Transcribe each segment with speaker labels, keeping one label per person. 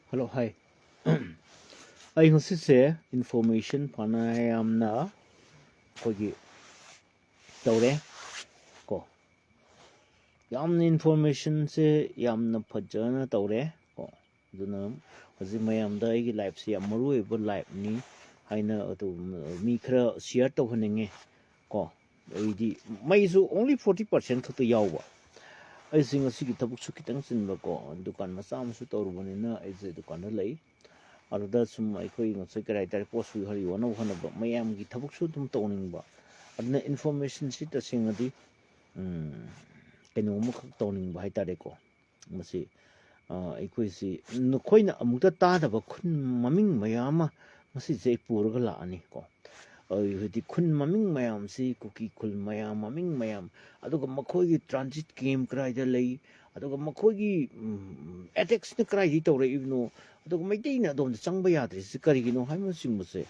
Speaker 1: Hello, hi. I ngasi information panayamna kogi tawre ko. Yamna information se yamna phajana tawre ko. Duna hazi mayamda igi life se yamaru ebo life ni haina atu mi khara share tawhanenge ko. Idi maisu only 40% khakta yawba. I sing a sigi tabuk su kitang sinba ko dukan masam su tawrubanina ai dukan lay. Ada semua ikut ingat saya kira dari pos hari wana wana ba mayam kita buk su tum tawning ba adna information si ta sing adi kenu mu khak tawning ba hai tare ko masi ikut si koi na amukta ta da ba khun maming mayama masi je pur ga la ani ko di khun maming mayam si kuki khul mayam maming mayam aduga makoi gi transit game krai da lei aduga makoi gi attacks na krai di tawre ibnu aduga maitai na dom changba yadri si karigino haima singmuse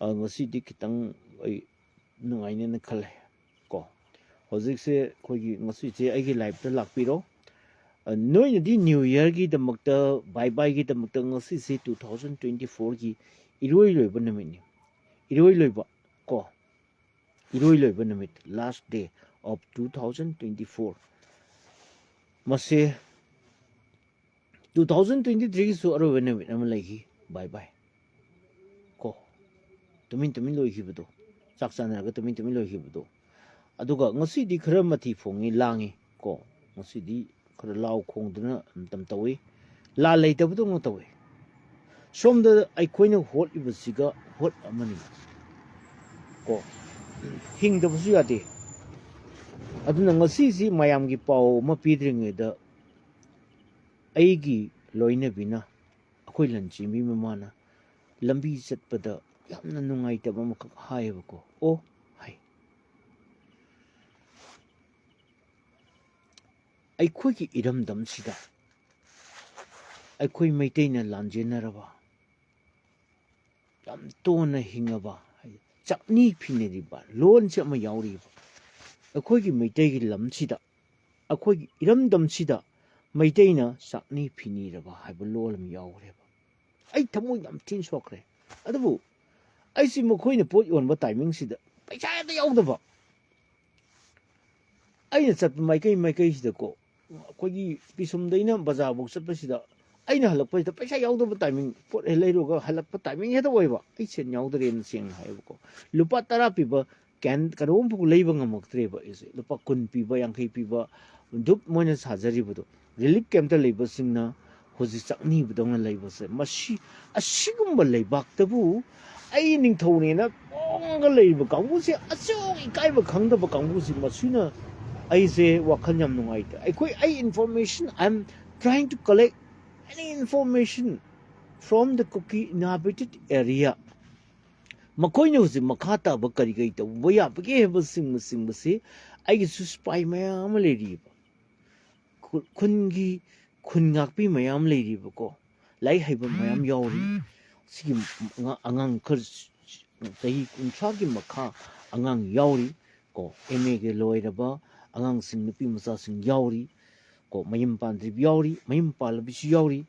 Speaker 1: ngasi di kitang ai nungaine na khale ko hojik se khogi ngasi je ai gi life ta lakpiro noi di new year gi damakta bye bye gi damakta ngasi se 2024 gi iroi loi banamini iroi loi ba ko iroi loi banamit last day of 2024 mase 2023 su aro benefit am lagi bye bye ko tumin loi hibudo saksan ga tumin loi hibudo aduga ngasi di khara mati fongi langi ko ngasi di khara law khongduna tam tawi la leitabdo ngo tawi somda ai khoina hot ibasiga hot amani ko hingdabusu yade aduna ngasi si mayam gi paw ma pidringe da aigi loina bina akhoi lanchi mi mamana lambi chatpada yamna nungaitaba makak haibako o hai aikhoi gi iramdam sida aikhoi maiteina lanjenaraba yam tona hingaba chakni phineriba lon se ma yauriba aikhoi gi maitei gi lamsida aikhoi gi iramdam sida maiteina sakni phiniraba haiba lolam yaureba ai thamoi yam tin sokre adabu ai si makhoina pot yonba timing sida paisa da yaudaba aina chat maikai sida ko khogi pisumdaina bazaar bok chatpa sida aina halakpa sida paisa yaudaba timing pot leiroga halakpa timing heda oiba ai sen yaudare na seng haiba ko lupa 10 piba can karom pu leiba ngamaktreba ise lupa 10 piba 50 piba dup moina sajaribudo relief camp ta leiba singna hoji chakni budong leiba se mashi asigumba leibak tabu ai ning thone na ongga leiba kangbu se achong ikaiba khangdaba kangbu si masuna ai se wakhal yam nungai ta ai information I'm trying to collect any information from the cookie inhabited area makoina hoji makhata ba kari gai ta boya bage ba sing se ai gi spy mayam leiri khungi khungakpi mayam leiri ko lai haiba mayam yauri sigi angang khar tahi kuncha gi makha angang yauri ko MA ge loiraba angang sing nupi masa sing yauri ko mayim pandri yauri mayim palbi yauri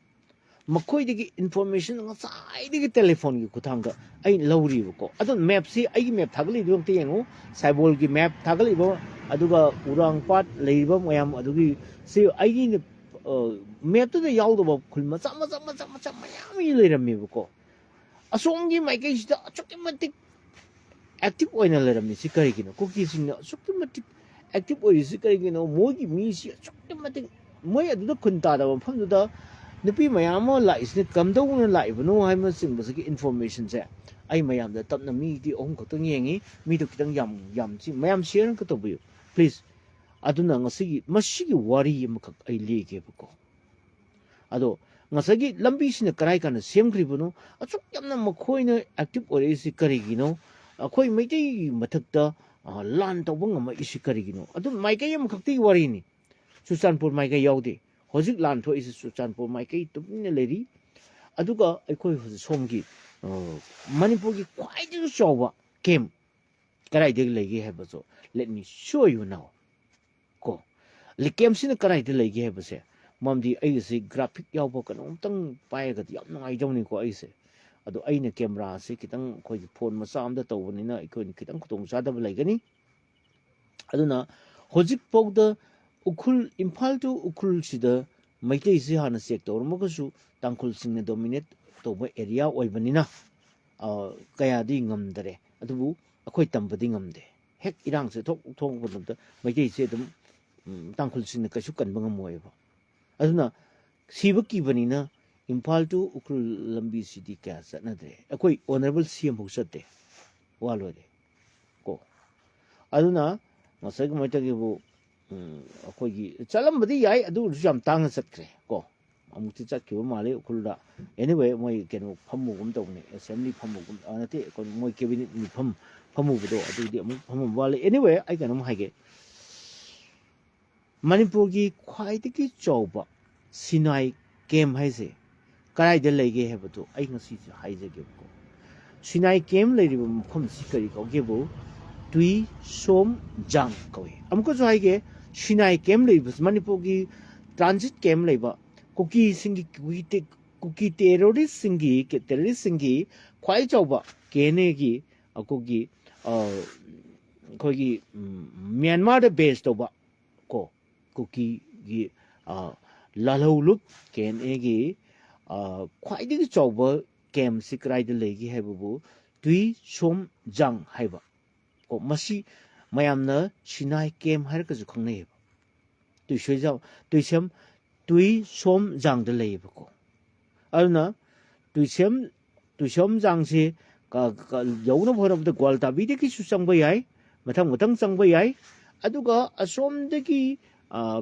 Speaker 1: makhoi digi information nga sai digi telephone gi kuthanga ai lauri ko adon map si ai map thagli dong te yengu saibol gi map thagli bo aduga urang pat leiba mayam adugi si ai gi map to the yaudo bo khulma chama mayam yi leirami ko asongi maikai sida systematic active oina leirami si kari gino cookie sing systematic active oi si kari gino mogi mi si systematic moi aduda khunta da pham da nupi mayam la isne kamdong na laibno haima sing basiki information se ai mayam da tapna mi di ong khotong yengi mi do kitang yam si mayam share ka to bu please aduna ngasigi masigi wari makak ai lege ko ado ngasagi lambi sina karai kana semkribuno achuk yamna makhoina active ore si karigino akhoi maitei mathakta lan tawbang ma isi karigino adu maikai am khakti wari ni suchanpur maikai yaudi hojik lan tho isi suchanpur maikai tumne leri aduga aikhoi hoji somgi manipur gi khwaiding chawba kem karai de legi heba so let me show you now ko le kem sina karai de legi heba se ꯃꯝꯗꯤ ꯑꯩꯒꯤꯁꯤ graphic ꯌꯥꯎꯕ ꯀꯩꯅꯣꯝꯇꯪ ꯄꯥꯏꯔꯒꯗꯤ ꯌꯥꯝ ꯅꯨꯡꯉꯥꯏꯗꯧꯅꯤꯀꯣ ꯑꯩꯁꯦ ꯑꯗꯣ ꯑꯩꯅ ꯀꯦꯃꯦꯔꯥꯁꯤ ꯈꯤꯇꯪ ꯑꯩꯈꯣꯏꯒꯤ ꯐꯣꯟ ꯃꯆꯥ ꯑꯝꯗ ꯇꯧꯕꯅꯤꯅ ꯑꯩꯈꯣꯏꯅ ꯈꯤꯇꯪ ꯈꯨꯗꯣꯡꯆꯥꯗꯕ ꯂꯩꯒꯅꯤ ꯑꯗꯨꯅ ꯍꯧꯖꯤꯛꯐꯥꯎꯗ ꯎꯈ꯭ꯔꯨꯜ ꯏꯝꯐꯥꯜ ꯇꯨ ꯎꯈ꯭ꯔꯨꯜꯁꯤꯗ ꯃꯩꯇꯩꯁꯤ ꯍꯥꯟꯅ ꯆꯦꯛ ꯇꯧꯔꯝꯃꯒꯁꯨ ꯇꯥꯡꯈꯨꯜꯁꯤꯡꯅ ꯗꯣꯃꯤꯅꯦꯠ ꯇꯧꯕ ꯑꯦꯔꯤꯌꯥ ꯑꯣꯏꯕꯅꯤꯅ ꯀꯌꯥꯗꯤ ꯉꯝꯗꯔꯦ ꯑꯗꯨꯕꯨ ꯑꯩꯈꯣꯏ ꯇꯝꯕꯗꯤ ꯉꯝꯗꯦ ꯍꯦꯛ ꯏꯔꯥꯡꯁꯦ ꯊꯣꯛꯄ ꯃꯇꯝꯗ ꯃꯩꯇꯩꯁꯦ ꯑꯗꯨꯝ ꯇꯥꯡꯈꯨꯜꯁꯤꯡꯅ ꯀꯩꯁꯨ ꯀꯟꯕ ꯉꯝꯃꯣꯏꯕ ꯑꯗꯨꯅ ꯁꯤꯕ ꯀꯤꯕꯅꯤꯅ ꯏꯝꯐꯥꯜ ꯇꯨ ꯎꯈ꯭ꯔꯨꯜ ꯂꯝꯕꯤꯁꯤꯗꯤ ꯀꯌꯥ ꯆꯠꯅꯗ꯭ꯔꯦ ꯑꯩꯈꯣꯏ ꯑꯣꯅꯔꯦꯕꯜ ꯁꯤ ꯑꯦꯝ ꯐꯥꯎ ꯆꯠꯇꯦ ꯋꯥ ꯂꯣꯏꯔꯦ ꯀꯣ ꯑꯗꯨꯅ ꯉꯁꯥꯏ ꯀꯃꯥꯏꯅ ꯇꯧꯒꯦꯕꯨ ꯑꯩꯈꯣꯏꯒꯤ ꯆꯠꯂꯝꯕꯗꯤ ꯌꯥꯏ ꯑꯗꯨ ꯑꯣꯏꯔꯁꯨ ꯌꯥꯝ ꯇꯥꯡꯅ ꯆꯠꯈ꯭ꯔꯦ ꯀꯣ ꯑꯃꯨꯛꯇꯤ ꯆꯠꯈꯤꯕ ꯃꯥꯜꯂꯦ ꯎꯈ꯭ꯔꯨꯜꯗ ꯑꯦꯅꯤꯋꯦ ꯃꯣꯏ ꯀꯩꯅꯣ ꯐꯝꯃꯨꯒꯨꯝ ꯇꯧꯕꯅꯦ ꯑꯦꯁꯦꯝꯕ꯭ꯂꯤ ꯐꯝꯃꯨꯒꯨꯝ ꯅꯠꯇꯦ ꯃꯣꯏ ꯀꯦꯕꯤꯅꯦꯠ ꯃꯤꯐꯝ ꯐꯝꯃꯨꯕꯗꯣ ꯑꯗꯨꯗꯤ ꯑꯃꯨꯛ ꯐꯝꯃꯝꯕ ꯋꯥꯠꯂꯦ ꯑꯦꯅꯤꯋꯦ ꯑꯩ ꯀꯩꯅꯣꯝ ꯍꯥꯏꯒꯦ ꯃꯅꯤꯄꯨꯔꯒꯤ ꯈ꯭ꯋꯥꯏꯗꯒꯤ ꯆꯥꯎꯕ ꯁꯤꯅꯥꯏ ꯀꯦꯝ ꯍꯥꯏꯁꯦ ꯀꯗꯥꯏꯗ ꯂꯩꯒꯦ ꯍꯥꯏꯕꯗꯣ ꯑꯩ ꯉꯁꯤꯁꯦ ꯍꯥꯏꯖꯒꯦꯕꯀꯣ ꯁꯤꯅꯥꯏ ꯀꯦꯝ ꯂꯩꯔꯤꯕ ꯃꯐꯝꯁꯤ ꯀꯔꯤ ꯀꯧꯒꯦꯕꯨ ꯇꯨꯏ ꯁꯣꯝ ꯖꯥꯡ ꯀꯧꯏ ꯑꯃꯨꯛꯀꯁꯨ ꯍꯥꯏꯒꯦ ꯁꯤꯅꯥꯏ ꯀꯦꯝ ꯂꯩꯕꯁꯤ ꯃꯅꯤꯄꯨꯔꯒꯤ ꯇ꯭ꯔꯥꯟꯖꯤꯠ ꯀꯦꯝ ꯂꯩꯕ ꯀꯨꯀꯤꯁꯤꯡꯒꯤ ꯀꯨꯀꯤ ꯇꯦꯔꯣꯔꯤꯁꯁꯤꯡꯒꯤ ꯈ꯭ꯋꯥꯏ ꯆꯥꯎꯕ ꯀꯦꯅꯦꯒꯤ ꯑꯩꯈꯣꯏꯒꯤ ꯃ꯭ꯌꯥꯟꯃꯥꯔꯗ ꯕꯦꯁ ꯇꯧꯕ ꯀꯣ ꯀꯨꯀꯤꯒꯤ ꯂꯥꯜꯍꯧꯂꯨꯞ KNAꯒꯤ ꯈ꯭ꯋꯥꯏꯗꯒꯤ ꯆꯥꯎꯕ ꯀꯦꯝꯁꯤ ꯀꯗꯥꯏꯗ ꯂꯩꯒꯦ ꯍꯥꯏꯕꯕꯨ ꯇꯨꯏ ꯁꯣꯝ ꯖꯥꯡ ꯍꯥꯏꯕ ꯀꯣ ꯃꯁꯤ ꯃꯌꯥꯝꯅ ꯁꯤꯅꯥꯏ ꯀꯦꯝ ꯍꯥꯏꯔꯒꯁꯨ ꯈꯪꯅꯩꯌꯦꯕ ꯇꯨꯏ ꯁꯣꯝ ꯖꯥꯡꯗ ꯂꯩꯌꯦꯕꯀꯣ ꯑꯗꯨꯅ ꯇꯨꯏꯁꯣꯝ ꯖꯥꯡꯁꯤ ꯌꯧꯅꯕ ꯍꯣꯠꯅꯕꯗ ꯒ꯭ꯋꯥꯜꯇꯥꯕꯤꯗꯒꯤꯁꯨ ꯆꯪꯕ ꯌꯥꯏ ꯃꯊꯪ ꯆꯪꯕ ꯌꯥꯏ ꯑꯗꯨꯒ ꯑꯁꯣꯝꯗꯒꯤ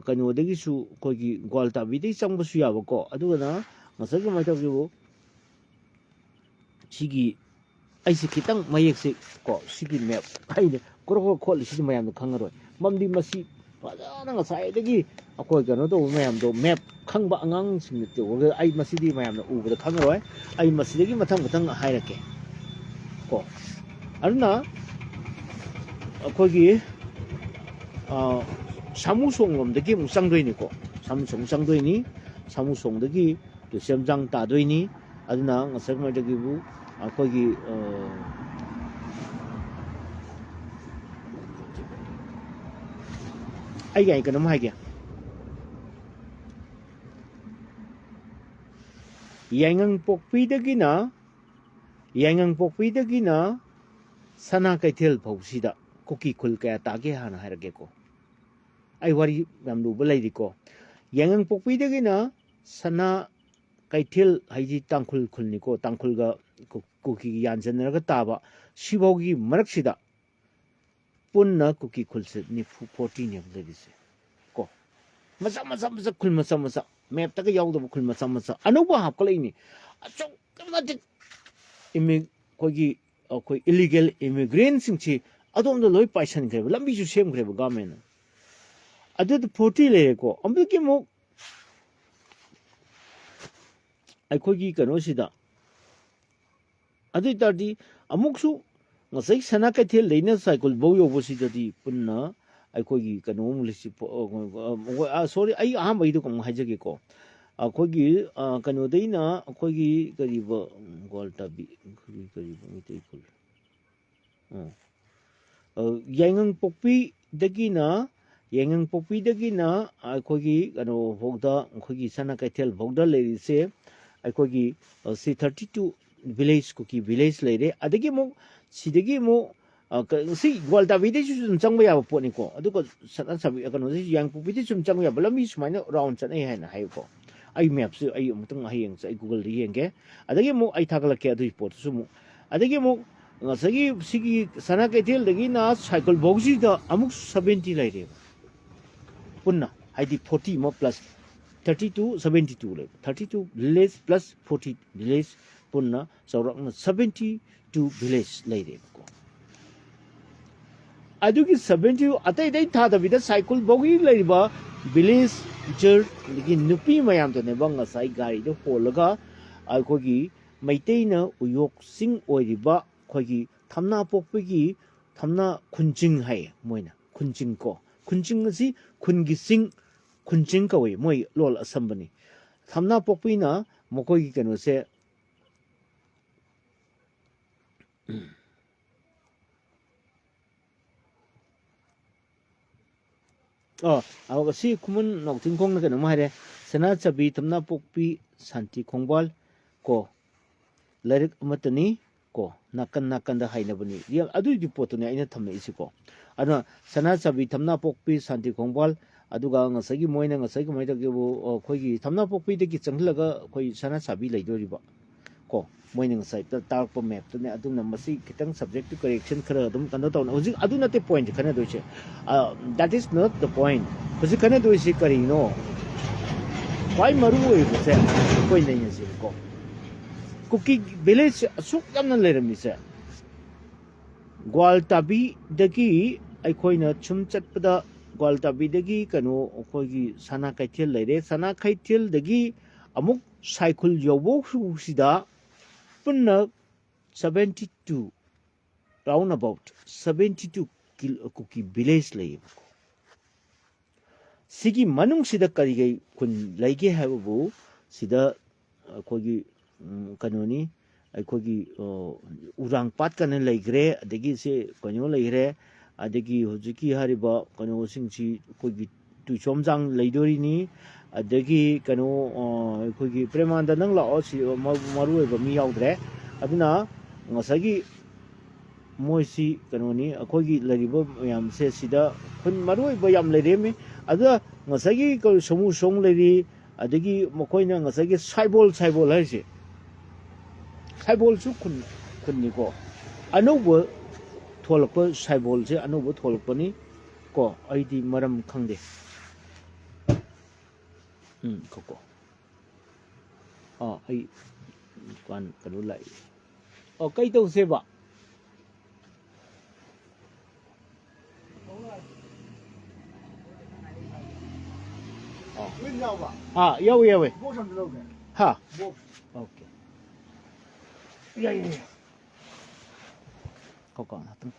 Speaker 1: ꯀꯩꯅꯣꯗꯒꯤꯁꯨ ꯑꯩꯈꯣꯏꯒꯤ ꯒ꯭ꯋꯥꯜꯇꯥꯕꯤꯗꯒꯤ ꯆꯪꯕꯁꯨ ꯌꯥꯕꯀꯣ ꯑꯗꯨꯒꯅ ꯉꯁꯥꯏ ꯀꯃꯥꯏꯅ ꯇꯧꯒꯦꯕꯨ ꯁꯤꯒꯤ ꯑꯩꯁꯤ ꯈꯤꯇꯪ ꯃꯌꯦꯛꯁꯦ ꯀꯣ ꯁꯤꯒꯤ ꯃꯦꯞ ꯑꯩꯅ ꯀꯣꯔꯣꯛ ꯈꯣꯠꯂꯤꯁꯤꯗꯤ ꯃꯌꯥꯝꯅ ꯈꯪꯉꯔꯣꯏ ꯃꯝꯗꯤ ꯃꯁꯤ ꯐꯖꯅ ꯉꯁꯥꯏꯗꯒꯤ ꯑꯩꯈꯣꯏ ꯀꯩꯅꯣ ꯇꯧꯕ ꯃꯌꯥꯝꯗꯣ ꯃꯦꯞ ꯈꯪꯕ ꯑꯉꯥꯡꯁꯤꯡꯅ ꯇꯧꯔꯒ ꯑꯩ ꯃꯁꯤꯗꯤ ꯃꯌꯥꯝꯅ ꯎꯕꯗ ꯈꯪꯉꯔꯣꯏ ꯑꯩ ꯃꯁꯤꯗꯒꯤ ꯃꯊꯪ ꯍꯥꯏꯔꯛꯀꯦ ꯀꯣ ꯑꯗꯨꯅ ꯑꯩꯈꯣꯏꯒꯤ ꯁꯥꯃꯨꯁꯣꯡ ꯂꯣꯝꯗꯒꯤ ꯑꯃꯨꯛ ꯆꯪꯗꯣꯏꯅꯤꯀꯣ ꯁꯥꯃꯨꯁꯣꯡ ꯆꯪꯗꯣꯏꯅꯤ ꯁꯥꯃꯨꯁꯣꯡꯗꯒꯤ ꯇꯨꯏꯁꯦꯝꯖꯥꯡ ꯇꯥꯗꯣꯏꯅꯤ ꯑꯗꯨꯅ ꯉꯁꯥꯏ ꯀꯃꯥꯏꯅ ꯑꯩꯈꯣꯏꯒꯤ ꯑꯩ ꯀꯩꯅꯣꯝ ꯍꯥꯏꯒꯦ ꯌꯥꯏꯉꯪꯄꯣꯛꯄꯤꯗꯒꯤꯅ ꯁꯅꯥ ꯀꯩꯊꯦꯜ ꯐꯥꯎꯁꯤꯗ ꯀꯨꯀꯤ ꯈꯨꯜ ꯀꯌꯥ ꯇꯥꯒꯦ ꯍꯥꯟꯅ ꯍꯥꯏꯔꯒꯦꯀꯣ ꯑꯩ ꯋꯥꯔꯤ ꯌꯥꯝ ꯂꯨꯕ ꯂꯩꯔꯤꯀꯣ ꯌꯥꯏꯉꯪꯄꯣꯛꯄꯤꯗꯒꯤꯅ ꯁꯅꯥ ꯀꯩꯊꯦꯜ ꯍꯥꯏꯗꯤ ꯇꯥꯡꯈꯨꯜ ꯈꯨꯜꯅꯤꯀꯣ ꯇꯥꯡꯈꯨꯜꯒ ꯀꯨꯀꯤꯒꯤ ꯌꯥꯟꯁꯤꯟꯅꯔꯒ ꯇꯥꯕ ꯁꯤꯐꯥꯎꯒꯤ ꯃꯔꯛꯁꯤꯗ ꯄꯨꯟꯅ ꯀꯨꯀꯤ ꯈꯨꯜꯁꯦ 40 ꯂꯩꯔꯤꯁꯦ ꯀꯣ ꯃꯆꯥ ꯈꯨꯜ ꯃꯆꯥ ꯃꯦꯞꯇꯒ ꯌꯥꯎꯗꯕ ꯈꯨꯜ ꯃꯆꯥ ꯑꯅꯧꯕ ꯍꯥꯞꯀꯠꯂꯛꯏꯅꯤ ꯑꯁꯨꯛꯀꯤ ꯃꯇꯤꯛ ꯑꯩꯈꯣꯏ ꯏꯂꯤꯒꯦꯜ ꯏꯃꯤꯒ꯭ꯔꯦꯟꯁꯤꯡꯁꯤ ꯑꯗꯣꯝꯗ ꯂꯣꯏ ꯄꯥꯏꯁꯟꯈ꯭ꯔꯦꯕ ꯂꯝꯕꯤꯁꯨ ꯁꯦꯝꯈ꯭ꯔꯦꯕ ꯒꯚꯔꯟꯃꯦꯟꯠꯅ ꯑꯗꯨꯗ 40 ꯂꯩꯔꯦꯀꯣ ꯑꯃꯨꯛꯀꯤ ꯑꯃꯨꯛ ꯑꯩꯈꯣꯏꯒꯤ ꯀꯩꯅꯣꯁꯤꯗ ꯑꯗꯨ ꯑꯣꯏꯇꯥꯔꯗꯤ ꯑꯃꯨꯛꯁꯨ ꯉꯁꯥꯏ ꯁꯅꯥ ꯀꯩꯊꯦꯜꯗꯩꯅ ꯁꯥꯏꯀꯜꯐꯧ ꯌꯧꯕꯁꯤꯗꯗꯤ ꯄꯨꯟꯅ ꯑꯩꯈꯣꯏꯒꯤ ꯁꯣꯔꯤ ꯑꯩ ꯑꯍꯥꯟꯕꯩꯗꯣ ꯑꯃꯨꯛ ꯍꯥꯏꯖꯒꯦꯀꯣ ꯑꯩꯈꯣꯏꯒꯤ ꯀꯩꯅꯣꯗꯩꯅ ꯑꯩꯈꯣꯏꯒꯤ ꯀꯔꯤꯕ ꯒ꯭ꯋꯥꯜꯇꯥꯕꯤ ꯀꯔꯤꯕ ꯃꯩꯇꯩ ꯈꯨꯜ ꯌꯥꯏꯉꯪꯄꯣꯛꯄꯤꯗꯒꯤꯅ ꯑꯩꯈꯣꯏꯒꯤ ꯀꯩꯅꯣꯐꯥꯎꯗ ꯑꯩꯈꯣꯏꯒꯤ ꯁꯅꯥ ꯀꯩꯊꯦꯜ ꯐꯥꯎꯗ ꯂꯩꯔꯤꯁꯦ ꯑꯩꯈꯣꯏꯒꯤ ꯁꯤ 32 ꯚꯤꯂꯦꯖ ꯀꯨꯀꯤ ꯚꯤꯂꯦꯖ ꯂꯩꯔꯦ ꯑꯗꯒꯤ ꯑꯃꯨꯛ ꯁꯤꯗꯒꯤ ꯑꯃꯨꯛ ꯁꯤ ꯒ꯭ꯋꯥꯜꯇꯥꯕꯤꯗꯩꯁꯨ ꯁꯨꯝ ꯆꯪꯕ ꯌꯥꯕ ꯄꯣꯠꯅꯤꯀꯣ ꯑꯗꯨꯒ ꯀꯩꯅꯣꯗꯩꯁꯨ ꯌꯥꯏꯉꯪꯄꯣꯛꯄꯤꯗꯩꯁꯨ ꯁꯨꯝ ꯆꯪꯕ ꯌꯥꯕ ꯂꯝꯕꯤ ꯁꯨꯃꯥꯏꯅ ꯔꯥꯎꯟ ꯆꯠꯅꯩ ꯍꯥꯏꯅ ꯍꯥꯏꯌꯨꯀꯣ ꯑꯩ ꯃꯦꯞꯁꯦ ꯑꯩ ꯑꯃꯨꯛꯇꯪ ꯍꯌꯦꯡ ꯑꯩ ꯒꯨꯒꯜꯗ ꯌꯦꯡꯒꯦ ꯑꯗꯒꯤ ꯑꯃꯨꯛ ꯑꯩ ꯊꯥꯒꯠꯂꯛꯀꯦ ꯑꯗꯨꯒꯤ ꯄꯣꯠꯇꯨꯁꯨ ꯑꯃꯨꯛ ꯑꯗꯒꯤ ꯑꯃꯨꯛ ꯉꯁꯥꯏꯒꯤ ꯁꯤꯒꯤ ꯁꯅꯥ ꯀꯩꯊꯦꯜꯗꯒꯤꯅ ꯁꯥꯏꯀꯜ ꯐꯥꯎꯁꯤꯗ ꯑꯃꯨꯛ 70 ꯂꯩꯔꯦꯕ ꯄꯨꯟꯅ ꯍꯥꯏꯗꯤ 40 ꯑꯃ ꯄ꯭ꯂꯁ 32 72 ꯂꯩꯕ 32 ꯚꯤꯂꯦꯖ ꯄ꯭ꯂꯁ 40 ꯚꯤꯂꯦꯖ ꯄꯨꯟꯅ ꯆꯥꯎꯔꯥꯛꯅ 72 ꯚꯤꯂꯦꯖ ꯂꯩꯔꯦꯕꯀꯣ ꯑꯗꯨꯒꯤ 72 ꯑꯇꯩ ꯊꯥꯗꯕꯤꯗ ꯁꯥꯏꯀꯜ ꯐꯥꯎꯒꯤ ꯂꯩꯔꯤꯕ ꯚꯤꯂꯦꯖꯔꯒꯤ ꯅꯨꯄꯤ ꯃꯌꯥꯝꯗꯨꯅꯦꯕ ꯉꯁꯥꯏ ꯒꯥꯔꯤꯗ ꯍꯣꯜꯂꯒ ꯑꯩꯈꯣꯏꯒꯤ ꯃꯩꯇꯩꯅ ꯎꯌꯣꯛꯁꯤꯡ ꯑꯣꯏꯔꯤꯕ ꯑꯩꯈꯣꯏꯒꯤ ꯊꯝꯅꯥ ꯄꯣꯛꯄꯒꯤ ꯊꯝꯅꯥ ꯈꯨꯟꯆꯤꯡ ꯍꯥꯏꯌꯦ ꯃꯣꯏꯅ ꯈꯨꯟꯆꯤꯡ ꯀꯣ ꯈꯨꯟꯆꯤꯡ ꯑꯁꯤ ꯈꯨꯟꯒꯤ ꯆꯤꯡ ꯈꯨꯟꯆꯤꯡ ꯀꯧꯏ ꯃꯣꯏ ꯂꯣꯜ ꯑꯁꯝꯕꯅꯤ ꯊꯝꯅꯥ ꯄꯣꯛꯄꯤꯅ ꯃꯈꯣꯏꯒꯤ ꯀꯩꯅꯣꯁꯦ ꯁꯤ ꯈꯨꯃꯟ ꯅꯥꯎꯊꯤꯡꯈꯣꯡꯅ ꯀꯩꯅꯣꯝ ꯍꯥꯏꯔꯦ ꯁꯅꯥꯆꯥꯕꯤ ꯊꯝꯅꯥ ꯄꯣꯛꯄꯤ ꯁꯥꯟꯇꯤ ꯈꯣꯡꯕꯥꯜ ꯀꯣ ꯂꯥꯏꯔꯤꯛ ꯑꯃꯠꯇꯅꯤ ꯀꯣ ꯅꯥꯀꯟ ꯅꯥꯀꯟꯗ ꯍꯥꯏꯅꯕꯅꯤ ꯑꯗꯨꯒꯤ ꯄꯣꯠꯇꯨꯅꯦ ꯑꯩꯅ ꯊꯝꯃꯛꯏꯁꯤꯀꯣ ꯑꯗꯨꯅ ꯁꯅꯥꯆꯥꯕꯤ ꯊꯝꯅꯥ ꯄꯣꯛꯄꯤ ꯁꯥꯟꯇꯤ ꯈꯣꯡꯕꯥꯜ ꯑꯗꯨꯒ ꯉꯁꯥꯏꯒꯤ ꯃꯣꯏꯅ ꯉꯁꯥꯏ ꯀꯃꯥꯏꯅ ꯇꯧꯒꯦꯕꯨ ꯑꯩꯈꯣꯏꯒꯤ ꯊꯝꯅꯥ ꯄꯣꯛꯄꯤꯗꯒꯤ ꯆꯪꯁꯤꯜꯂꯒ ꯑꯩꯈꯣꯏ ꯁꯅꯥꯆꯥꯕꯤ ꯂꯩꯗꯣꯔꯤꯕ ꯀꯣ ꯃꯣꯏꯅ ꯉꯁꯥꯏ ꯇꯥꯔꯛꯄ ꯃꯦꯞꯇꯨꯅꯦ ꯑꯗꯨꯅ ꯃꯁꯤ ꯈꯤꯇꯪ ꯁꯕꯖꯦꯛꯇꯨ ꯀꯔꯦꯛꯁꯟ ꯈꯔ ꯑꯗꯨꯝ ꯀꯩꯅꯣ ꯇꯧꯅ ꯍꯧꯖꯤꯛ ꯑꯗꯨ ꯅꯠꯇꯦ ꯄꯣꯏꯟꯁꯦ ꯈꯟꯅꯗꯣꯏꯁꯦ that is not the point ꯍꯧꯖꯤꯛ ꯈꯟꯅꯗꯣꯏꯁꯤ ꯀꯔꯤꯅꯣ ꯈ꯭ꯋꯥꯏ ꯃꯔꯨ ꯑꯣꯏꯕꯁꯦ ꯑꯩꯈꯣꯏ ꯅꯩꯅꯁꯦꯕꯀꯣ ꯀꯨꯀꯤ ꯚꯤꯂꯦꯖ ꯑꯁꯨꯛ ꯌꯥꯝꯅ ꯂꯩꯔꯝꯃꯤꯁꯦ ꯒ꯭ꯋꯥꯜꯇꯥꯕꯤꯗꯒꯤ ꯑꯩꯈꯣꯏꯅ ꯁꯨꯝ ꯆꯠꯄꯗ ꯒ꯭ꯋꯥꯜꯇꯥꯕꯤꯗꯒꯤ ꯀꯩꯅꯣ ꯑꯩꯈꯣꯏꯒꯤ ꯁꯅꯥ ꯀꯩꯊꯦꯜ ꯂꯩꯔꯦ ꯁꯅꯥ ꯀꯩꯊꯦꯜꯗꯒꯤ ꯑꯃꯨꯛ ꯁꯥꯏꯈꯨꯜ ꯌꯧꯕꯧꯁꯤꯗ ꯄꯨꯟꯅ 72 round about 72 ꯀꯨꯀꯤ ꯚꯤꯂꯦꯖ ꯂꯩꯌꯦꯕꯀꯣ ꯁꯤꯒꯤ ꯃꯅꯨꯡꯁꯤꯗ ꯀꯔꯤ ꯈꯨꯟ ꯂꯩꯒꯦ ꯍꯥꯏꯕꯕꯨ ꯁꯤꯗ ꯑꯩꯈꯣꯏꯒꯤ ꯀꯩꯅꯣꯅꯤ ꯑꯩꯈꯣꯏꯒꯤ ꯎꯔꯥꯡꯄꯥꯠꯀꯅ ꯂꯩꯈ꯭ꯔꯦ ꯑꯗꯒꯤ ꯁꯤ ꯀꯩꯅꯣ ꯂꯩꯈ꯭ꯔꯦ ꯑꯗꯒꯤ ꯍꯧꯖꯤꯛꯀꯤ ꯍꯥꯏꯔꯤꯕ ꯀꯩꯅꯣꯁꯤꯡꯁꯤ ꯑꯩꯈꯣꯏꯒꯤ ꯇꯨꯏꯁꯣꯝꯖꯥꯡ ꯂꯩꯗꯣꯔꯤꯅꯤ ꯑꯗꯒꯤ ꯀꯩꯅꯣ ꯑꯩꯈꯣꯏꯒꯤ ꯄ꯭ꯔꯦꯃꯥꯟꯗ ꯅꯪ ꯂꯥꯛꯑꯣ ꯁꯤ ꯃꯔꯨ ꯑꯣꯏꯕ ꯃꯤ ꯌꯥꯎꯗ꯭ꯔꯦ ꯑꯗꯨꯅ ꯉꯁꯥꯏꯒꯤ ꯃꯣꯏꯁꯤ ꯀꯩꯅꯣꯅꯤ ꯑꯩꯈꯣꯏꯒꯤ ꯂꯩꯔꯤꯕ ꯃꯌꯥꯝꯁꯦ ꯁꯤꯗ ꯈꯨꯟ ꯃꯔꯨ ꯑꯣꯏꯕ ꯌꯥꯝ ꯂꯩꯔꯦꯝꯃꯤ ꯑꯗꯨꯒ ꯉꯁꯥꯏꯒꯤ ꯁꯣꯃꯨ ꯁꯣꯡ ꯂꯩꯔꯤ ꯑꯗꯒꯤ ꯃꯈꯣꯏꯅ ꯉꯁꯥꯏꯒꯤ ꯁꯥꯏꯕꯣꯜ ꯍꯥꯏꯔꯤꯁꯦ ꯁꯥꯏꯕꯣꯜꯁꯨ ꯈꯨꯟꯅꯤꯀꯣ ꯑꯅꯧꯕ ꯊꯣꯛꯂꯛꯄ ꯁꯥꯏꯕꯣꯜꯁꯦ ꯑꯅꯧꯕ ꯊꯣꯛꯂꯛꯄꯅꯤ ꯀꯣ ꯑꯩꯗꯤ ꯃꯔꯝ ꯈꯪꯗꯦ ꯀꯣ ꯑꯩ ꯗꯨꯀꯥꯟ ꯀꯩꯅꯣ ꯂꯥꯛꯏ ꯀꯩ ꯇꯧꯁꯦꯕ ꯌꯥꯎꯋꯦ ꯌꯥꯎꯋꯦ ꯍꯥ ꯑꯣꯀꯦ ꯌꯥꯏ ꯀꯣ ꯉꯥꯛꯇꯪ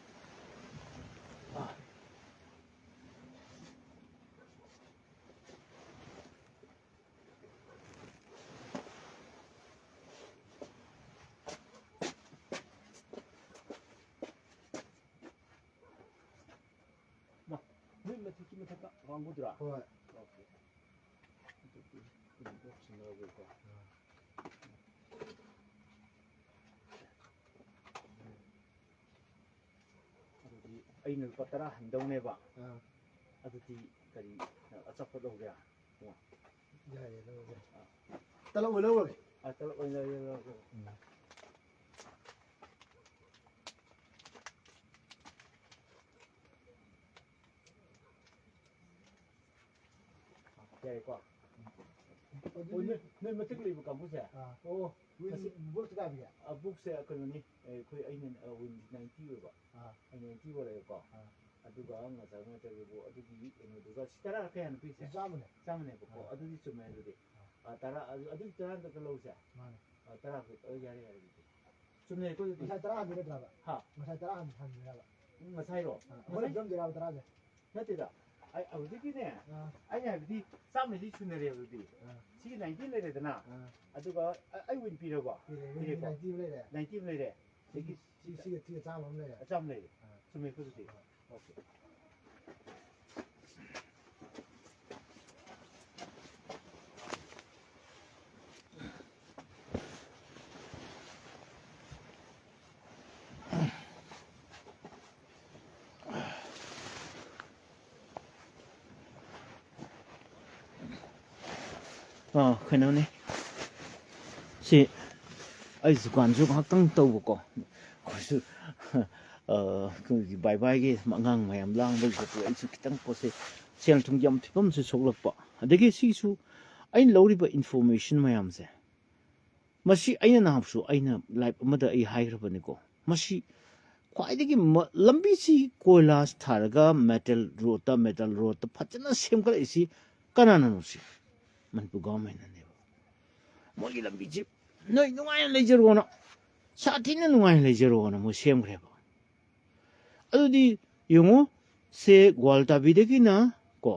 Speaker 1: ꯃꯊꯛꯇ ꯋꯥꯡꯕꯗꯨꯔꯥ ꯍꯣꯏ ꯑꯗꯨꯗꯤ ꯑꯩꯅ ꯂꯨꯄा 10 ꯍꯟꯗꯧꯅꯦꯕ ꯑꯗꯨꯗꯤ ꯀꯔꯤ ꯑꯆꯥꯄꯣꯠ ꯂꯧꯒꯦ ꯌꯥꯏꯌꯦ ꯂꯧꯒꯦ ꯇꯂꯞ ꯑꯣꯏꯅ ꯂꯧꯔꯒꯦ ꯇꯂꯞ ꯑꯣꯏꯅ ꯂꯧꯔꯒꯦ ꯌꯥꯏꯀꯣ ꯅꯣꯏ ꯃꯇꯤꯛ ꯂꯩꯕ ꯀꯥꯡꯕꯨꯁꯦ ꯕꯨꯛꯁꯦ ꯀꯥꯕꯤꯌꯦ ꯕꯨꯛꯁꯦ ꯀꯩꯅꯣꯅꯤ ꯑꯩꯈꯣꯏ ꯑꯩꯅ 90 ꯑꯣꯏꯕ ꯑꯩꯅ 90 ꯑꯣꯏꯔꯦꯀꯣ ꯑꯗꯨꯒ ꯉꯁꯥꯏ ꯅꯠꯇ꯭ꯔꯒꯕꯨ ꯑꯗꯨꯒꯤ ꯀꯩꯅꯣꯗꯨꯒ 10 ꯀꯌꯥꯅ ꯄꯤꯁꯦ ꯆꯥꯝꯃꯅꯦꯕꯀꯣ ꯑꯗꯨꯗꯤ ꯆꯨꯝꯃꯦ ꯑꯗꯨꯗꯤ 10 ꯑꯗꯨꯗꯤ 10 ꯈꯛꯇ ꯂꯧꯁꯦ ꯃꯥꯅꯦ 10 ꯈꯛꯇ ꯌꯥꯔꯦ ꯑꯗꯨꯗꯤ ꯆꯨꯝꯃꯦꯀꯣ ꯑꯗꯨꯗꯤ ꯉꯁꯥꯏ 10 ꯍꯟꯕꯤꯔꯗ꯭ꯔꯕ ꯉꯁꯥꯏ 10 ꯍꯟꯕꯤꯔꯕ ꯉꯁꯥꯏꯔꯣ ꯉꯁꯥꯏ ꯖꯝꯗꯤꯔꯕ 10ꯁꯦ ꯅꯠꯇꯦꯗ ꯍꯧꯖꯤꯛꯀꯤꯅꯦ ꯑꯩꯅ ꯍꯥꯏꯕꯗꯤ ꯆꯥꯝꯃꯗꯤ ꯁꯨꯅꯔꯦ ꯑꯗꯨꯗꯤ ꯁꯤꯒꯤ 90 ꯂꯩꯔꯦꯗꯅ ꯑꯗꯨꯒ ꯑꯩ ꯑꯣꯏꯅ ꯄꯤꯔꯕꯣ 90 ꯂꯩꯔꯦ ꯑꯗꯒꯤ ꯁꯤꯒ ꯆꯥꯝꯃ ꯑꯃ ꯂꯩꯔꯦ ꯆꯥꯝꯃ ꯂꯩꯔꯦ ꯆꯨꯝꯃꯦꯀꯣ ꯑꯗꯨꯗꯤ ꯑꯣꯀꯦ ꯀꯩꯅꯣꯅꯤ ꯁꯤ ꯑꯩ ꯗꯨꯀꯥꯟꯁꯨ ꯉꯥꯏꯍꯥꯛꯇꯪ ꯇꯧꯕꯀꯣ ꯑꯩꯈꯣꯏꯁꯨ ꯑꯩꯈꯣꯏꯒꯤ ꯕꯥꯏ ꯕꯥꯏꯒꯤ ꯑꯉꯥꯡ ꯃꯌꯥꯝ ꯂꯥꯡꯕꯒꯤ ꯈꯣꯠꯄ ꯑꯩꯁꯨ ꯈꯤꯇꯪ ꯄꯣꯠꯁꯦ ꯁꯦꯜ ꯊꯨꯝꯒꯤ ꯌꯥꯝ ꯐꯤꯕꯝꯁꯨ ꯁꯣꯛꯂꯛꯄ ꯑꯗꯒꯤ ꯁꯤꯁꯨ ꯑꯩꯅ ꯂꯧꯔꯤꯕ ꯏꯟꯐꯣꯔꯃꯦꯁꯟ ꯃꯌꯥꯝꯁꯦ ꯃꯁꯤ ꯑꯩꯅ ꯅꯍꯥꯟꯁꯨ ꯑꯩꯅ ꯂꯥꯏꯞ ꯑꯃꯗ ꯑꯩ ꯍꯥꯏꯈ꯭ꯔꯕꯅꯤꯀꯣ ꯃꯁꯤ ꯈ꯭ꯋꯥꯏꯗꯒꯤ ꯂꯝꯕꯤꯁꯤ ꯀꯣꯏꯂꯥꯁ ꯊꯥꯔꯒ ꯃꯦꯇꯜ ꯔꯣꯗꯇ ꯐꯖꯅ ꯁꯦꯝꯒꯠꯂꯛꯏꯁꯤ ꯀꯅꯥꯅꯅꯣ ꯁꯤ ꯃꯅꯤꯄꯨꯔ ꯒꯣꯚꯔꯟꯃꯦꯟꯠꯅꯅꯦꯕ ꯃꯣꯏꯒꯤ ꯂꯝꯕꯤꯁꯤ ꯅꯣꯏ ꯅꯨꯡꯉꯥꯏꯅ ꯂꯩꯖꯔꯣꯅ ꯁꯥꯊꯤꯅ ꯅꯨꯡꯉꯥꯏꯅ ꯂꯩꯖꯔꯣꯅ ꯃꯣꯏ ꯁꯦꯝꯈ꯭ꯔꯦꯕ ꯑꯗꯨꯗꯤ ꯌꯦꯡꯉꯣ ꯁꯦ ꯒ꯭ꯋꯥꯜꯇꯥꯕꯤꯗꯒꯤꯅ ꯀꯣ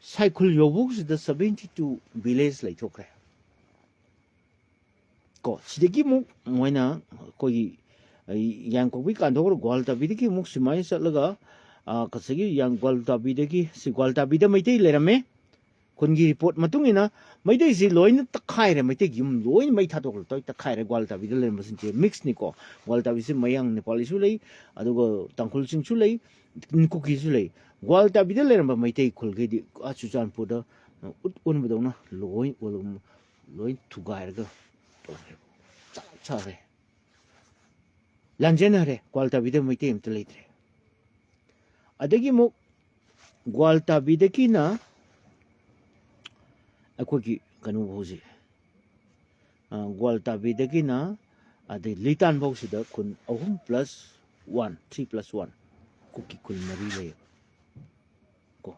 Speaker 1: cycle yobuksida 72 village laithokre ko sidagi muk moina koi yang ko bi kan thor gwalta bidagi muk simai satlaga kasagi yang gwalta bidagi si gwalta bida maitei lerame kungi report matungina maitei si loin takhaire maitei gim loin mai thadok toi takhaire gwalta bida lerma sinche mix ni ko gwalta bisi mayang nepali su lei aduga tangkhul sing su lei kuki su lei gwalta bida lerma maitei khulge di achujan puda un badona loin olum loin thugairga chare lanjenare gwalta bida maitei amta leitre adagi mo gwalta bidaki na akogi kanu hoji gwalta bidaki na ade litan box da kun ahum plus 1 3 plus 1 kuki kul mari le ko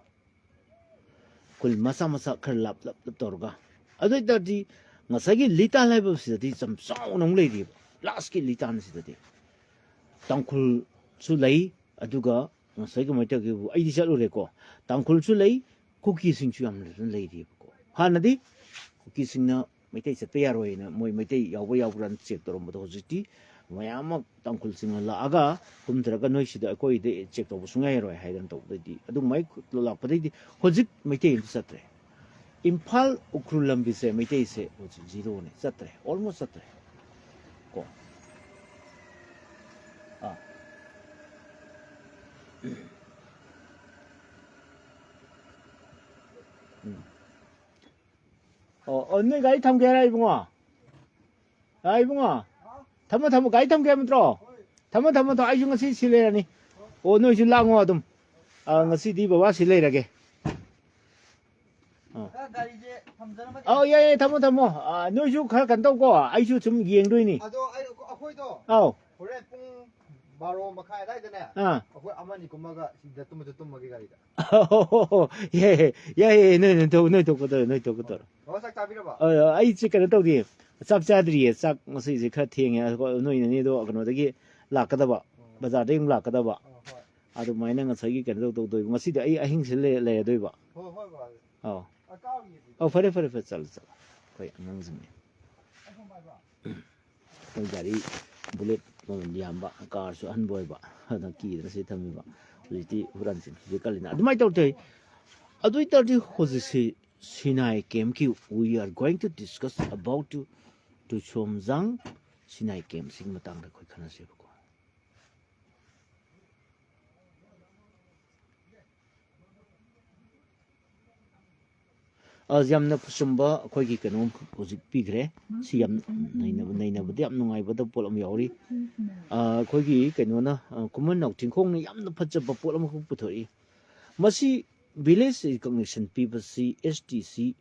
Speaker 1: kul masa masa khar lap lap torga adai dadi ngasagi litan lai box da di sam song nong le di last ki litan si da di tangkul su lai aduga ngasagi maita ki ai di chalu re ko tangkul su lai kuki sing chu am le di ko hanadi kuki sing na maita se tayar hoy na moi maita yaw ran check tor mo do jiti mayam tangkul sing la aga kum tra ka noi sida ko ide check to bu sungai roi haidan to di adu mai lo la pa di hojik maita in satre imphal ukrul lambi se maita se zero ne satre almost satre ko 언니 가이 탐게 해라 이봉아 야 이봉아 담아 가이 탐게 하면 들어 담아 더 아이중 것이 실례라니 오늘 줄 랑어 좀 것이 디 봐봐 실례라게 예 담아 너희 갈 간다고 아이주 좀 이행도이니
Speaker 2: 아도 그래 뿡 바로 막하야 되네 아고 아마니 고마가 진짜 또 가리다
Speaker 1: 예 너희 도거들
Speaker 2: 싹 잡이라
Speaker 1: 아이 지금 또디 짝자들이 짝 무슨 이제 카팅에 너희는도 그노다기 라카다바 바자르에 라카다바 아도 마이너가 저기 그래도 또 무슨데 아이 아행실래 레도이바 फरे चल कोई अंगजमे कोई गाड़ी bullet लियाबा car सु अनबोयबा हदा की से थमीबा हुजिति हुरान सिन कलिना अदुमाय तौते अदुइ तौते होजिसि सिनाई केम की we are going to discuss about to somjang sinai kem sing matang da khoi khana se ko yamna pusumba khoi gi kanum hojik pigre si yam naina budi yam nungai bada polam yauri khoi gi kanona kuman nok tingkhong ni yamna phajaba polam khu puthori masi village recognition pbc stc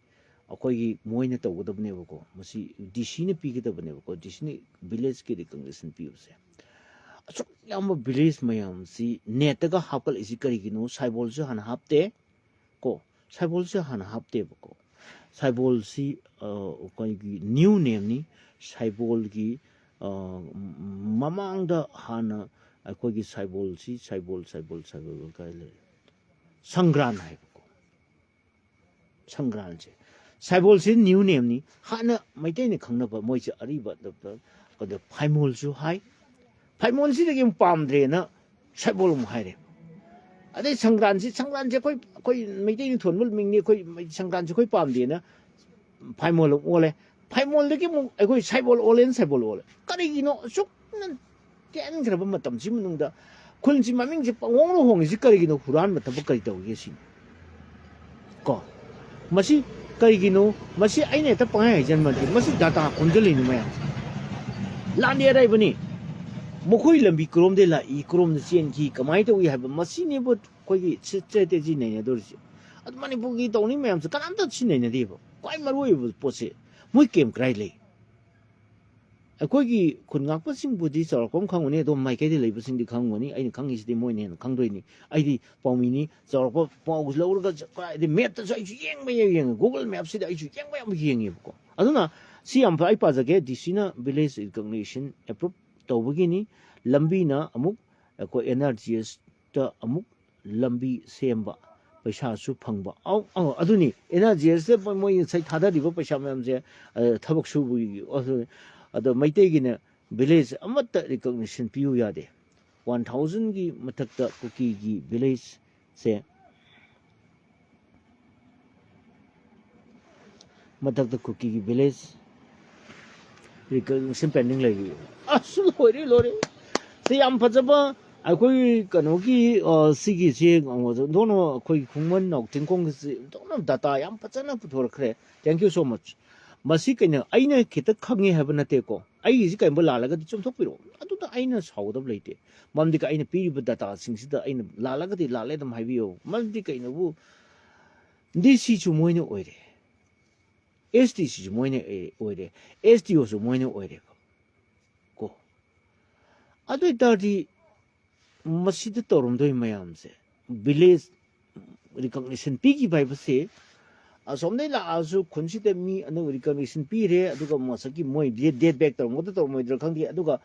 Speaker 1: khoi gi moina tawdabne ko masi dc ne pigedabne ko dc ne village ki recognition pbc achuk yam village mayam si net ga hapal isi kari gino saibol se han hapte ko 사이볼 시 하나 합대고 사이볼 시 거기 new name 니 사이볼기 마망다 하나 거기 사이볼 가일래 상그란 하이고 상그란제 사이볼 시 new name 니 하나 마이테니 강나바 뭐지 아리바 그 파이몰주 하이 파이몰 시되게 빰드레나 사이볼 뭐 하이래 अरे संक्रांति कोई मेटी थोन मुल मिंगनी कोई संक्रांति कोई palm दिए ना फाइमोल की कोई साइबोल ओले करीगिनो सुक तेन ग्रब मतम सि मनुंगदा खुलसी ममिंग से पंगोंग होंगी करीगिनो हुरान मतब करी तौगे सि को मसी करीगिनो मसी आइने त पंगाय जन्मति मसी डाटा खुंजलिनि मया लांदे राइबनी मखोई लंबी क्रोम दे ला ई क्रोम चेन की कमाई तो है मसीने बो कोई स्ट्रेटेजी नहीं है दोरसी अद मणिपुर की तौनी मैम से कनाम तो छिने ने देबो कोई मरोय पोसे मोय केम क्राइ ले अखोई खुनगाक पसिंग बुदि चरकोम खांगने दो माइके दे लेबसिंग दि खांगोनी आइ खांगी सिदि मोय ने खांदोइनी आइदि पाउमिनी चरको पाउस लौरगा दि मैप त सै येंग गूगल मैप सिदि आइ येंग अदुना सी एम फाइ पाजगे दिसिना विलेज रिकॉग्निशन अप्रूव तौबगिनी लंबी ना अमुक को एनर्जीएस ता अमुक लंबी सेम्बा ꯄꯩꯁꯥꯁꯨ ꯐꯪꯕ ꯑꯗꯨꯅꯤ NRGS ꯃꯣꯏ ꯉꯁꯥꯏ ꯊꯥꯗꯔꯤꯕ ꯄꯩꯁꯥ ꯃꯌꯥꯝꯁꯦ ꯊꯕꯛ ꯁꯨꯕꯒꯤ ꯑꯗꯣ ꯃꯩꯇꯩꯒꯤꯅ ꯚꯤꯂꯦꯖ ꯑꯃꯠꯇ ꯔꯤꯀꯣꯒꯅꯤꯁꯟ ꯄꯤꯌꯨ ꯌꯥꯗꯦ 1000ꯒꯤ ꯃꯊꯛꯇ ꯀꯨꯀꯤꯒꯤ ꯚꯤꯂꯦꯖꯁꯦ ꯃꯊꯛꯇ ꯀꯨꯀꯤꯒꯤ ꯚꯤꯂꯦꯖ ꯔꯤꯀꯣꯒꯅꯤꯁꯟ ꯄꯦꯟꯗꯤꯡ ꯂꯩꯔꯤ ꯑꯁ ꯂꯣꯏꯔꯦ ꯁꯤ ꯌꯥꯝ ꯐꯖꯕ ꯑꯩꯈꯣꯏ ꯀꯩꯅꯣꯒꯤ ꯁꯤꯒꯤꯁꯤ ꯗꯣꯅꯣ ꯑꯩꯈꯣꯏ ꯈꯨꯡꯒꯪ ꯅꯥꯎꯊꯦꯡꯈꯣꯡꯒꯤꯁꯤ ꯗꯣꯅꯣ ꯗꯥꯇꯥ ꯌꯥꯝ ꯐꯖꯅ ꯄꯨꯊꯣꯔꯛꯈ꯭ꯔꯦ ꯊꯦꯡꯛ ꯌꯨ ꯁꯣ ꯃꯆ ꯃꯁꯤ ꯀꯩꯅꯣ ꯑꯩꯅ ꯈꯤꯇ ꯈꯪꯉꯦ ꯍꯥꯏꯕ ꯅꯠꯇꯦꯀꯣ ꯑꯩꯒꯤꯁꯤ ꯀꯩꯒꯨꯝꯕ ꯂꯥꯜꯂꯒꯗꯤ ꯆꯨꯝꯊꯣꯛꯄꯤꯔꯛꯑꯣ ꯑꯗꯨꯗ ꯑꯩꯅ ꯁꯥꯎꯒꯗꯕ ꯂꯩꯇꯦ ꯃꯔꯝꯗꯤ ꯑꯩꯅ ꯄꯤꯔꯤꯕ ꯗꯥꯇꯥꯁꯤꯡꯁꯤꯗ ꯑꯩꯅ ꯂꯥꯜꯂꯒꯗꯤ ꯂꯥꯜꯂꯦ ꯑꯗꯨꯝ ꯍꯥꯏꯕꯤꯌꯨ ꯃꯔꯝꯗꯤ ꯀꯩꯅꯣꯕꯨ DCꯁꯨ ꯃꯣꯏꯅ ꯑꯣꯏꯔꯦ SDCꯁꯨ ꯃꯣꯏꯅ ꯑꯣꯏꯔꯦ SDOꯁꯨ ꯃꯣꯏꯅ ꯑꯣꯏꯔꯦ ꯀꯣ ꯑꯗꯨ ꯑꯣꯏꯇꯥꯔꯗꯤ ꯃꯁꯤꯗ ꯇꯧꯔꯝꯗꯣꯏ ꯃꯌꯥꯝꯁꯦ ꯚꯤꯂꯦꯖ ꯔꯤꯀꯣꯒꯅꯤꯁꯟ ꯄꯤꯈꯤꯕ ꯍꯥꯏꯕꯁꯦ ꯑꯁꯣꯝꯗꯩ ꯂꯥꯛꯑꯁꯨ ꯈꯨꯟꯁꯤꯗ ꯃꯤ ꯑꯅꯧꯕ ꯔꯤꯀꯣꯒꯅꯤꯁꯟ ꯄꯤꯔꯦ ꯑꯗꯨꯒ ꯃꯁꯛꯀꯤ ꯃꯣꯏ ꯗꯦꯠ ꯕꯦꯛ ꯇꯧꯔꯝꯒꯗ꯭ꯔꯥ ꯇꯧꯔꯝꯃꯣꯏꯗ꯭ꯔꯥ ꯈꯪꯗꯦ ꯑꯗꯨꯒ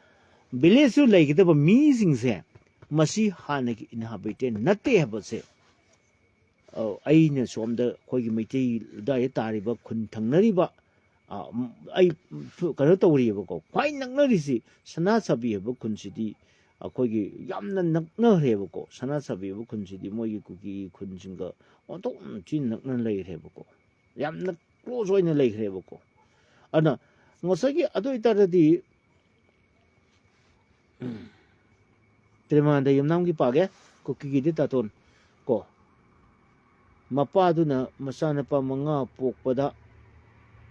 Speaker 1: ꯚꯤꯂꯦꯖꯁꯨ ꯂꯩꯒꯗꯕ ꯃꯤꯁꯤꯡꯁꯦ ꯃꯁꯤ ꯍꯥꯟꯅꯒꯤ ꯏꯟꯍꯥꯕꯤꯇꯦꯟ ꯅꯠꯇꯦ ꯍꯥꯏꯕꯁꯦ ꯑꯩꯅ ꯁꯣꯝꯗ ꯑꯩꯈꯣꯏꯒꯤ ꯃꯩꯇꯩ ꯑꯗꯨꯋꯥꯏꯗ ꯇꯥꯔꯤꯕ ꯈꯨꯟ ꯊꯪꯅꯔꯤꯕ ꯑꯩ ꯀꯩꯅꯣ ꯇꯧꯔꯤꯑꯕꯀꯣ ꯈ꯭ꯋꯥꯏ ꯅꯛꯅꯔꯤꯁꯤ ꯁꯅꯥꯁꯥꯕꯤ ꯍꯥꯏꯕ ꯈꯨꯟꯁꯤꯗꯤ ꯑꯩꯈꯣꯏꯒꯤ ꯌꯥꯝꯅ ꯅꯛꯅꯈ꯭ꯔꯦꯕꯀꯣ ꯁꯅꯥꯁꯥꯕꯤ ꯍꯥꯏꯕ ꯈꯨꯟꯁꯤꯗꯤ ꯃꯣꯏꯒꯤ ꯀꯨꯀꯤ ꯈꯨꯟꯁꯤꯡꯒ ꯑꯣꯟꯊꯣꯛꯅ ꯊꯤꯅ ꯅꯛꯅ ꯂꯩꯈ꯭ꯔꯦꯕꯀꯣ ꯌꯥꯝꯅ ꯀ꯭ꯂꯣꯖ ꯑꯣꯏꯅ ꯂꯩꯈ꯭ꯔꯦꯕꯀꯣ ꯑꯗꯨꯅ ꯉꯁꯥꯏꯒꯤ ꯑꯗꯨ ꯑꯣꯏꯇꯥꯔꯗꯤ ꯇ꯭ꯔꯦꯃꯥꯟꯗ ꯌꯨꯝꯅꯥꯝꯒꯤ ꯄꯥꯒꯦ ꯀꯨꯀꯤꯒꯤꯗꯤ ꯇꯥꯇꯣꯟ ꯀꯣ ꯃꯄꯥꯗꯨꯅ ꯃꯆꯥꯅꯨꯄꯥ 5 ꯄꯣꯛꯄꯗ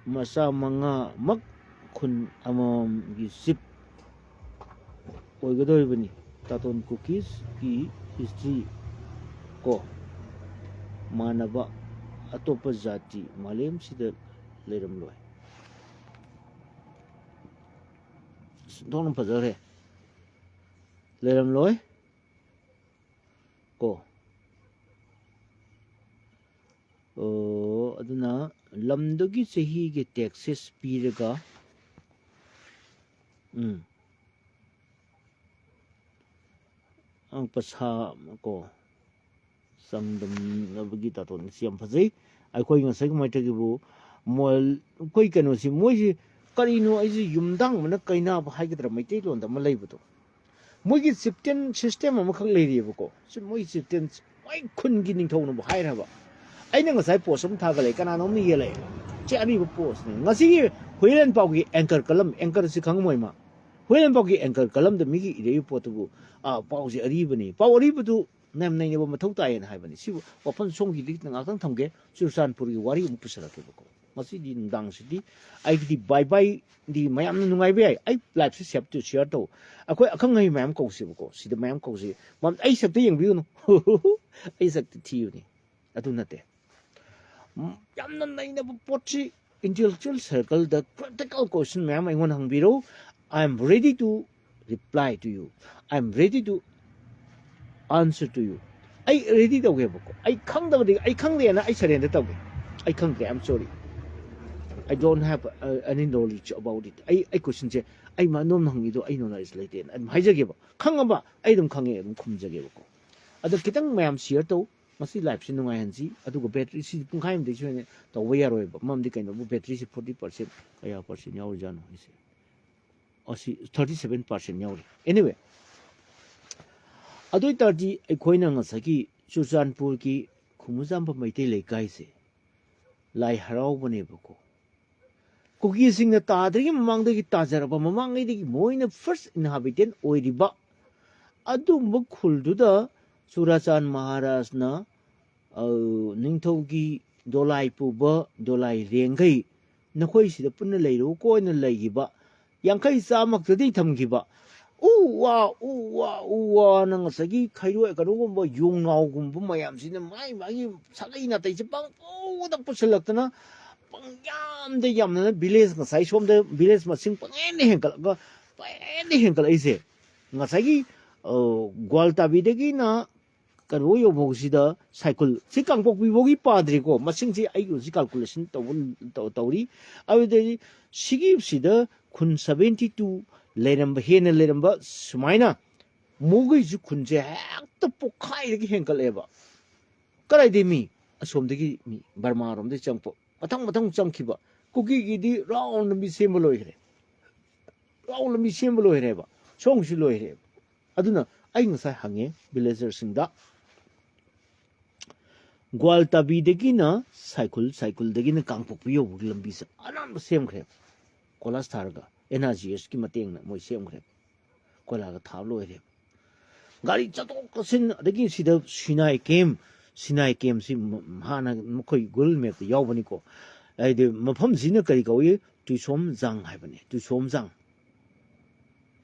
Speaker 1: ꯃꯆꯥ 5ꯃꯛ ꯈꯨꯟ ꯑꯃꯃꯝꯒꯤ ꯆꯤꯞ ꯑꯣꯏꯒꯗꯧꯔꯤꯕꯅꯤ ꯇꯥꯇꯣꯟ ꯀꯨꯀꯤꯁꯀꯤ ꯍꯤꯁꯇ꯭ꯔꯤ ꯀꯣ ꯃꯥꯟꯅꯕ ꯑꯇꯣꯞꯄ ꯖꯥꯇꯤ ꯃꯥꯂꯦꯝꯁꯤꯗ ꯂꯩꯔꯝꯂꯣꯏ ꯊꯣꯛꯅ ꯐꯖꯈ꯭ꯔꯦ ꯂꯩꯔꯝꯂꯣꯏ ꯀꯣ ꯑꯗꯨꯅ ꯂꯝꯗꯨꯒꯤ ꯆꯍꯤꯒꯤ ꯇꯦꯛꯁꯦꯁ ꯄꯤꯔꯒ ꯄꯩꯁꯥ ꯀꯣ ꯆꯪꯗꯝꯅꯕꯒꯤ ꯇꯥꯇꯣꯟꯁꯤ ꯌꯥꯝ ꯐꯖꯩ ꯑꯩꯈꯣꯏ ꯉꯁꯥꯏꯒꯤ ꯃꯩꯇꯩꯒꯤꯕꯨ ꯑꯩꯈꯣꯏ ꯀꯩꯅꯣꯁꯤ ꯃꯣꯏꯁꯤ ꯀꯔꯤꯅꯣ ꯑꯩꯁꯤ ꯌꯨꯝꯗꯥꯡꯕꯅ ꯀꯩꯅꯥꯕ ꯍꯥꯏꯒꯗ꯭ꯔꯥ ꯃꯩꯇꯩꯂꯣꯟꯗ ꯑꯃ ꯂꯩꯕꯗꯣ ꯃꯣꯏꯒꯤ ꯆꯤꯞꯇꯦꯟ ꯁꯤꯁꯇꯦꯝ ꯑꯃꯈꯛ ꯂꯩꯔꯤꯑꯕꯀꯣ ꯃꯣꯏ ꯆꯤꯞꯇꯦꯟ ꯃꯣꯏ ꯈꯨꯟꯒꯤ ꯅꯤꯡꯊꯧꯅꯕꯨ ꯍꯥꯏꯔꯕ ꯑꯩꯅ ꯉꯁꯥꯏ ꯄꯣꯁ ꯑꯃ ꯊꯥꯒꯠꯂꯛꯑꯦ ꯀꯅꯥꯅꯣꯝꯅ ꯌꯦꯜꯂꯛꯑꯦ ꯁꯤ ꯑꯔꯤꯕ ꯄꯣꯁꯅꯤ ꯉꯁꯤꯒꯤ ꯍꯨꯏꯔꯦꯟ ꯄꯥꯎꯒꯤ ꯑꯦꯡꯀꯔ ꯀꯂꯝ ꯑꯦꯡꯀꯔꯁꯤ ꯈꯪꯉꯝꯃꯣꯏ ꯃꯥ ꯍꯨꯏꯔꯦꯟ ꯄꯥꯎꯒꯤ ꯑꯦꯡꯀꯔ ꯀꯂꯝꯗ ꯃꯤꯒꯤ ꯏꯔꯛꯏꯕ ꯄꯣꯠꯇꯨꯕꯨ ꯄꯥꯎꯁꯤ ꯑꯔꯤꯕꯅꯤ ꯄꯥꯎ ꯑꯔꯤꯕꯗꯨ ꯌꯥꯝ ꯅꯩꯅꯕ ꯃꯊꯧ ꯇꯥꯏꯌꯦꯅ ꯍꯥꯏꯕꯅꯤ ꯁꯤꯕꯨ ꯋꯥꯐꯝ ꯁꯣꯝꯒꯤꯗꯤ ꯉꯥꯛꯇꯪ ꯊꯝꯒꯦ ꯆꯨꯔꯆꯥꯟꯄꯨꯔꯒꯤ ꯋꯥꯔꯤ ꯑꯃꯨꯛ ꯄꯨꯁꯜꯂꯛꯀꯦꯕꯀꯣ ꯉꯁꯤꯗꯤ ꯅꯨꯡꯗꯥꯡꯁꯤꯗꯤ ꯑꯩꯒꯤꯗꯤ ꯕꯥꯏꯗꯤ ꯃꯌꯥꯝꯅ ꯅꯨꯡꯉꯥꯏꯕ ꯌꯥꯏ ꯑꯩ ꯂꯥꯏꯐꯁꯦ ꯁꯤꯌꯔ ꯇꯧ ꯑꯩꯈꯣꯏ ꯑꯈꯪ ꯑꯍꯩ ꯃꯌꯥꯝ ꯀꯧꯁꯦꯕꯀꯣ ꯁꯤꯗ ꯃꯌꯥꯝ ꯀꯧꯁꯤ ꯑꯩ ꯁꯛꯇ ꯌꯦꯡꯕꯤꯌꯨꯅꯨ ꯑꯩ ꯁꯛꯇ ꯊꯤꯌꯨꯅꯤ ꯑꯗꯨ ꯅꯠꯇꯦ ꯌꯥꯝꯅ ꯅꯩꯅꯕ ꯄꯣꯠꯁꯤ intellectual circle critical question ma'am I want hangbiro I am ready to reply to you I am ready to answer to you I ready tauge bako I khangdabadi I khangdena I surrender tauge I khangde I'm sorry I don't have any knowledge about it I question je I ma nom hangido I knowledge leite am haijage ba khangaba I dum khange dum khumjage bako adu kitang ma'am share tau masi life si nungai hansi adugo battery si pungkhai am desu ne tawba yaroiba mamdi kaino bu battery si 40% kaya percent yaw jano ise asi 37% yaw anyway adoi tardi aikhoina ngasaki Churachandpur ki Khumujamba Maitai Laikai se lai harau bane bako kuki sing na tadri mamang de tajaraba mamang de moina first inhabitant oiriba adu mukhul da Surachan Maharaj na ꯅꯤꯡꯊꯧꯒꯤ ꯗꯣꯂꯥꯏ ꯄꯨꯕ ꯗꯣꯂꯥꯏ ꯔꯦꯡꯒꯩ ꯅꯈꯣꯏꯁꯤꯗ ꯄꯨꯟꯅ ꯂꯩꯔꯨ ꯀꯣꯏꯅ ꯂꯩꯈꯤꯕ 50 ꯆꯥꯝꯃꯛꯇꯗꯤ ꯊꯝꯈꯤꯕ ꯎ ꯋꯥ ꯅ ꯉꯁꯥꯏꯒꯤ ꯈꯩꯔꯣꯏ ꯀꯩꯅꯣꯒꯨꯝꯕ ꯌꯣꯡꯅꯥꯎꯒꯨꯝꯕ ꯃꯌꯥꯝꯁꯤꯅ ꯃꯥꯒꯤ ꯁꯥꯒꯩ ꯅꯥꯇꯩꯁꯦ ꯄꯪꯄꯨꯗ ꯄꯨꯁꯤꯜꯂꯛꯇꯅ ꯄꯪꯌꯥꯝꯗ ꯌꯥꯝꯅ ꯚꯤꯂꯦꯖ ꯉꯁꯥꯏ ꯁꯣꯝꯗ ꯚꯤꯂꯦꯖ ꯃꯁꯤꯡ ꯄꯪꯍꯦꯟꯅ ꯍꯦꯟꯒꯠꯂꯛꯏꯁꯦ ꯉꯁꯥꯏꯒꯤ ꯒ꯭ꯋꯥꯜꯇꯥꯕꯤꯗꯒꯤꯅ ꯀꯩꯅꯣ ꯌꯧꯕꯁꯤꯗ ꯁꯥꯏꯀꯜ ꯁꯤ ꯀꯥꯡꯄꯣꯛꯄꯤꯐꯥꯎꯒꯤ ꯄꯥꯗ꯭ꯔꯤꯀꯣ ꯃꯁꯤꯡꯁꯤ ꯑꯩꯒꯤ ꯍꯧꯖꯤꯛ ꯀꯥꯜꯀꯨꯂꯦꯁꯟ ꯇꯧꯔꯤ ꯑꯗꯨꯗꯒꯤ ꯁꯤꯒꯤꯁꯤꯗ ꯈꯨꯟ 72 ꯂꯩꯔꯝꯕ ꯍꯦꯟꯅ ꯂꯩꯔꯝꯕ ꯁꯨꯃꯥꯏꯅ ꯃꯣꯒꯩꯁꯨ ꯈꯨꯟꯁꯦ ꯍꯦꯛꯇ ꯄꯣꯛꯈꯥꯏꯔꯒ ꯍꯦꯟꯒꯠꯂꯦꯕ ꯀꯔꯥꯏꯗꯩ ꯃꯤ ꯑꯁꯣꯝꯗꯒꯤ ꯃꯤ ꯕꯔꯃꯥꯔꯣꯝꯗꯒꯤ ꯆꯪꯉꯛꯄ ꯃꯊꯪ ꯆꯪꯈꯤꯕ ꯀꯨꯀꯤꯒꯤꯗꯤ ꯔꯥꯎꯟ ꯂꯝꯕꯤ ꯁꯦꯝꯕ ꯂꯣꯏꯈ꯭ꯔꯦ ꯔꯥꯎꯟ ꯂꯝꯕꯤ ꯁꯦꯝꯕ ꯂꯣꯏꯈ꯭ꯔꯦꯕ ꯁꯣꯝꯒꯤꯁꯨ ꯂꯣꯏꯈ꯭ꯔꯦꯕ ꯑꯗꯨꯅ ꯑꯩ ꯉꯁꯥꯏ ꯍꯪꯉꯦ ꯚꯤꯂꯦꯖꯔꯁꯤꯡꯗ ꯒ꯭ꯋꯥꯜꯇꯥꯕꯤꯗꯒꯤꯅ ꯁꯥꯏꯀꯜꯗꯒꯤꯅ ꯀꯥꯡꯄꯣꯛꯄꯤ ꯌꯧꯕꯒꯤ ꯂꯝꯕꯤꯁꯦ ꯑꯅꯥꯟꯕ ꯁꯦꯝꯈ꯭ꯔꯦꯕ ꯀꯣꯂꯥꯁ ꯊꯥꯔꯒ NRGSꯀꯤ ꯃꯇꯦꯡꯅ ꯃꯣꯏ ꯁꯦꯝꯈ꯭ꯔꯦꯕ ꯀꯣꯏꯂꯥꯒ ꯊꯥꯕ ꯂꯣꯏꯔꯦꯕ ꯒꯥꯔꯤ ꯆꯠꯊꯣꯛ ꯆꯠꯁꯤꯟ ꯑꯗꯒꯤ ꯁꯤꯗ ꯁꯤꯅꯥꯏ ꯀꯦꯝꯁꯤ ꯍꯥꯟꯅ ꯃꯈꯣꯏ ꯒꯨꯒꯜ ꯃꯦꯞꯇ ꯌꯥꯎꯕꯅꯤꯀꯣ ꯍꯥꯏꯗꯤ ꯃꯐꯝꯁꯤꯅ ꯀꯔꯤ ꯀꯧꯏ ꯇꯨꯏꯁꯣꯝꯖꯥꯡ ꯍꯥꯏꯕꯅꯤ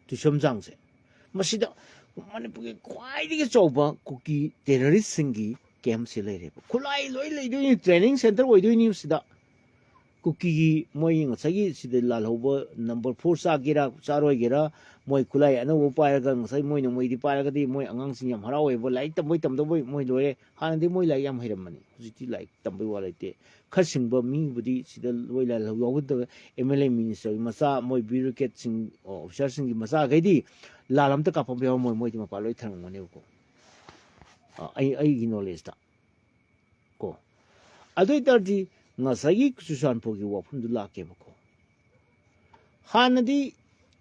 Speaker 1: ꯇꯨꯏꯁꯣꯝꯖꯥꯡꯁꯦ ꯃꯁꯤꯗ ꯃꯅꯤꯄꯨꯔꯒꯤ ꯈ꯭ꯋꯥꯏꯗꯒꯤ ꯆꯥꯎꯕ ꯀꯨꯀꯤ ꯇꯦꯔरिꯁꯁꯤꯡꯒꯤ ꯀꯦꯝꯞꯁꯦ ꯂꯩꯔꯦꯕ ꯈꯨꯠꯂꯥꯏ ꯂꯣꯏ ꯂꯩꯗꯣꯏꯅꯤ ꯇ꯭ꯔꯦꯅꯤꯡ ꯁꯦꯟꯇꯔ ꯑꯣꯏꯗꯣꯏꯅꯤ ꯁꯤꯗ ꯀꯨꯀꯤꯒꯤ ꯃꯣꯏ ꯉꯁꯥꯏꯒꯤ ꯁꯤꯗ ꯂꯥꯜꯍꯧꯕ नंबर 4 ꯆꯥꯒꯦꯔꯥ ꯆꯥꯔꯣꯏꯒꯦꯔꯥ ꯃꯣꯏ ꯈꯨꯠꯂꯥꯏ ꯑꯅꯧꯕ ꯄꯥꯏꯔꯒ ꯉꯁꯥꯏ ꯃꯣꯏꯗꯤ ꯄꯥꯏꯔꯒꯗꯤ ꯃꯣꯏ ꯑꯉꯥꯡꯁꯤꯡ ꯌꯥꯝ ꯍꯔꯥꯎꯋꯦꯕ ꯂꯥꯏꯔꯤꯛ ꯇꯝꯕꯣꯏ ꯇꯝꯗꯕꯣꯏ ꯃꯣꯏ ꯂꯣꯏꯔꯦ ꯍꯥꯟꯅꯗꯤ ꯃꯣꯏ ꯂꯥꯏꯔꯤꯛ ꯌꯥꯝ ꯍꯩꯔꯝꯕꯅꯤ ꯍꯧꯖꯤꯛꯇꯤ ꯂꯥꯏꯔꯤꯛ ꯇꯝꯕꯩ ꯋꯥ ꯂꯩꯇꯦ ꯈꯔ ꯁꯤꯡꯕ ꯃꯤꯕꯨꯗꯤ ꯁꯤꯗ ꯂꯣꯏ ꯂꯥꯜꯍꯧ ꯌꯥꯎꯒꯗꯕ MLA ꯃꯤꯅꯤꯁꯇꯔꯒꯤ ꯃꯆꯥ ꯃꯣꯏ ꯕ꯭ꯌꯨꯔꯣꯀꯦꯠꯁꯤꯡ ꯑꯣꯐꯤꯁꯥꯔꯁꯤꯡꯒꯤ ꯃꯆꯥꯈꯩꯗꯤ ꯂꯥꯜ ꯑꯝꯇ ꯀꯥꯞꯄꯝꯕ ꯌꯥꯎꯔꯝꯃꯣꯏ ꯃꯣꯏꯗꯤ ꯃꯄꯥ ꯂꯣꯏ ꯊꯝꯔꯝꯒꯅꯦꯕꯀꯣ ꯑꯩꯒꯤ ꯅꯣꯂꯦꯖꯇ ꯀꯣ ꯑꯗꯨ ꯑꯣꯏꯇꯥꯔꯗꯤ ꯉꯁꯥꯏꯒꯤ ꯆꯨꯔꯆꯥꯟꯄꯨꯔꯒꯤ ꯋꯥꯐꯝꯗꯨ ꯂꯥꯛꯀꯦꯕꯀꯣ ꯍꯥꯟꯅꯗꯤ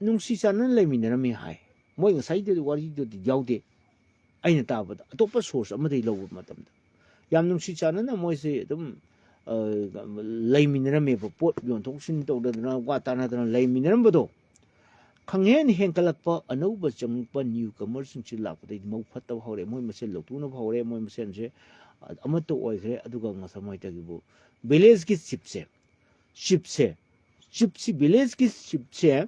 Speaker 1: ꯅꯨꯡꯁꯤ ꯆꯥꯟꯅꯅ ꯂꯩꯃꯤꯟꯅꯔꯝꯃꯤ ꯍꯥꯏ ꯃꯣꯏ ꯉꯁꯥꯏꯗꯤ ꯋꯥꯔꯤꯗꯨꯗꯤ ꯌꯥꯎꯗꯦ ꯑꯩꯅ ꯇꯥꯕꯗ ꯑꯇꯣꯞꯄ ꯁꯣꯔꯁ ꯑꯃꯗꯒꯤ ꯂꯧꯕ ꯃꯇꯝꯗ ꯌꯥꯝ ꯅꯨꯡꯁꯤ ꯆꯥꯟꯅꯅ ꯃꯣꯏꯁꯦ ꯑꯗꯨꯝ ꯂꯩꯃꯤꯟꯅꯔꯝꯃꯦꯕ ꯄꯣꯠ ꯌꯣꯟꯊꯣꯛꯁꯤꯟ ꯇꯧꯗꯅ ꯋꯥ ꯇꯥꯟꯅꯗꯅ ꯂꯩꯃꯤꯟꯅꯔꯝꯕꯗꯣ ꯈꯪꯍꯦꯟ ꯍꯦꯟꯀꯠꯂꯛꯄ ꯑꯅꯧꯕ ꯆꯪꯉꯛꯄ ꯅ꯭ꯌꯨ ꯀꯃꯔꯁꯤꯡꯁꯤ ꯂꯥꯛꯄꯗꯒꯤ ꯃꯧ ꯐꯠꯇꯕ ꯍꯧꯔꯦ ꯃꯣꯏ ꯃꯁꯦꯟ ꯂꯧꯊꯣꯛꯅꯕ ꯍꯧꯔꯦ ꯃꯣꯏ ꯃꯁꯦꯟꯁꯦ ꯑꯃꯠꯇ ꯑꯣꯏꯈ꯭रे ꯑꯗꯨꯒ ꯉꯁꯥꯏ ꯃꯣꯏꯇꯒꯤꯕꯨ ꯚꯤꯂꯦꯖꯀꯤ ꯆꯤꯞꯁꯤ ꯚꯤꯂꯦꯖꯀꯤ ꯆꯤꯞꯁꯦ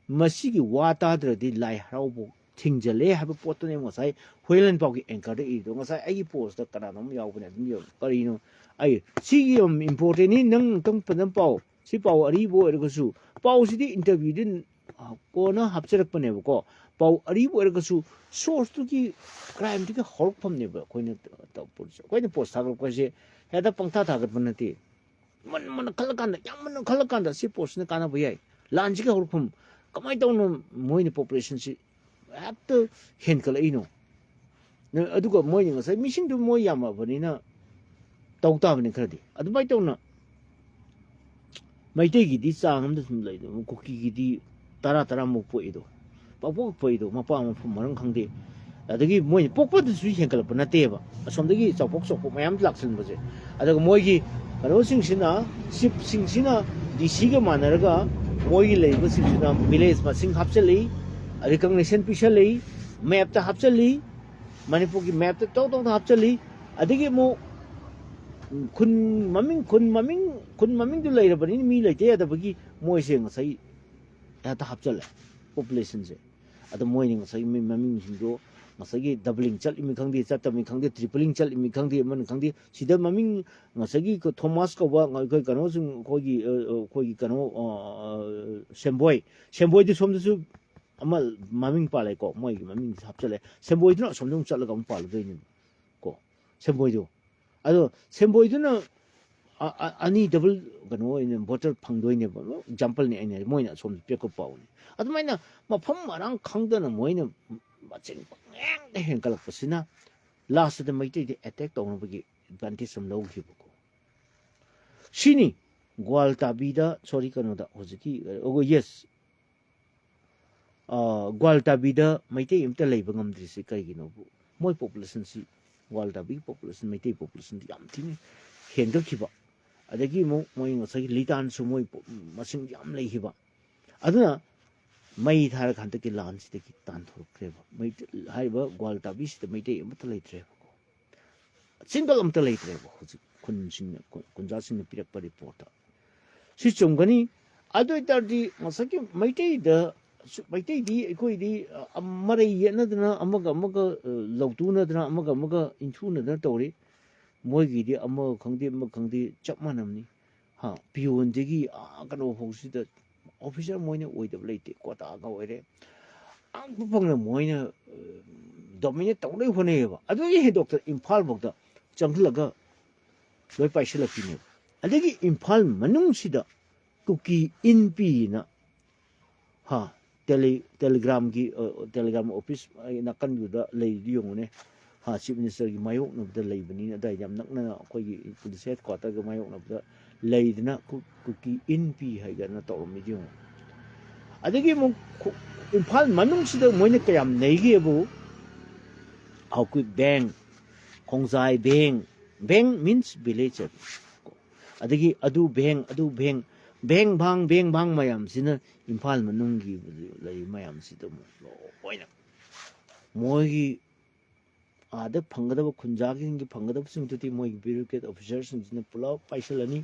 Speaker 1: ꯃꯁꯤꯒꯤ ꯋꯥ ꯇꯥꯗ꯭ꯔꯗꯤ ꯂꯥꯏ ꯍꯔꯥꯎꯕ ꯊꯤꯡꯖꯜꯂꯦ ꯍꯥꯏꯕ ꯄꯣꯠꯇꯨꯅꯦ ꯉꯁꯥꯏ ꯍꯨꯏꯂꯦꯟ ꯄꯥꯎꯒꯤ ꯑꯦꯡꯀꯔꯗ ꯏꯔꯤꯗꯣ ꯉꯁꯥꯏ ꯑꯩꯒꯤ ꯄꯣꯁꯇ ꯀꯅꯥꯅꯣꯝ ꯌꯥꯎꯕꯅꯦ ꯑꯗꯨꯝ ꯀꯔꯤꯅꯣ ꯑꯩ ꯁꯤꯒꯤ ꯌꯥꯝ ꯏꯝꯄꯣꯔꯇꯦꯟꯅꯤ ꯅꯪ ꯑꯃꯨꯛꯇꯪ ꯐꯖꯅ ꯄꯥꯎ ꯁꯤ ꯄꯥꯎ ꯑꯔꯤꯕ ꯑꯣꯏꯔꯒꯁꯨ ꯄꯥꯎꯁꯤꯗꯤ ꯏꯟꯇꯔꯚ꯭ꯌꯨꯗꯤ ꯀꯣꯟꯅ ꯍꯥꯞꯆꯔꯛꯄꯅꯦꯕꯀꯣ ꯄꯥꯎ ꯑꯔꯤꯕ ꯑꯣꯏꯔꯒꯁꯨ ꯁꯣꯔꯁꯇꯨꯒꯤ ꯀ꯭ꯔꯥꯏꯝꯗꯨꯒꯤ ꯍꯧꯔꯛꯐꯝꯅꯦꯕ ꯑꯩꯈꯣꯏꯅ ꯄꯣꯁ ꯊꯥꯒꯠꯂꯛꯄꯁꯦ ꯍꯦꯛꯇ ꯄꯪꯊꯥ ꯊꯥꯒꯠꯄ ꯅꯠꯇꯦ ꯃꯨꯟꯅ ꯈꯜꯂꯀꯥꯟꯗ ꯌꯥꯝ ꯃꯨꯟꯅ ꯈꯜꯂꯀꯥꯟꯗ ꯁꯤ ꯄꯣꯠꯁꯤꯅ ꯀꯥꯟꯅꯕ ꯌꯥꯏ ꯂꯥꯟꯁꯤꯒꯤ ꯍꯧꯔꯛꯐꯝ ꯀꯃꯥꯏꯅ ꯇꯧꯅ ꯃꯣꯏꯅ ꯄꯣꯄꯨꯂꯦꯁꯟꯁꯤ ꯍꯦꯛꯇ ꯍꯦꯟꯀꯠꯂꯛꯏꯅꯣ ꯑꯗꯨꯒ ꯃꯣꯏꯅ ꯉꯁꯥꯏ ꯃꯤꯁꯤꯡꯗꯨ ꯃꯣꯏ ꯌꯥꯝꯃꯕꯅꯤꯅ ꯇꯧ ꯇꯥꯕꯅꯤ ꯈꯔꯗꯤ ꯑꯗꯨꯃꯥꯏꯅ ꯇꯧꯅ ꯃꯩꯇꯩꯒꯤꯗꯤ ꯆꯥꯡ ꯑꯃꯗ ꯁꯨꯝ ꯂꯩꯗ ꯀꯨꯀꯤꯒꯤꯗꯤ 10 ꯄꯣꯛꯏꯗꯣ ꯄꯥꯛꯄꯣꯛ ꯄꯣꯛꯏꯗꯣ ꯃꯄꯥ ꯃꯐꯝ ꯃꯔꯝ ꯈꯪꯗꯦ ꯑꯗꯒꯤ ꯃꯣꯏꯅ ꯄꯣꯛꯄꯗꯁꯨ ꯍꯦꯟꯒꯠꯂꯛꯄ ꯅꯠꯇꯦꯕ ꯑꯁꯣꯝꯗꯒꯤ ꯆꯥꯎꯄꯣꯛ ꯃꯌꯥꯝ ꯂꯥꯛꯁꯤꯟꯕꯁꯦ ꯑꯗꯨꯒ ꯃꯣꯏꯒꯤ ꯀꯩꯅꯣꯁꯤꯡꯁꯤꯅ ꯆꯤꯞꯁꯤꯡꯁꯤꯅ DCꯒ ꯃꯥꯟꯅꯔꯒ ꯃꯣꯏꯒꯤ ꯂꯩꯔꯤꯕꯁꯤꯡꯁꯤꯅ ꯚꯤꯂꯦꯖ ꯃꯁꯤꯡ ꯍꯥꯞꯆꯤꯜꯂꯤ ꯔꯤꯀꯛꯅꯦꯁꯟ ꯄꯤꯁꯜꯂꯤ ꯃꯦꯞꯇ ꯍꯥꯞꯆꯤꯜꯂꯤ ꯃꯅꯤꯄꯨꯔꯒꯤ ꯃꯦꯞꯇ ꯇꯧ ꯍꯥꯞꯆꯤꯜꯂꯤ ꯑꯗꯒꯤ ꯑꯃꯨꯛ ꯈꯨꯟ ꯃꯃꯤꯡꯗꯨ ꯂꯩꯔꯕꯅꯤꯅ ꯃꯤ ꯂꯩꯇ ꯌꯥꯗꯕꯒꯤ ꯃꯣꯏꯁꯦ ꯉꯁꯥꯏ ꯍꯦꯛꯇ ꯍꯥꯞꯆꯜꯂꯦ ꯄꯣꯄꯨꯂꯦꯁꯟꯁꯦ ꯑꯗꯣ ꯃꯣꯏꯅ ꯉꯁꯥꯏ ꯃꯃꯤꯡꯁꯤꯡꯗꯣ ꯉꯁꯥꯏꯒꯤ ꯗꯕලිꯡ ꯆꯠꯂꯤꯃꯤ ꯈꯪꯗꯦ ꯆꯠꯇꯕꯅꯤ ꯈꯪꯗꯦ ꯇ꯭ꯔꯤꯄलिꯡ ꯆꯠꯂꯤꯃꯤ ꯈꯪꯗꯦ ꯑꯃꯅ ꯈꯪꯗꯦ ꯁꯤꯗ ꯃꯃꯤꯡ ꯉꯁꯥꯏꯒꯤ ꯊꯣꯃꯥꯁ ꯀꯧꯕ ꯑꯩꯈꯣই ꯀꯩꯅꯣꯁꯤꯡ ꯑꯩꯈꯣꯏꯒꯤ ꯀꯩꯅꯣ ꯁꯦꯝꯕꯣꯏꯗꯨ ꯁꯣꯝꯗꯁꯨ ꯑꯃ ꯃꯃꯤꯡ ꯄꯥꯜꯂꯦꯀꯣ ꯃꯣꯏꯒꯤ ꯃꯃꯤꯡꯁꯦ ꯍꯥꯞꯆꯜꯂꯦ ꯁꯦꯝꯕꯣꯏꯗꯨꯅ ꯑꯁꯣꯝꯗ ꯑꯃꯨꯛ ꯆꯠꯂꯒ ꯑꯃꯨꯛ ꯄꯥꯜꯂꯗꯣꯏꯅꯦꯕ ꯀꯣ ꯁꯦꯝꯕꯣꯏꯗꯣ ꯑꯗꯣ ꯁꯦꯝꯕꯣꯏꯗꯨꯅ ꯑꯅꯤ ꯗꯕꯜ ꯀꯩꯅꯣ ꯑꯣꯏꯅ ꯚꯣꯇꯔ ꯐꯪꯗꯣꯏꯅꯦꯕ ꯑꯦꯛꯖꯥꯝꯄꯜꯅꯤ ꯑꯩꯅ ꯃꯣꯏꯅ ꯑꯁꯣꯝꯗ ꯄꯤꯔꯛꯄ ꯄꯥꯎꯅꯤ ꯑꯗꯨꯃꯥꯏꯅ ꯃꯐꯝ ꯃꯔꯥꯡ ꯈꯪꯗꯅ ꯃꯣꯏꯅ ꯃꯁꯤꯡ ꯄꯪꯍꯦꯟꯗ ꯍꯦꯟꯒꯠꯂꯛꯄꯁꯤꯅ ꯂꯥꯁꯇꯗ ꯃꯩꯇꯩꯗ ꯑꯦꯇꯦꯛ ꯇꯧꯅꯕꯒꯤ ꯑꯦꯗꯚꯥꯟꯇꯦꯖ ꯑꯃ ꯂꯧꯈꯤꯕꯀꯣ ꯁꯤꯅꯤ ꯒ꯭ꯋꯥꯜꯇꯥꯕꯤꯗ ꯁꯣꯔꯤ ꯀꯩꯅꯣꯗ ꯍꯧꯖꯤꯛꯀꯤ ꯌꯦꯁ ꯒ꯭ꯋꯥꯜꯇꯥꯕꯤꯗ ꯃꯩꯇꯩ ꯑꯃꯇ ꯂꯩꯕ ꯉꯝꯗ꯭ꯔꯤꯁꯤ ꯀꯩꯒꯤꯅꯣꯕꯨ ꯃꯣꯏ ꯄꯣꯄꯨꯂꯦꯁꯟꯁꯤ ꯒ꯭ꯋꯥꯜꯇꯥꯕꯤꯒꯤ ꯄꯣꯄꯨꯂꯦꯁꯟ ꯃꯩꯇꯩ ꯄꯣꯄꯨꯂꯦꯁꯟꯗꯤ ꯌꯥꯝ ꯊꯤꯅ ꯍꯦꯟꯒꯠꯈꯤꯕ ꯑꯗꯒꯤ ꯑꯃꯨꯛ ꯃꯣꯏ ꯉꯁꯥꯏꯒꯤ ꯂꯤꯇꯥꯟꯁꯨ ꯃꯣꯏ ꯃꯁꯤꯡ ꯌꯥꯝ ꯂꯩꯈꯤꯕ ꯑꯗꯨꯅ ꯃꯩ ꯊꯥꯔꯒ ꯍꯟꯗꯛꯀꯤ ꯂꯥꯟꯁꯤꯗꯒꯤ ꯇꯥꯟꯊꯣꯔꯛꯈ꯭ꯔꯦꯕ ꯍꯥꯏꯔꯤꯕ ꯒ꯭ꯋꯥꯜꯇꯥꯕꯤꯁꯤꯗ ꯃꯩꯇꯩ ꯑꯃꯠꯇ ꯂꯩꯇ꯭ꯔꯦꯕꯀꯣ ꯁꯤꯡꯒꯜ ꯑꯃꯇ ꯂꯩꯇ꯭ꯔꯦꯕ ꯍꯧꯖꯤꯛ ꯈꯨꯟꯖꯥꯁꯤꯡꯅ ꯄꯤꯔꯛꯄ ꯔꯤꯄꯣꯔꯠꯇ ꯁꯤ ꯆꯨꯝꯒꯅꯤ ꯑꯗꯨ ꯑꯣꯏꯇꯥꯔꯗꯤ ꯉꯁꯥꯏꯒꯤ ꯃꯩꯇꯩꯗꯤ ꯑꯩꯈꯣꯏꯗꯤ ꯃꯔꯩ ꯌꯦꯠꯅꯗꯅ ꯑꯃꯒ ꯂꯧꯇꯨꯅꯗꯅ ꯑꯃꯒ ꯏꯟꯊꯨꯅꯗꯅ ꯇꯧꯔꯤ ꯃꯣꯏꯒꯤꯗꯤ ꯑꯃ ꯈꯪꯗꯦ ꯆꯞ ꯃꯥꯟꯅꯕꯅꯤ ꯄꯤꯌꯣꯟꯗꯒꯤ ꯀꯩꯅꯣ ꯐꯥꯎꯁꯤꯗ ꯑꯣꯐꯤꯁꯥꯔ ꯃꯣꯏꯅ ꯑꯣꯏꯗꯕ ꯂꯩꯇꯦ ꯀꯣꯇꯥꯒ ꯑꯣꯏꯔꯦ ꯑꯉꯛꯄ ꯐꯪꯅ ꯃꯣꯏꯅ ꯗꯣꯃꯤꯅꯦꯠ ꯇꯧꯅꯕ ꯍꯣꯠꯅꯩꯌꯦꯕ ꯑꯗꯨꯒꯤ ꯍꯦꯟꯗꯣꯛꯇ ꯏꯝꯐꯥꯜꯐꯥꯎꯗ ꯆꯪꯁꯤꯜꯂꯒ ꯂꯣꯏ ꯄꯥꯏꯁꯤꯜꯂꯛꯄꯤꯅꯦꯕ ꯑꯗꯒꯤ ꯏꯝꯐꯥꯜ ꯃꯅꯨꯡꯁꯤꯗ ꯀꯨꯀꯤ ꯏꯟꯄꯤꯅ ꯇꯦꯂꯤꯒ꯭ꯔꯥꯝ ꯑꯣꯐꯤꯁ ꯅꯥꯀꯟꯗꯨꯗ ꯂꯩꯔꯤꯗꯤ ꯌꯦꯡꯉꯨꯅꯦ ꯆꯤꯞ ꯃꯤꯅꯤꯁꯇꯔꯒꯤ ꯃꯥꯌꯣꯛꯅꯕꯗ ꯂꯩꯕꯅꯤꯅ ꯑꯗꯨꯋꯥꯏꯗ ꯌꯥꯝ ꯅꯛꯅꯅ ꯑꯩꯈꯣꯏꯒꯤ ꯄꯨꯂꯤꯁ ꯍꯦꯗ ꯀ꯭ꯋꯥꯇꯔꯒ ꯃꯥꯌꯣꯛꯅꯕꯗ ꯂꯩꯗꯅ ꯀꯨꯀꯤ ꯏꯟ ꯄꯤ ꯍꯥꯏꯗꯅ ꯇꯧꯔꯝꯃꯤꯗꯤ ꯌꯦꯡꯉꯨ ꯑꯗꯒꯤ ꯑꯃꯨꯛ ꯏꯝꯐꯥꯜ ꯃꯅꯨꯡꯁꯤꯗ ꯃꯣꯏꯅ ꯀꯌꯥꯝ ꯅꯩꯒꯦꯕꯨ ꯑꯩꯈꯣꯏ ꯕꯦꯡ ꯈꯣꯡꯖꯥꯏ ꯕꯦꯡ ꯃꯤꯟꯁ ꯚꯤꯂꯦꯖ ꯑꯗꯒꯤ ꯑꯗꯨ ꯕꯦꯡ ꯚꯥꯡ ꯃꯌꯥꯝꯁꯤꯅ ꯏꯝꯐꯥꯜ ꯃꯅꯨꯡꯒꯤ ꯂꯩꯔꯤꯕ ꯃꯌꯥꯝꯁꯤꯗ ꯑꯃꯨꯛ ꯂꯣꯏꯅ ꯃꯣꯏꯒꯤ आदे फंगदब खुंजागिंग फंगदब सिंगतुति मोय ब्यूरोक्रेट ऑफिसर्स सिंगने पुलाव पाइसलनी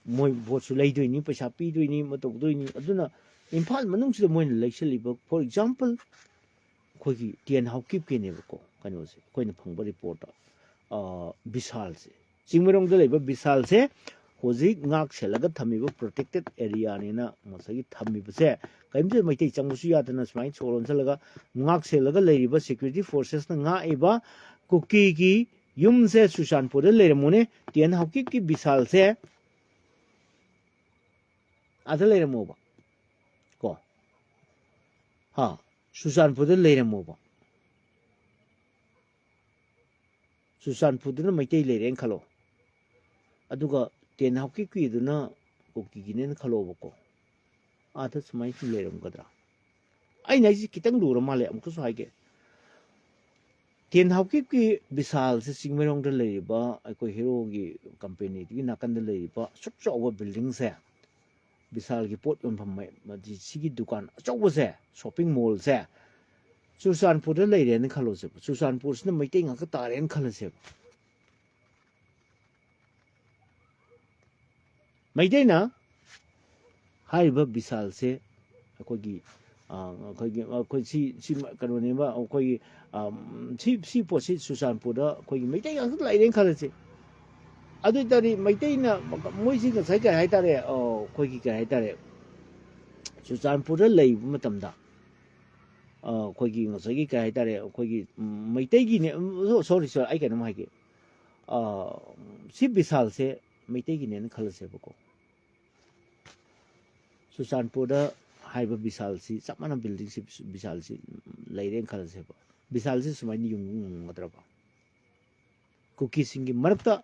Speaker 1: मोय वोट सु लैदोइनी पैसा पीदोइनी मतौदोइनी अदुना इम्फाल मनुंग सिदा मोय लैसलिबो फॉर एग्जांपल खोगी टीएन हाउकिप केनेबको कनो से कोइना फंगबा रिपोर्ट विशाल से चिंगमरंग दे लेबा विशाल से होजिक ngak selaga thamiba protected area nena masagi thamiba se kaimje maitai changsu yadana smai cholon selaga ngak selaga leiriba security forces na nga eba kuki ki yum se sushanpur de leirmone tian hawki ki bisal se ada leirmo ba ko ha sushanpur de leirmo ba sushanpur de maitai leiren khalo aduga ten hawki kuiduna kuki ginen khalobako ada smai ti leram gadra ai nai ji kitang lura male amku so haige ten hawki ki bisal se singmerong de leiba ko hero gi company gi nakan de leiba sukcho over building se bisal gi pot yom pham mai ji sigi dukan achobo se shopping mall se susanpur de leire ne khalo se susanpur sna maitai nga ka taren khalase मैदेना हाइबा विशाल से अकोगी अकोगी सी करोनेबा अकोगी सी पोसी सुशानपुर अकोगी मैदे गाक लाइरेन खालसे अदु तरी मैदेना मोइसी का साइ का हाइतारे अकोगी का हाइतारे सुशानपुर lab मतमदा अकोगी ngसागी का हाइतारे अकोगी मैदेगी ने सॉरी सर आई कनो हाइगे सी विशाल से मैदेगी ने खालसे बको सुशानपुर हाइबा विशाल सी चमना बिल्डिंग सी विशाल सी लेरेन खलसे विशाल से सुमाइनी युंग गद्रबा कुकी सिंगी मरक्ता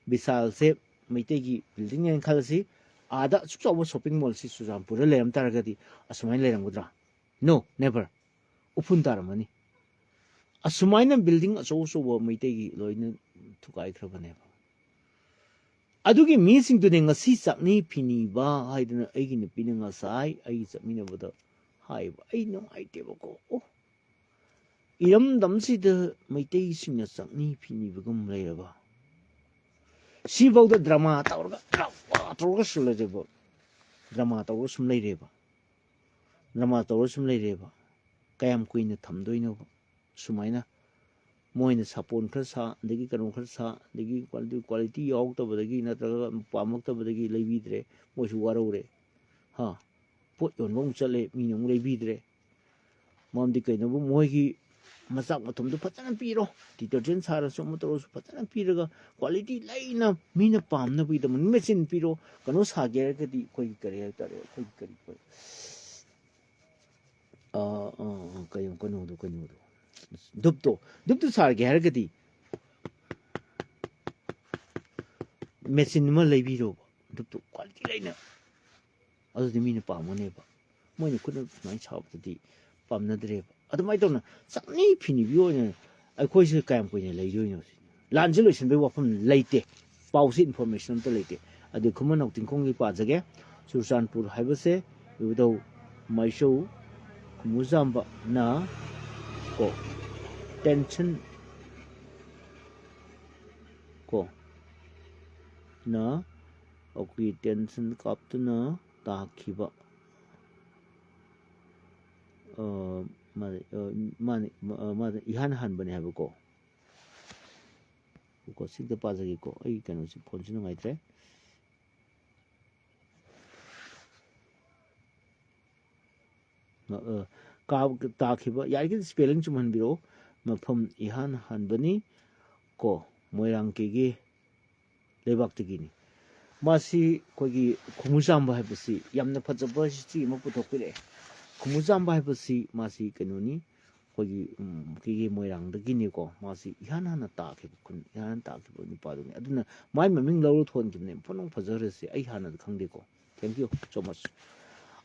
Speaker 1: विशाल से मैते की बिल्डिंग ने खलसी आदा सुचो शॉपिंग मॉल सी सुशानपुर लेरम तारगदी असुमाइन लेरम गद्रा नो नेवर उफुन तारमनी असुमाइन बिल्डिंग अचो सो मैते की lion थुकाई खरबने अदुगी मीसिंग तुने ngasi chakni phini ba haiduna aigi ne pina ngasai ai chakmina boda haiba ai no aite bako o iram damsi de maitai singna chakni phini bugum leiraba si bawda drama tawrga sulajebo drama tawro sum leireba kayam kuina thamdoino sumaina मोइन सपोन खर सा दगी कनो खर सा दगी quality याव तबदगी नत्रगा पामक तबदगी लेबिद्रे मोसु वारोरे हा pot योनबों चले मीनों लेबिद्रे ममदि कइनबु मोइगी मचाक मथुम दु फचन पीरो डिटर्जेंट सारा सो मतरो सु फचन पीरगा क्वालिटी लाइना मीना पामना बिदम मेसिन पीरो कनो सागे गदि कोइ करे तारे कोइ करी कोइ कयम कनो दु दुप्तो सार गहर गदी मेसिन म लेबिरो दुप्तो क्वालिटी लाइना अदि मीना पामनेबा मोइने खुद नाइ छाबदि पामनद्रेबा अदुमाइ तौना चकनी फिनि बियोने अखोइसे कायम कोइने लेइरोइनो लानजे लोइसन बे वफम लेइते पाउसी इन्फॉर्मेशन त लेइते अदि खुमन औतिंखोंगि पाजगे सुरसानपुर हाइबसे युदौ माइसौ खुमुजाम्बा ना को टेंशन को ना ओकी टेंशन काप्तुना ताखिबा माने इहान हानबने हाबको को सिद्ध पाजगी को आई कनो से फोन से नगाइत्रे का ताखिबा यारकी स्पेलिंग चुमन बिरो मफम इहान हानबनी को मोइरांग केगी लेबाक्तगिनी मासी कोगी खुमुजाम्बा हाबसी यामना फजबा सी म पुथोकपिरे खुमुजाम्बा हाबसी मासी कनोनी ꯑꯩꯈꯣꯏꯒꯤ ꯀꯩꯒꯤ ꯃꯣꯏꯔꯥꯡꯗꯒꯤꯅꯤꯀꯣ ꯃꯥꯁꯤ ꯏꯍꯥꯟ ꯍꯥꯟꯅ ꯇꯥꯈꯤꯕ ꯏꯍꯥꯟ ꯇꯥꯈꯤꯕ ꯅꯨꯄꯥꯗꯨꯅꯤ ꯑꯗꯨꯅ ꯃꯥꯏ ꯃꯃꯤꯡ ꯂꯧꯔ ꯊꯣꯟꯈꯤꯕꯅꯦ ꯐꯅ ꯐꯖꯔꯁꯦ ꯑꯩ ꯍꯥꯟꯅꯗꯤ ꯈꯪꯗꯦꯀꯣ ꯊꯦꯡꯛ ꯌꯨ ꯁꯣ ꯃꯆ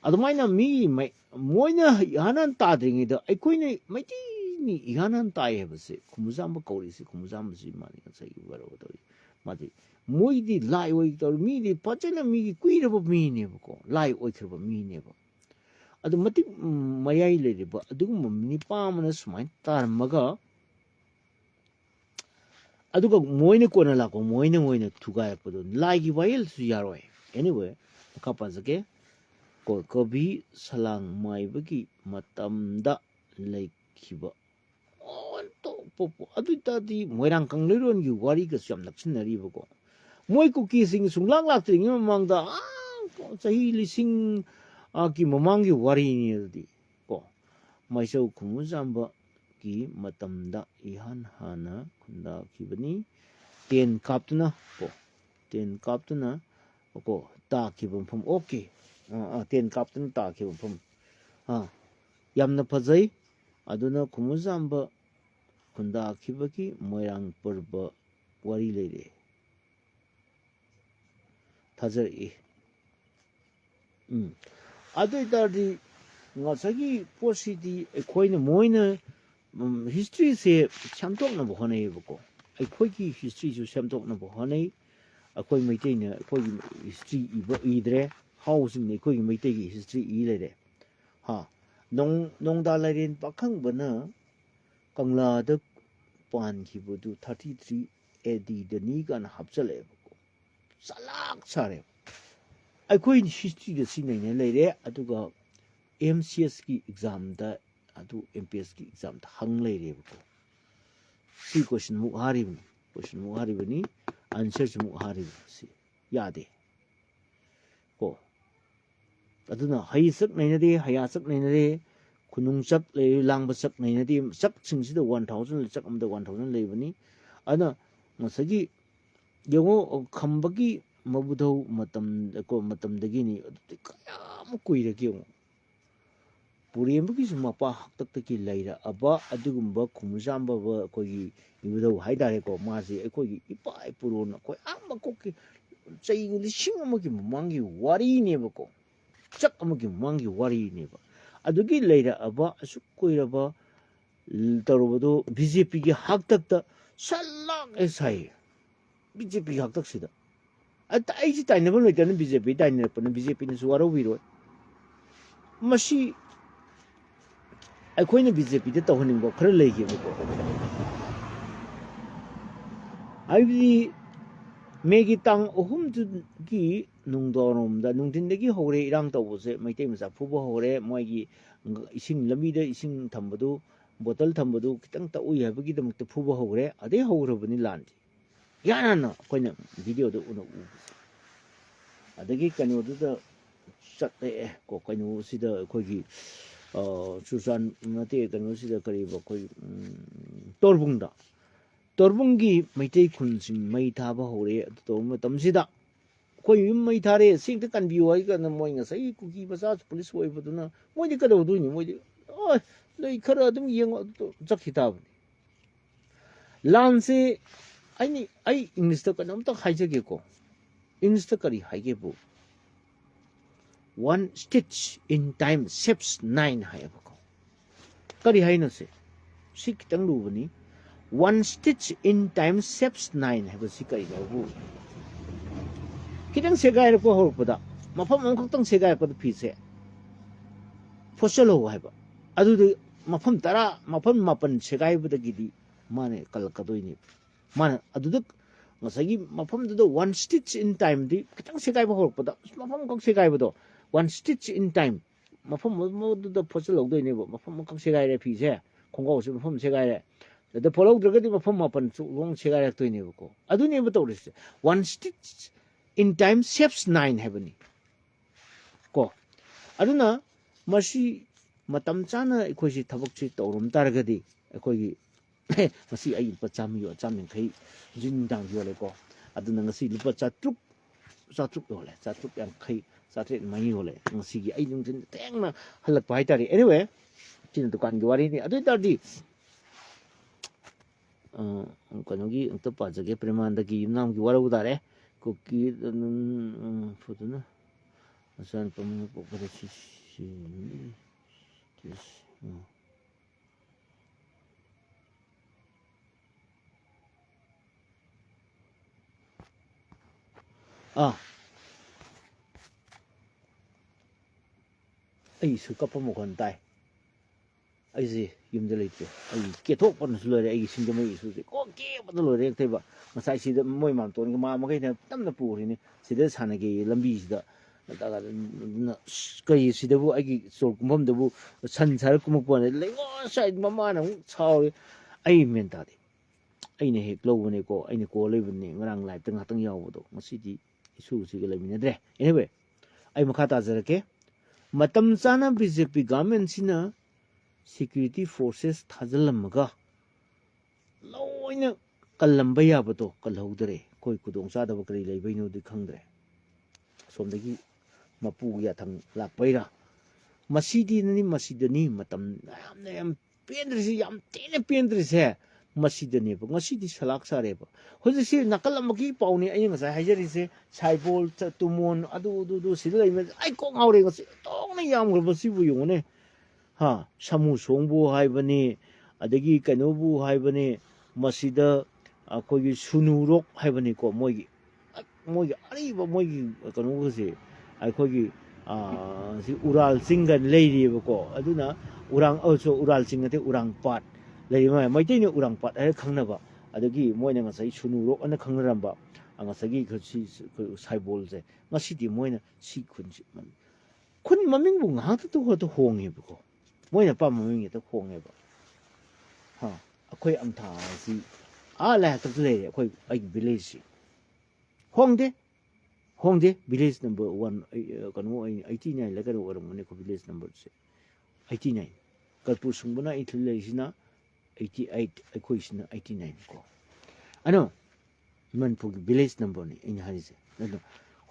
Speaker 1: ꯑꯗꯨꯃꯥꯏꯅ ꯃꯣꯏꯅ ꯏꯍꯥꯟ ꯍꯥꯟꯅ ꯇꯥꯗ꯭ꯔꯤꯉꯩꯗ ꯑꯩꯈꯣꯏꯅ ꯃꯩꯇꯩꯅꯤ ꯏꯍꯥꯟ ꯍꯥꯟꯅ ꯇꯥꯏ ꯍꯥꯏꯕꯁꯦ ꯈꯨꯃꯨꯖꯥꯝꯕ ꯀꯧꯔꯤꯁꯤ ꯈꯨꯃꯨꯖꯥꯝꯕꯁꯤ ꯃꯥꯅꯤ ꯉꯁꯥꯏꯒꯤ ꯋꯥꯔꯧ ꯇꯧꯔꯤ ꯃꯥꯗꯤ ꯃꯣꯏꯗꯤ ꯂꯥꯏ ꯑꯣꯏ ꯇꯧꯔꯤ ꯃꯤꯗꯤ ꯐꯖꯅ ꯃꯤꯒꯤ ꯀꯨꯏꯔꯕ ꯃꯤꯅꯦꯕꯀꯣ ꯂꯥꯏ ꯑꯣꯏꯈ꯭ꯔꯕ ꯃꯤꯅꯦꯕ ꯑꯗꯨ ꯃꯇꯤꯛ ꯃꯌꯥꯏ ꯂꯩꯔꯤꯕ ꯑꯗꯨꯒꯨꯝꯕ ꯅꯤꯄꯥ ꯑꯃꯅ ꯁꯨꯃꯥꯏꯅ ꯇꯥꯔꯝꯃꯒ ꯑꯗꯨꯒ ꯃꯣꯏꯅ ꯀꯣꯟꯅ ꯂꯥꯛꯄ ꯃꯣꯏꯅ ꯊꯨꯒꯥꯏꯔꯛꯄꯗꯣ ꯂꯥꯏꯒꯤ ꯋꯥꯌꯦꯜꯁꯨ ꯌꯥꯔꯣꯏ ꯑꯦꯅꯤꯋꯦ ꯃꯈꯥ ꯄꯥꯖꯒꯦ ꯀꯣꯕꯤ ꯁꯂꯥꯡ ꯃꯥꯏꯕꯒꯤ ꯃꯇꯝꯗ ꯂꯩꯈꯤꯕ ꯑꯗꯨ ꯑꯣꯏꯇꯥꯔꯗꯤ ꯃꯣꯏꯔꯥꯡ ꯀꯪꯂꯩꯔꯣꯟꯒꯤ ꯋꯥꯔꯤꯒꯁꯨ ꯌꯥꯝ ꯅꯛꯁꯤꯟꯅꯔꯤꯕꯀꯣ ꯃꯣꯏ ꯀꯨꯀꯤꯁꯤꯡ ꯁꯨꯡꯂꯥꯛ ꯂꯥꯛꯇ꯭ꯔꯤꯉꯩ ꯃꯃꯥꯡꯗ ꯆꯍꯤ 1000 ꯒꯤ ꯃꯃꯥꯡꯒꯤ ꯋꯥꯔꯤꯅꯤ ꯑꯗꯨꯗꯤ ꯀꯣ ꯃꯥꯏꯆꯧ ꯈꯨꯃꯨꯖꯥꯝꯕꯒꯤ ꯃꯇꯝꯗ ꯏꯍꯥꯟ ꯍꯥꯟꯅ ꯈꯨꯟꯗꯥꯈꯤꯕꯅꯤ ꯇꯦꯟ ꯀꯥꯞꯇꯨꯅ ꯀꯣ ꯇꯥꯈꯤꯕ ꯃꯐꯝ ꯑꯣꯀꯦ ꯇꯦꯟ ꯀꯥꯞꯇꯨꯅ ꯇꯥꯈꯤꯕ ꯃꯐꯝ ꯌꯥꯝꯅ ꯐꯖꯩ ꯑꯗꯨꯅ ꯈꯨꯃꯨꯖꯥꯝꯕ ꯈꯨꯟꯗꯥꯈꯤꯕꯒꯤ ꯃꯣꯏꯔꯥꯡ ꯄꯔꯕ ꯋꯥꯔꯤ ꯂꯩꯔꯦ ꯊꯥꯖꯔꯛꯏ ꯑꯗꯨ ꯑꯣꯏꯇꯥꯔꯗꯤ ꯉꯁꯥꯏꯒꯤ ꯄꯣꯠꯁꯤꯗꯤ ꯑꯩꯈꯣꯏꯅ ꯃꯣꯏꯅ ꯍꯤꯁꯇ꯭ꯔꯤꯁꯦ ꯁꯦꯝꯗꯣꯛꯅꯕ ꯍꯣꯠꯅꯩꯌꯦꯕꯀꯣ ꯑꯩꯈꯣꯏꯒꯤ ꯍꯤꯁꯇ꯭ꯔꯤꯁꯨ ꯁꯦꯝꯗꯣꯛꯅꯕ ꯍꯣꯠꯅꯩ ꯑꯩꯈꯣꯏ ꯃꯩꯇꯩꯅ ꯑꯩꯈꯣꯏꯒꯤ ꯍꯤꯁꯇ꯭ꯔꯤ ꯏꯗ꯭ꯔꯦ ꯍꯥꯎꯁꯤꯡꯅ ꯑꯩꯈꯣꯏꯒꯤ ꯃꯩꯇꯩꯒꯤ ꯍꯤꯁꯇ꯭ꯔꯤ ꯏ ꯂꯩꯔꯦ ꯅꯣꯡꯗꯥ ꯂꯥꯏꯔꯦꯟ ꯄꯥꯈꯪꯕꯅ ꯀꯪꯂꯥꯗ ꯄꯥꯟꯈꯤꯕꯗꯨ 33 AD ꯀꯥꯏꯅ ꯍꯥꯞꯆꯜꯂꯛꯑꯦꯕꯀꯣ ꯆꯂꯥꯛ ꯁꯥꯔꯦꯕ ꯑꯩꯈꯣꯏ ꯍꯤꯁꯇ꯭ꯔꯤꯗ ꯁꯤ ꯅꯩꯅ ꯂꯩꯔꯦ ꯑꯗꯨꯒ MCSꯀꯤ ꯑꯦꯛꯖꯥꯝꯗ ꯑꯗꯨ MPSꯀꯤ ꯑꯦꯛꯖꯥꯝꯗ ꯍꯪ ꯂꯩꯔꯦꯕꯀꯣ ꯁꯤ ꯀꯣꯏꯁꯟꯃꯨꯛ ꯍꯥꯔꯤꯕꯅꯤ ꯑꯟꯁꯔꯁꯤꯃꯨꯛ ꯍꯥꯔꯤꯕꯅꯤ ꯁꯤ ꯌꯥꯗꯦ ꯀꯣ ꯑꯗꯨꯅ ꯍꯩ ꯆꯛ ꯅꯩꯅꯗꯦ ꯍꯌꯥ ꯆꯛ ꯅꯩꯅꯗꯦ ꯈꯨꯅꯨꯡ ꯆꯛ ꯂꯩꯔꯤ ꯂꯥꯡꯕ ꯆꯛ ꯅꯩꯅꯗꯦ ꯆꯛꯁꯤꯡꯁꯤꯗ 1000 ꯆꯛ ꯑꯃꯗ 1000 ꯂꯩꯕꯅꯤ ꯑꯗꯨꯅ ꯉꯁꯥꯏꯒꯤ ꯌꯦꯡꯉꯣ ꯈꯝꯕꯒꯤ ꯃꯕꯨꯙꯧ ꯃꯇꯝꯗꯒꯤꯅꯤ ꯑꯗꯨꯗꯤ ꯀꯌꯥꯃꯨꯛ ꯀꯨꯏꯔꯒꯦ ꯌꯦꯡꯉꯣ ꯄꯨꯔꯦꯝꯕꯒꯤꯁꯨ ꯃꯄꯥ ꯍꯥꯛꯇꯛꯇꯒꯤ ꯂꯩꯔꯛꯑꯕ ꯑꯗꯨꯒꯨꯝꯕ ꯈꯨꯃꯨꯖꯥꯝꯕ ꯑꯩꯈꯣꯏꯒꯤ ꯏꯕꯨꯙꯧ ꯍꯥꯏꯇꯥꯔꯦꯀꯣ ꯃꯥꯁꯤ ꯑꯩꯈꯣꯏꯒꯤ ꯏꯄꯥ ꯏꯄꯨꯔꯣꯟ ꯑꯩꯈꯣꯏ ꯃꯀꯣꯛꯀꯤ ꯆꯍꯤ 1000 ꯃꯃꯥꯡꯒꯤ ꯋꯥꯔꯤꯅꯦꯕꯀꯣ ꯆꯛ ꯑꯃꯒꯤ ꯃꯃꯥꯡꯒꯤ ꯋꯥꯔꯤꯅꯦꯕ ꯑꯗꯨꯒꯤ ꯂꯩꯔꯛꯑꯕ ꯑꯁꯨꯛ ꯀꯨꯏꯔꯕ ꯇꯧꯔꯕꯗꯣ BJPꯒꯤ ꯍꯥꯛꯇꯛꯇ ꯁꯜꯂꯥꯛ ꯁꯥꯏꯌꯦ BJPꯒꯤ ꯍꯥꯛꯇꯛꯁꯤꯗ ꯑꯩꯁꯤ ꯇꯥꯏꯅꯕ ꯂꯩꯇꯅ BJP ꯇꯥꯏꯅꯔꯛꯄꯅ BJPꯅꯁꯨ ꯋꯥꯔꯧꯕꯤꯔꯣꯏ ꯃꯁꯤ ꯑꯩꯈꯣꯏꯅ BJPꯗ ꯇꯧꯍꯟꯅꯤꯡꯕ ꯈꯔ ꯂꯩꯈꯤꯕꯀꯣ ꯍꯥꯏꯕꯗꯤ ꯃꯦꯒꯤ ꯇꯥꯡ 3 ꯅꯨꯡꯗꯥꯡꯔꯣꯝꯗ ꯅꯨꯡꯊꯤꯟꯗꯒꯤ ꯍꯧꯔꯦ ꯏꯔꯥꯡ ꯇꯧꯕꯁꯦ ꯃꯩꯇꯩ ꯃꯆꯥ ꯐꯨꯕ ꯍꯧꯔꯦ ꯃꯣꯏꯒꯤ ꯏꯁꯤꯡ ꯂꯝꯕꯤꯗ ꯏꯁꯤꯡ ꯊꯝꯕꯗꯨ ꯕꯣꯇꯜ ꯊꯝꯕꯗꯨ ꯈꯤꯇꯪ ꯇꯛꯎꯏ ꯍꯥꯏꯕꯒꯤꯗꯃꯛꯇ ꯐꯨꯕ ꯍꯧꯔꯦ ꯑꯗꯩ ꯍꯧꯔꯕꯅꯤ ꯂꯥꯟꯁꯤ ꯌꯥꯅ ꯑꯩꯈꯣꯏꯅ ꯚꯤꯗꯤꯑꯣꯗ ꯎꯕ ꯑꯗꯒꯤ ꯀꯩꯅꯣꯗꯨꯗ ꯆꯠꯂꯛꯑꯦ ꯀꯣ ꯀꯩꯅꯣꯁꯤꯗ ꯑꯩꯈꯣꯏꯒꯤ ꯆꯨꯔꯆꯥꯟ ꯅꯠꯇꯦ ꯀꯩꯅꯣꯁꯤꯗ ꯀꯔꯤꯕ ꯑꯩꯈꯣꯏ ꯇꯣꯔꯕꯨꯡꯒꯤ ꯃꯩꯇꯩ ꯈꯨꯟꯁꯤꯡ ꯃꯩ ꯊꯥꯕ ꯍꯧꯔꯦ ꯑꯗꯨ ꯇꯧꯕ ꯃꯇꯝꯁꯤꯗ ꯑꯩꯈꯣꯏ ꯌꯨꯝ ꯃꯩ ꯊꯥꯔꯦ ꯁꯤꯡꯇ ꯀꯟꯕꯤꯌꯨ ꯍꯥꯏꯀꯥꯟꯗ ꯃꯣꯏ ꯉꯁꯥꯏ ꯀꯨꯀꯤ ꯃꯆꯥ ꯄꯨꯂꯤꯁ ꯑꯣꯏꯕꯗꯨꯅ ꯃꯣꯏꯗꯤ ꯀꯩꯗꯧꯗꯣꯏꯅꯤ ꯃꯣꯏꯗꯤ ꯅꯣꯏ ꯈꯔ ꯑꯗꯨꯝ ꯌꯦꯡꯉꯣ ꯆꯠꯈꯤ ꯇꯥꯕꯅꯤ ꯂꯥꯟꯁꯦ ꯑꯩ ꯏꯪꯂꯤꯁꯇ ꯀꯩꯅꯣꯝꯇ ꯍꯥꯏꯖꯒꯦꯀꯣ ꯏꯪꯂꯤꯁꯇ ꯀꯔꯤ ꯍꯥꯏꯒꯦꯕꯨ 1 stitch in time saves 9 ꯍꯥꯏꯌꯦꯕꯀꯣ ꯀꯔꯤ ꯍꯥꯏꯅꯣꯁꯦ ꯁꯤ ꯈꯤꯇꯪ ꯂꯨꯕꯅꯤ 1 stitch in time saves 9 ꯍꯥꯏꯕꯁꯤ ꯀꯔꯤꯅꯣꯕꯨ खितंग सेगायरप हरपदा मफम अमखतंग सेगायरपद फिसे फोसलो हाइबा अदुदु मफम तरा मफम मापन सेगायबदगिदि माने कलकदोइनि माने अदुदु ngasagi mafam du 1 stitch in time di खितंग सेगायब हरपदा मफम कक सेगायबदो 1 stitch in time मफम मोदु द फोसलो दोइनि मफम कक सेगायरे फिसे खोंगावसे मफम सेगायरे द फोलो द्रगदि मफम मापन सुंग सेगायरक्तोइनि बको अदुनि बतौरिसे 1 stitch in time saves 9 heaveni ko aduna masi matam chana ekhoi thabak chi tawrum targadi ekhoi masi ai pa chamiyo chamin khai jing dang yole ko aduna ngasi lupa chatruk yole chatruk yang khai chatre mai yole ngasi gi ai nung jin tengna halak pai tari anyway ꯁꯤꯅ ꯗꯨꯀꯥꯟꯒꯤ ꯋꯥꯔꯤꯅꯤ ꯑꯗꯨ ꯑꯣꯏꯇꯥꯔꯗꯤ ꯀꯩꯅꯣꯒꯤ ꯑꯝꯇ ꯄꯥꯖꯒꯦ ꯄ꯭ꯔꯦꯃꯥꯟꯗꯒꯤ ꯌꯨꯝꯅꯥꯝꯒꯤ ꯋꯥꯔꯧ ꯇꯥꯔꯦ ꯀꯨꯀꯤ ꯐꯨꯗꯨꯅ ꯃꯆꯥꯅꯨꯄꯥ ꯑꯃ ꯄꯣꯛꯄꯗ ꯑꯩꯁꯨ ꯀꯞꯄ ꯃꯈꯣꯟ ꯇꯥꯏ ꯑꯩꯁꯦ ꯌꯨꯝꯗ ꯂꯩꯇꯦ ꯑꯩ ꯀꯦꯊꯣꯛꯄꯅꯁꯨ ꯂꯣꯏꯔꯦ ꯑꯩꯒꯤ ꯁꯤꯡꯖꯃꯩ ꯏꯁꯨꯁꯦ ꯀꯣ ꯀꯦꯕꯗ ꯂꯣꯏꯔꯦ ꯌꯦꯛꯇꯣꯏꯕ ꯉꯁꯥꯏ ꯁꯤꯗ ꯃꯣꯏ ꯃꯥꯝꯇꯣꯟꯒ ꯃꯈꯩꯅ ꯇꯞꯅ ꯄꯨꯔꯤꯅꯤ ꯁꯤꯗ ꯁꯥꯟꯅꯒꯦ ꯂꯝꯕꯤꯁꯤꯗ ꯀꯩ ꯁꯤꯗꯕꯨ ꯑꯩꯒꯤ ꯆꯣꯔ ꯀꯨꯝꯐꯝꯗꯕꯨ ꯁꯟ ꯁꯥꯔ ꯀꯨꯝꯃꯛꯄ ꯂꯩꯉꯣ ꯁꯥꯏ ꯃꯃꯥꯅ ꯑꯃꯨꯛ ꯁꯥꯎꯔꯦ ꯑꯩ ꯃꯦꯟ ꯇꯥꯗꯦ ꯑꯩꯅ ꯍꯦꯛ ꯂꯧꯕꯅꯦꯀꯣ ꯑꯩꯅ ꯀꯣꯜ ꯂꯩꯕꯅꯦ ꯉꯔꯥꯡ ꯂꯥꯏꯞꯇ ꯉꯥꯛꯇꯪ ꯌꯥꯎꯕꯗꯣ ꯉꯁꯤꯗꯤ ꯏꯁꯨꯁꯤꯒ ꯂꯩꯃꯤꯟꯅꯗ꯭ꯔꯦ ꯑꯦꯅꯤꯋꯦ ꯑꯩ ꯃꯈꯥ ꯇꯥꯖꯔꯛꯀꯦ ꯃꯇꯝ ꯆꯥꯅ ꯕꯤꯖꯦꯄꯤ ꯒꯚꯔꯟꯃꯦꯟꯠꯁꯤꯅ ꯁꯦꯀ꯭ꯌꯨꯔꯤꯇꯤ ꯐꯣꯔꯁꯦꯁ ꯊꯥꯖꯤꯜꯂꯝꯃꯒ ꯂꯣꯏꯅ ꯀꯜꯂꯝꯕ ꯌꯥꯕꯗꯣ ꯀꯜꯍꯧꯗꯔꯦ ꯑꯩꯈꯣꯏ ꯈꯨꯗꯣꯡꯆꯥꯗꯕ ꯀꯔꯤ ꯂꯩꯕꯩꯅꯣꯗꯤ ꯈꯪꯗ꯭ꯔꯦ ꯑꯁꯣꯝꯗꯒꯤ ꯃꯄꯨꯒꯤ ꯌꯥꯊꯪ ꯂꯥꯛꯄꯩꯔꯥ ꯃꯁꯤꯗꯅꯤ ꯃꯇꯝ ꯌꯥꯝ ꯄꯦꯟꯗ꯭ꯔꯤꯁꯤ ꯌꯥꯝ ꯊꯤꯅ ꯄꯦꯟꯗ꯭ꯔꯤꯁꯦ ꯃꯁꯤꯗꯅꯦꯕ ꯉꯁꯤꯗꯤ ꯁꯂꯥꯛ ꯆꯥꯔꯦꯕ ꯍꯧꯖꯤꯛꯁꯤ ꯅꯥꯀꯜ ꯑꯃꯒꯤ ꯄꯥꯎꯅꯤ ꯑꯩꯅ ꯉꯁꯥꯏ ꯍꯥꯏꯖꯔꯤꯁꯦ ꯁꯥꯏꯕꯣꯜ ꯇꯨꯃꯣꯟ ꯑꯗꯨ ꯁꯤꯗ ꯂꯩꯕ ꯑꯩ ꯀꯣꯛ ꯉꯥꯎꯔꯦ ꯉꯁꯤ ꯇꯣꯡꯅ ꯌꯥꯝꯈ꯭ꯔꯕ ꯁꯤꯕꯨ ꯌꯦꯡꯉꯨꯅꯦ ꯁꯥꯃꯨ ꯁꯣꯡꯕꯨ ꯍꯥꯏꯕꯅꯤ ꯑꯗꯒꯤ ꯀꯩꯅꯣꯕꯨ ꯍꯥꯏꯕꯅꯤ ꯃꯁꯤꯗ ꯑꯩꯈꯣꯏꯒꯤ ꯁꯨꯅꯨꯔꯣꯛ ꯍꯥꯏꯕꯅꯤꯀꯣ ꯃꯣꯏꯒꯤ ꯑꯔꯤꯕ ꯃꯣꯏꯒꯤ ꯀꯩꯅꯣꯒꯁꯦ ꯑꯩꯈꯣꯏꯒꯤ ꯁꯤ ꯎꯔꯥꯜ ꯆꯤꯡꯒ ꯂꯩꯔꯤꯑꯕꯀꯣ ꯑꯗꯨꯅ ꯎꯔꯥꯜ ꯆꯤꯡ ꯅꯠꯇꯦ ꯎꯔꯥꯡ ꯄꯥꯠ ꯂꯩꯔꯤꯕ ꯃꯩꯇꯩꯅ ꯎꯔꯥꯡ ꯄꯥꯠ ꯍꯥꯏꯔ ꯈꯪꯅꯕ ꯑꯗꯒꯤ ꯃꯣꯏꯅ ꯉꯁꯥꯏ ꯁꯨꯅꯨꯔꯣꯛ ꯑꯅ ꯈꯪꯅꯔꯝꯕ ꯉꯁꯥꯏꯒꯤ ꯁꯥꯏꯕꯣꯜꯁꯦ ꯉꯁꯤꯗꯤ ꯃꯣꯏꯅ ꯁꯤ ꯈꯨꯟ ꯃꯃꯤꯡꯕꯨ ꯉꯥꯏꯍꯥꯛꯇ ꯍꯣꯡꯉꯦꯕꯀꯣ ꯃꯣꯏꯅ ꯑꯄꯥꯝꯕ ꯃꯃꯤꯡ ꯍꯦꯛꯇ ꯍꯣꯡꯉꯦꯕ ꯑꯩꯈꯣꯏ ꯑꯝꯊꯥ ꯑꯁꯤ ꯂꯥꯏꯍꯥꯛꯇꯛꯇ ꯂꯩꯔꯦ ꯑꯩꯒꯤ ꯚꯤꯂꯦꯖꯁꯤ ꯍꯣꯡꯗꯦ ꯚꯤꯂꯦꯖ ꯅꯝꯕꯔ 1 ꯀꯩꯅꯣ 89 ꯀꯩꯅꯣ ꯑꯣꯏꯔꯝꯒꯅꯤꯀꯣ ꯚꯤꯂꯦꯖ ꯅꯝꯕꯔꯁꯦ 89 ꯀꯔꯄꯨꯔ ꯁꯨꯡꯕꯅ ꯑꯩ ꯂꯩꯔꯤꯁꯤꯅ 88 ꯑꯩꯈꯣꯏꯁꯤꯅ 89 ꯀꯣ ꯑꯗꯣ ꯃꯅꯤꯄꯨꯔꯒꯤ ꯚꯤꯂꯦꯖ ꯅꯝꯕꯔꯅꯤ ꯑꯩꯅ ꯍꯥꯏꯔꯤꯁꯦ ꯑꯗꯣ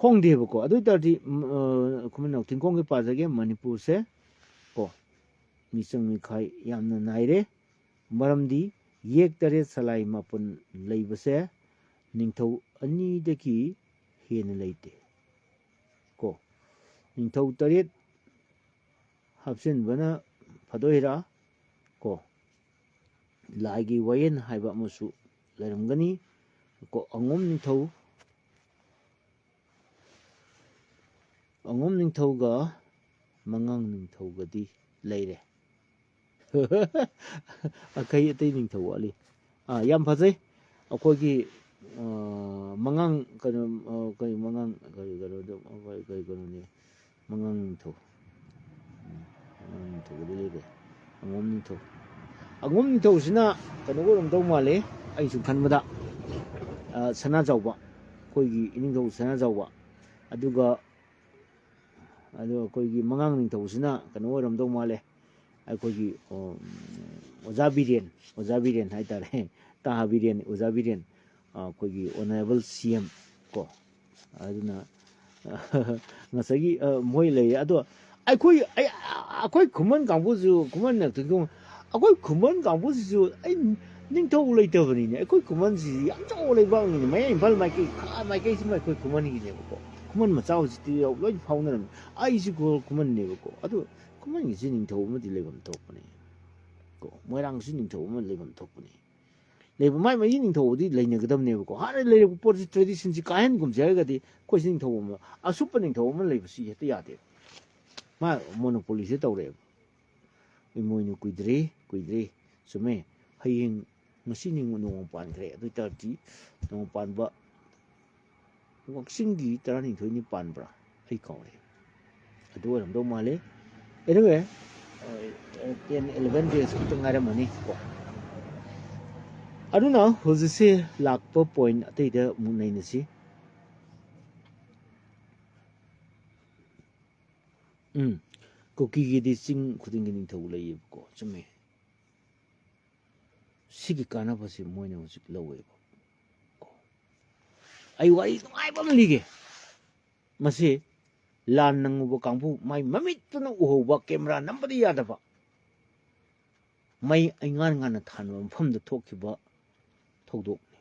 Speaker 1: ꯍꯣꯡꯗꯦꯕꯀꯣ ꯑꯗꯨ ꯑꯣꯏꯇꯥꯔꯗꯤ ꯈꯨꯃꯟ ꯇꯤꯡꯈꯣꯡꯒꯤ ꯄꯥꯖꯒꯦ ꯃꯅꯤꯄꯨꯔꯁꯦ ꯀꯣ ꯃꯤꯆꯪ ꯃꯤꯈꯥꯏ ꯌꯥꯝꯅ ꯅꯥꯏꯔꯦ ꯃꯔꯝꯗꯤ ꯌꯦꯛ 8 ꯁꯂꯥꯏ 4 ꯂꯩꯕꯁꯦ ꯅꯤꯡꯊꯧ 2ꯗꯒꯤ ꯍꯦꯟꯅ ꯂꯩꯇꯦ ꯀꯣ ꯅꯤꯡꯊꯧ 8 ꯍꯥꯞꯆꯤꯟꯕꯅ ꯐꯗꯣꯏꯔꯥ ꯀꯣ ꯂꯥꯏꯒꯤ ꯋꯥꯌꯦꯜ ꯍꯥꯏꯕ ꯑꯃꯁꯨ ꯂꯩꯔꯝꯒꯅꯤ ꯀꯣ ꯑꯉꯣꯝ ꯅꯤꯡꯊꯧꯒ ꯃꯉꯥꯡ ꯅꯤꯡꯊꯧꯒꯗꯤ ꯂꯩꯔꯦ ꯑꯇꯩ ꯅꯤꯡꯊꯧ ꯋꯥꯠꯂꯤ ꯌꯥꯝ ꯐꯖꯩ ꯑꯩꯈꯣꯏꯒꯤ ꯃꯉꯥꯡ ꯀꯩꯅꯣꯅꯤ ꯃꯉꯥꯡ ꯅꯤꯡꯊꯧꯒꯗꯤ ꯂꯩꯔꯦ ꯑꯉꯣꯝ ꯅꯤꯡꯊꯧꯁꯤꯅ ꯀꯩꯅꯣ ꯑꯣꯏꯔꯝꯗꯧ ꯃꯥꯜꯂꯤ ꯑꯩ ꯁꯨꯝ ꯈꯟꯕꯗ ꯁꯅꯥꯖꯥꯎꯕ ꯑꯩꯈꯣꯏꯒꯤ ꯏꯅꯤꯡꯊꯧ ꯁꯅꯥꯖꯥꯎꯕ ꯑꯗꯨꯒ ꯑꯩꯈꯣꯏꯒꯤ ꯃꯉꯥꯡ ꯅꯤꯡꯊꯧꯁꯤꯅ ꯀꯩꯅꯣ ꯑꯣꯏꯔꯝꯗꯧ ꯃꯥꯜꯂꯦ ꯑꯩꯈꯣꯏꯒꯤ ꯑꯣꯖꯥ ꯕꯤꯔꯦꯟ ꯍꯥꯏꯇꯥꯔꯦ ꯇꯥꯍꯥ ꯕꯤꯔꯦꯟ ꯑꯣꯖꯥ ꯕꯤꯔꯦꯟ ꯑꯩꯈꯣꯏꯒꯤ ꯑꯣꯅꯔꯦꯕꯜ CM ꯀꯣ ꯑꯗꯨꯅ ꯉꯁꯥꯏꯒꯤ ꯃꯣꯏ ꯂꯩꯌꯦ ꯑꯗꯣ ꯑꯩꯈꯣꯏ ꯈꯨꯃꯟ ꯀꯥꯡꯕꯨꯁꯨ ꯑꯩꯈꯣꯏ ꯈꯨꯃꯟ ꯀꯥꯡꯕꯨꯁꯤꯁꯨ ꯅꯤꯡꯊꯧ ꯂꯩꯇꯕꯅꯤꯅꯦ ꯑꯩꯈꯣꯏ ꯈꯨꯃꯟꯁꯤꯗꯤ ꯌꯥꯝ ꯆꯥꯎꯕ ꯂꯩꯕꯥꯛꯅꯤꯅꯦ ꯃꯌꯥꯏ ꯏꯝꯐꯥꯜ ꯃꯥꯏꯀꯩꯁꯤꯃ ꯑꯩꯈꯣꯏ ꯈꯨꯃꯟꯒꯤꯅꯦꯕꯀꯣ ꯈꯨꯃꯟ ꯃꯆꯥ ꯍꯧꯖꯤꯛꯇꯤ ꯂꯣꯏ ꯐꯥꯎꯅꯔꯝꯃꯤ ꯑꯩꯁꯤ ꯈꯨꯃꯟꯅꯦꯕꯀꯣ ꯑꯗꯨ ꯈꯨꯃꯟꯒꯤꯁꯤ ꯅꯤꯡꯊꯧ ꯑꯃꯗꯤ ꯂꯩꯐꯝ ꯊꯣꯛꯄꯅꯦ ꯀꯣ ꯃꯣꯏꯔꯥꯡꯁꯤ ꯅꯤꯡꯊꯧ ꯑꯃ ꯂꯩꯐꯝ ꯊꯣꯛꯄꯅꯦ ꯃꯥꯏ ꯅꯤꯡꯊꯧꯕꯨꯗꯤ ꯂꯩꯅꯒꯗꯕꯅꯦꯕꯀꯣ ꯍꯥꯟꯅ ꯂꯩꯔꯛꯄ ꯄꯣꯠꯁꯤ ꯇ꯭ꯔꯦꯗꯤꯁꯟꯁꯤ ꯀꯥꯏꯍꯟꯒꯨꯝꯁꯦ ꯍꯥꯏꯔꯒꯗꯤ ꯑꯩꯈꯣꯏꯁꯤ ꯅꯤꯡꯊꯧ ꯑꯃ ꯑꯁꯨꯞꯄ ꯅꯤꯡꯊꯧ ꯑꯃ ꯂꯩꯕꯁꯤ ꯍꯦꯛꯇ ꯌꯥꯗꯦ ꯃꯥ ꯃꯣꯅꯣꯄꯣꯂꯤꯁꯦ ꯇꯧꯔꯛꯑꯦꯕ ꯏꯃꯣꯏꯅꯨ ꯀꯨꯏꯗ꯭ꯔꯤ ꯆꯨꯝꯃꯦ ꯍꯌꯦꯡ ꯉꯁꯤ ꯅꯣꯡꯃ ꯄꯥꯟꯈ꯭ꯔꯦ ꯑꯗꯨ ꯑꯣꯏꯇꯥꯔꯗꯤ ꯅꯣꯡꯃ ꯄꯥꯟꯕ ꯀꯛꯆꯤꯡꯒꯤ 12ꯅꯤ ꯄꯥꯟꯕ꯭ꯔꯥ ꯑꯩ ꯀꯥꯎꯔꯦ ꯑꯗꯨ ꯑꯣꯏꯔꯝꯗꯧ ꯃꯥꯜꯂꯦ ꯑꯦꯅꯤꯋꯦ 10-11 days ꯈꯛꯇ ꯉꯥꯏꯔꯝꯃꯅꯤ ꯀꯣ ꯑꯗꯨꯅ ꯍꯧꯖꯤꯛꯁꯦ ꯂꯥꯛꯄ ꯄꯣꯏꯟ ꯑꯇꯩꯗ ꯑꯃꯨꯛ ꯅꯩꯅꯁꯤ ꯀꯨꯀꯤꯒꯤꯗꯤ ꯆꯤꯡ ꯈꯨꯗꯤꯡꯒꯤ ꯅꯤꯡꯊꯧ ꯂꯩꯌꯦꯕꯀꯣ ꯆꯨꯝꯃꯦ ꯁꯤꯒꯤ ꯀꯥꯟꯅꯕꯁꯤ ꯃꯣꯏꯅ ꯍꯧꯖꯤꯛ ꯂꯧꯋꯦꯕ ꯑꯩ ꯋꯥꯔꯤ ꯅꯨꯡꯉꯥꯏꯕ ꯑꯃ ꯂꯤꯒꯦ ꯃꯁꯤ ꯂꯥꯟ ꯅꯪꯉꯨꯕ ꯀꯥꯡꯕꯨ ꯃꯥꯏ ꯃꯃꯤꯠꯇꯨꯅ ꯎꯍꯧꯕ ꯀꯦꯃꯦꯔꯥ ꯅꯝꯕꯗꯤ ꯌꯥꯗꯕ ꯃꯩ ꯑꯩꯉꯥꯟ ꯉꯥꯟꯅ ꯊꯥꯟꯕ ꯃꯐꯝꯗ ꯊꯣꯛꯈꯤꯕ ꯊꯧꯗꯣꯛꯅꯤ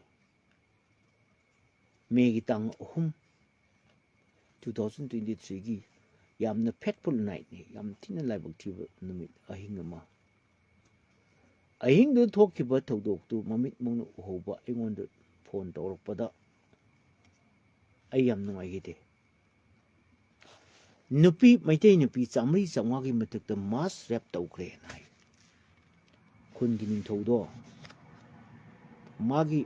Speaker 1: ꯃꯦꯒꯤ ꯇꯥꯡ 3 2023ꯒꯤ ꯌꯥꯝꯅ ꯐꯦꯠꯐꯨꯜ ꯅꯥꯏꯠꯅꯤ ꯌꯥꯝ ꯊꯤꯅ ꯂꯥꯏꯕꯛ ꯊꯤꯕ ꯅꯨꯃꯤꯠ ꯑꯍꯤꯡ ꯑꯃ ꯑꯍꯤꯡꯗꯨ ꯊꯣꯛꯈꯤꯕ ꯊꯧꯗꯣꯛꯇꯨ ꯃꯃꯤꯠ ꯃꯪꯅ ꯎꯍꯧꯕ ꯑꯩꯉꯣꯟꯗ ꯐꯣꯟ ꯇꯧꯔꯛꯄꯗ ꯑꯩ ꯌꯥꯝ ꯅꯨꯡꯉꯥꯏꯈꯤꯗꯦ ꯅꯨꯄꯤ ꯃꯩꯇꯩ ꯅꯨꯄꯤ 100-500ꯒꯤ ꯃꯊꯛꯇ ꯃꯥꯁ ꯔꯦꯞ ꯇꯧꯈ꯭ꯔꯦꯅ ꯍꯥꯏ ꯈꯨꯟꯒꯤ ꯅꯤꯡꯊꯧꯗꯣ ꯃꯥꯒꯤ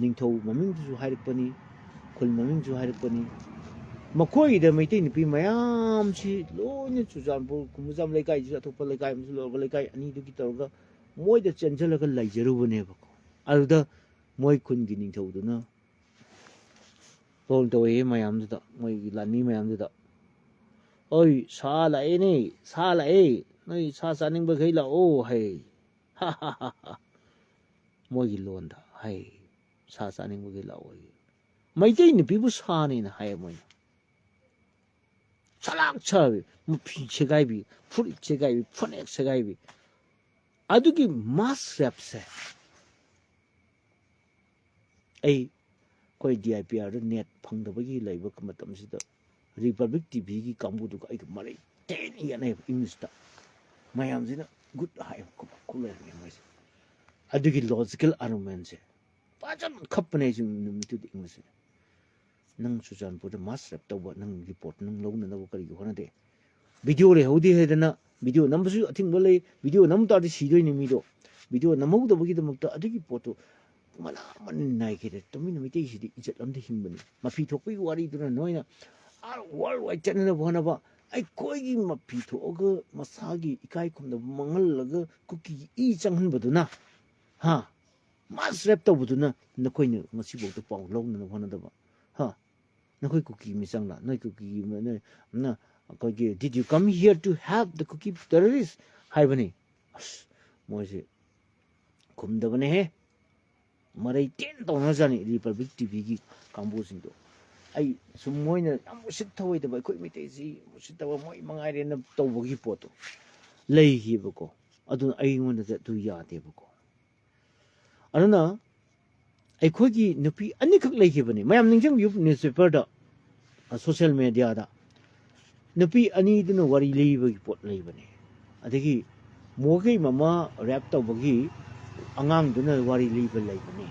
Speaker 1: ꯅꯤꯡꯊꯧ ꯃꯃꯤꯡꯗꯨꯁꯨ ꯍꯥꯏꯔꯛꯄꯅꯤ ꯈꯨꯜ ꯃꯃꯤꯡꯁꯨ ꯍꯥꯏꯔꯛꯄꯅꯤ ꯃꯈꯣꯏꯒꯤꯗ ꯃꯩꯇꯩ ꯅꯨꯄꯤ ꯃꯌꯥꯝꯁꯤ ꯂꯣꯏꯅ ꯆꯨꯔꯆꯥꯟꯄꯨꯔ ꯈꯨꯃꯨꯖꯥꯝ ꯂꯩꯀꯥꯏꯁꯤꯗ ꯑꯇꯣꯞꯄ ꯂꯩꯀꯥꯏ ꯑꯃꯁꯨ ꯂꯧꯔꯒ ꯂꯩꯀꯥꯏ ꯑꯅꯤꯗꯨꯒꯤ ꯇꯧꯔꯒ ꯃꯣꯏꯗ ꯆꯦꯟꯁꯤꯜꯂꯒ ꯂꯩꯖꯔꯨꯕꯅꯦꯕꯀꯣ ꯑꯗꯨꯗ ꯃꯣꯏ ꯈꯨꯟꯒꯤ ꯅꯤꯡꯊꯧꯗꯨꯅ ꯐꯣꯟ ꯇꯧꯔꯛꯑꯦ ꯃꯌꯥꯝꯗꯨꯗ ꯃꯣꯏꯒꯤ ꯂꯥꯟꯃꯤ ꯃꯌꯥꯝꯗꯨꯗ ꯑꯣꯏ ꯁꯥ ꯂꯥꯛꯑꯦꯅꯦ ꯁꯥ ꯂꯥꯛꯑꯦ ꯅꯣꯏ ꯁꯥ ꯆꯥꯅꯤꯡꯕꯈꯩ ꯂꯥꯛꯑꯣ ꯍꯥꯏ ꯃꯣꯏꯒꯤ ꯂꯣꯟꯗ ꯍꯥꯏ ꯁꯥ ꯆꯥꯅꯤꯡꯕꯈꯩ ꯂꯥꯛꯑꯣ ꯃꯩꯇꯩ ꯅꯨꯄꯤꯕꯨ ꯁꯥꯅꯦꯅ ꯍꯥꯏꯌꯦ ꯃꯣꯏꯅ ꯁꯂꯥꯛ ꯁꯥꯕꯤ ꯃꯐꯤ ꯁꯦꯒꯥꯏꯕꯤ ꯐꯨꯔꯤꯠ ꯁꯦꯒꯥꯏꯕꯤ ꯐꯅꯦꯛ ꯁꯦꯒꯥꯏꯕꯤ ꯑꯗꯨꯒꯤ ꯃꯥꯁ ꯔꯦꯞꯁꯦ ꯑꯩꯈꯣꯏ DIPRꯗ ꯅꯦꯠ ꯐꯪꯗꯕꯒꯤ ꯂꯩꯕ ꯃꯇꯝꯁꯤꯗ ꯔꯤꯄꯕ꯭ꯂꯤꯛ ꯇꯤꯚꯤꯒꯤ ꯀꯥꯡꯕꯨꯗꯨꯒ ꯑꯩꯒ ꯃꯔꯩ ꯇꯦꯟꯅ ꯌꯦꯠꯅꯩꯕ ꯏꯪꯂꯤꯁꯇ ꯃꯌꯥꯝꯁꯤꯅ ꯒꯨꯗ ꯍꯥꯏꯕ ꯈꯨꯂꯩꯔꯝꯃꯦ ꯃꯣꯏꯁꯦ ꯑꯗꯨꯒꯤ ꯂꯣꯖꯤꯀꯦꯜ ꯑꯥꯔꯒꯨꯃꯦꯟꯁꯦ ꯐꯖꯅ ꯈꯞꯄꯅꯦ ꯑꯩꯁꯨ ꯅꯨꯃꯤꯠꯇꯨꯗ ꯏꯪꯂꯤꯁꯁꯦ ꯅꯪ ꯆꯨꯔꯆꯥꯟꯄꯨꯔꯗ ꯃꯥꯁ ꯔꯦꯞ ꯇꯧꯕ ꯅꯪ ꯔꯤꯄꯣꯔꯠ ꯅꯪ ꯂꯧꯅꯅꯕ ꯀꯔꯤꯒꯤ ꯍꯣꯠꯅꯗꯦ ꯚꯤꯗꯤꯑꯣ ꯂꯩꯍꯧꯗꯦ ꯍꯥꯏꯗꯅ ꯚꯤꯗꯤꯑꯣ ꯅꯝꯕꯁꯨ ꯑꯊꯤꯡꯕ ꯂꯩ ꯚꯤꯗꯤꯑꯣ ꯅꯝ ꯇꯥꯔꯗꯤ ꯁꯤꯗꯣꯏꯅꯤ ꯃꯤꯗꯣ ꯚꯤꯗꯤꯑꯣ ꯅꯝꯍꯧꯗꯕꯒꯤꯗꯃꯛꯇ ꯑꯗꯨꯒꯤ ꯄꯣꯠꯇꯣ ꯃꯅꯥ ꯃꯅꯤꯟ ꯅꯥꯏꯈꯤꯗꯦ ꯇꯨꯃꯤꯟꯅ ꯃꯩꯇꯩꯁꯤꯗꯤ ꯏꯖꯠ ꯑꯝꯗ ꯍꯤꯡꯕꯅꯤ ꯃꯐꯤ ꯊꯣꯛꯄꯒꯤ ꯋꯥꯔꯤꯗꯨꯅ ꯅꯣꯏꯅ ꯋꯥꯔꯜ ꯋꯥꯏꯗ ꯆꯠꯅꯅꯕ ꯍꯣꯠꯅꯕ ꯑꯩꯈꯣꯏꯒꯤ ꯃꯐꯤ ꯊꯣꯛꯑꯒ ꯃꯁꯥꯒꯤ ꯏꯀꯥꯏ ꯈꯨꯝꯅꯕ ꯃꯥꯡꯍꯜꯂꯒ ꯀꯨꯀꯤꯒꯤ ꯏ ꯆꯪꯍꯟꯕꯗꯨꯅ ꯃꯥꯁ ꯔꯦꯞ ꯇꯧꯕꯗꯨꯅ ꯅꯈꯣꯏꯅ ꯉꯁꯤꯐꯥꯎꯗ ꯄꯥꯎ ꯂꯧꯅꯅꯕ ꯍꯣꯠꯅꯗꯕ नखोई कुकी मिचंगला नोई कुकी ना अखोगी did you come here to help the Kuki terrorist हाइबनी अस मोइसे खुमदबने हे मरै टेन तौना जानी रिपब्लिक टीवी की कांबो सिंदो आई सुम मोइना याम उसित थवैदबा अखोई मितेजी उसितबा मोइ मंगाइरे न तौबगी पोतो लेहिबको अदु अइगोंदा दु यादेबको अदुना अखोगी नुपी अनिखक लेखिबनी मयाम निंजंग यु न्यूज़पेपर दा सोशल मीडिया दा नुपी अनी दुनो वरी लेबगी पोट लेबनी अदगी मोगे ममा रैप तौबगी अंगांग दुना वरी लेब लेबनी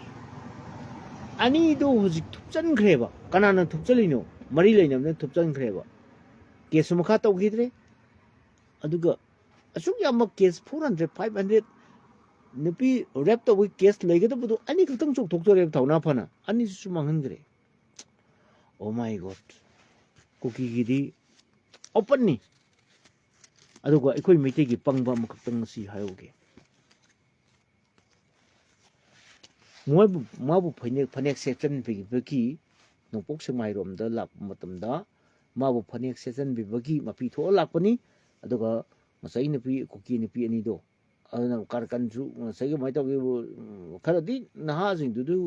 Speaker 1: अनी दो हुजिक थुपचनख्रेबा कनाना थुपचलिनो मरी लेनमने थुपचनख्रेबा केस मखा तौगिद्रे अदुगा असुक याम केस 400 500 नुपी रैप तौबगी केस लेगदबदो अनी खतंग चोक थोक्तोरे थौना फना अनी सु मांगनग्रे ओ माय गॉड कुकी गिदी ओपन नि अदुगा अखोई मिटे की पंगबा मखतंग सी हायोगे मोयबु माबु फनेक सेक्शन बिबकी नोपोक सेमाइरोमदा लाप मतमदा माबु फनेक सेक्शन बिबकी मपी थो लापनी अदुगा मसाई नुपी कुकी नुपी अनीदो अदुना कारकनजु मसाई माइतोगे खरदी नहाजिंदुदु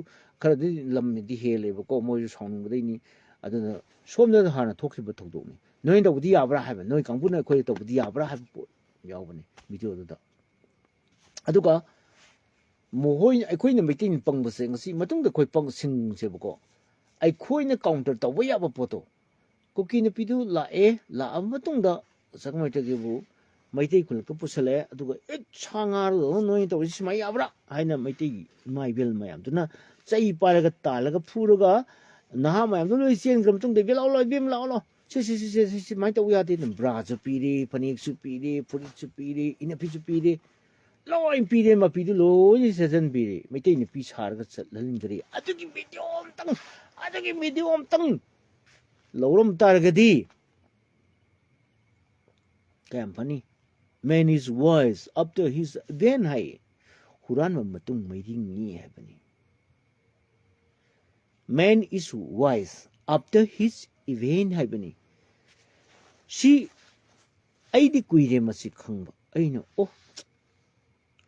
Speaker 1: खरदी लमदी हेलेबको मोयजु साउनिंगदैनी अदुना सोमदा हाना थोखिबा थौदोकनी नोय तौबदी याबरा हाबा नोय कांगबुना अखोय तौबदी याबरा हाबा पोट यावबनी वीडियो दुदा अदुगा मोहोय अखोयना मिटिंग पंगबसे ngasi matungda khoi pang singsebako अखोयना काउंटर तौबा याबा पोतो कुकी नुपीदु लाए ला matungda sakmaitagेबु मैतै खुल को पुसले अदुगा एक छांगार नोय तौबसी सिमा याबरा हाइना मैतै माइबेल मयाम दुना चै पारगा तालगा फुरगा नहा मयाम दु लोय चेन ग्रम तुंग दे बेलाव लोय बेम लाव लो से माइ तौ यादे न ब्रा जु पीरे फनेक सु पीरे फुरित सु पीरे इनफी सु पीरे लोय पीरे मा पीदु लोय सेजन पीरे मैतै नि पी सारगा चललिंदरे अदुगी वीडियो अमतंग लौरम तारगदी कैम फनी man is wise after his then hai huran matung mairing ni habani man is wise after his event habani si aidi kuire masi khangba aina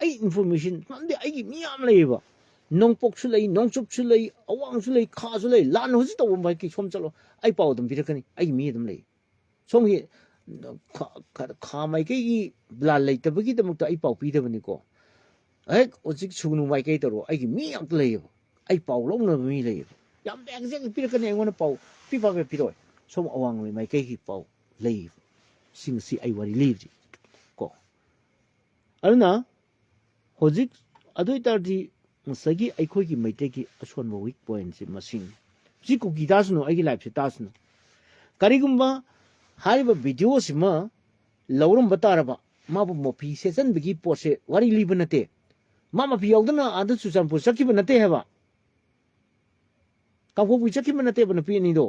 Speaker 1: ai information mamde ai mi am leiba nongpok su lei nongchup su lei awang su lei kha su lei lan hoji to bai ki som chalo ai pau dum birakani ai mi dum lei somgi खा माइकई ब्ला लेतबगी दमक आई पाउ पीदबनी को ꯍꯦꯛ ꯍꯧꯖꯤꯛ ꯁꯨꯒꯅꯨ ꯃꯥꯏꯀꯩ ꯇꯧꯔꯣ ꯑꯩꯒꯤ ꯃꯤ ꯉꯥꯛꯇ ꯂꯩꯌꯦꯕ ꯑꯩ ꯄꯥꯎ ꯂꯧꯅꯕ ꯃꯤ ꯂꯩꯌꯦꯕ ꯌꯥꯝ ꯑꯦꯛꯖꯦꯛ ꯄꯤꯔꯛꯀꯅꯤ ꯑꯩꯉꯣꯟꯗ ꯄꯥꯎ ꯄꯤꯕ ꯄꯤꯔꯣꯏ ꯁꯣꯝ ꯑꯋꯥꯡꯂꯣꯏ ꯃꯥꯏꯀꯩꯒꯤ ꯄꯥꯎ ꯂꯩꯌꯦꯕ ꯁꯤꯡꯁꯤ ꯑꯩ ꯋꯥꯔꯤ ꯂꯤꯕꯁꯤ ꯀꯣ ꯑꯗꯨꯅ ꯍꯧꯖꯤꯛ ꯑꯗꯨ ꯑꯣꯏꯇꯥꯔꯗꯤ ꯉꯁꯥꯏꯒꯤ ꯑꯩꯈꯣꯏꯒꯤ ꯃꯩꯇꯩꯒꯤ ꯑꯁꯣꯟꯕ ꯋꯤꯛ ꯄꯣꯏꯟꯠꯁꯤ ꯃꯁꯤꯡ ꯁꯤ ꯀꯨꯀꯤ ꯇꯥꯁꯅꯨ ꯑꯩꯒꯤ ꯂꯥꯏꯐꯁꯤ ꯇꯥꯁꯅꯨ ꯀꯔꯤꯒꯨꯝꯕ ꯍꯥꯏꯔꯤꯕ ꯚꯤꯗꯤꯑꯣꯁꯤꯃ ꯂꯧꯔꯝꯕ ꯇꯥꯔꯕ ꯃꯥꯕꯨ ꯃꯐꯤ ꯁꯦꯠꯆꯟꯕꯒꯤ ꯄꯣꯠꯁꯦ ꯋꯥꯔꯤ ꯂꯤꯕ ꯅꯠꯇꯦ ꯃꯥ ꯃꯐꯤ ꯌꯥꯎꯗꯅ ꯑꯥꯗ ꯆꯨꯔꯆꯥꯟꯄꯨꯔ ꯆꯠꯈꯤꯕ ꯅꯠꯇꯦ ꯍꯥꯏꯕ ꯀꯥꯡꯄꯣꯛꯄꯤ ꯆꯠꯈꯤꯕ ꯅꯠꯇꯦꯕ ꯅꯨꯄꯤ ꯑꯅꯤꯗꯣ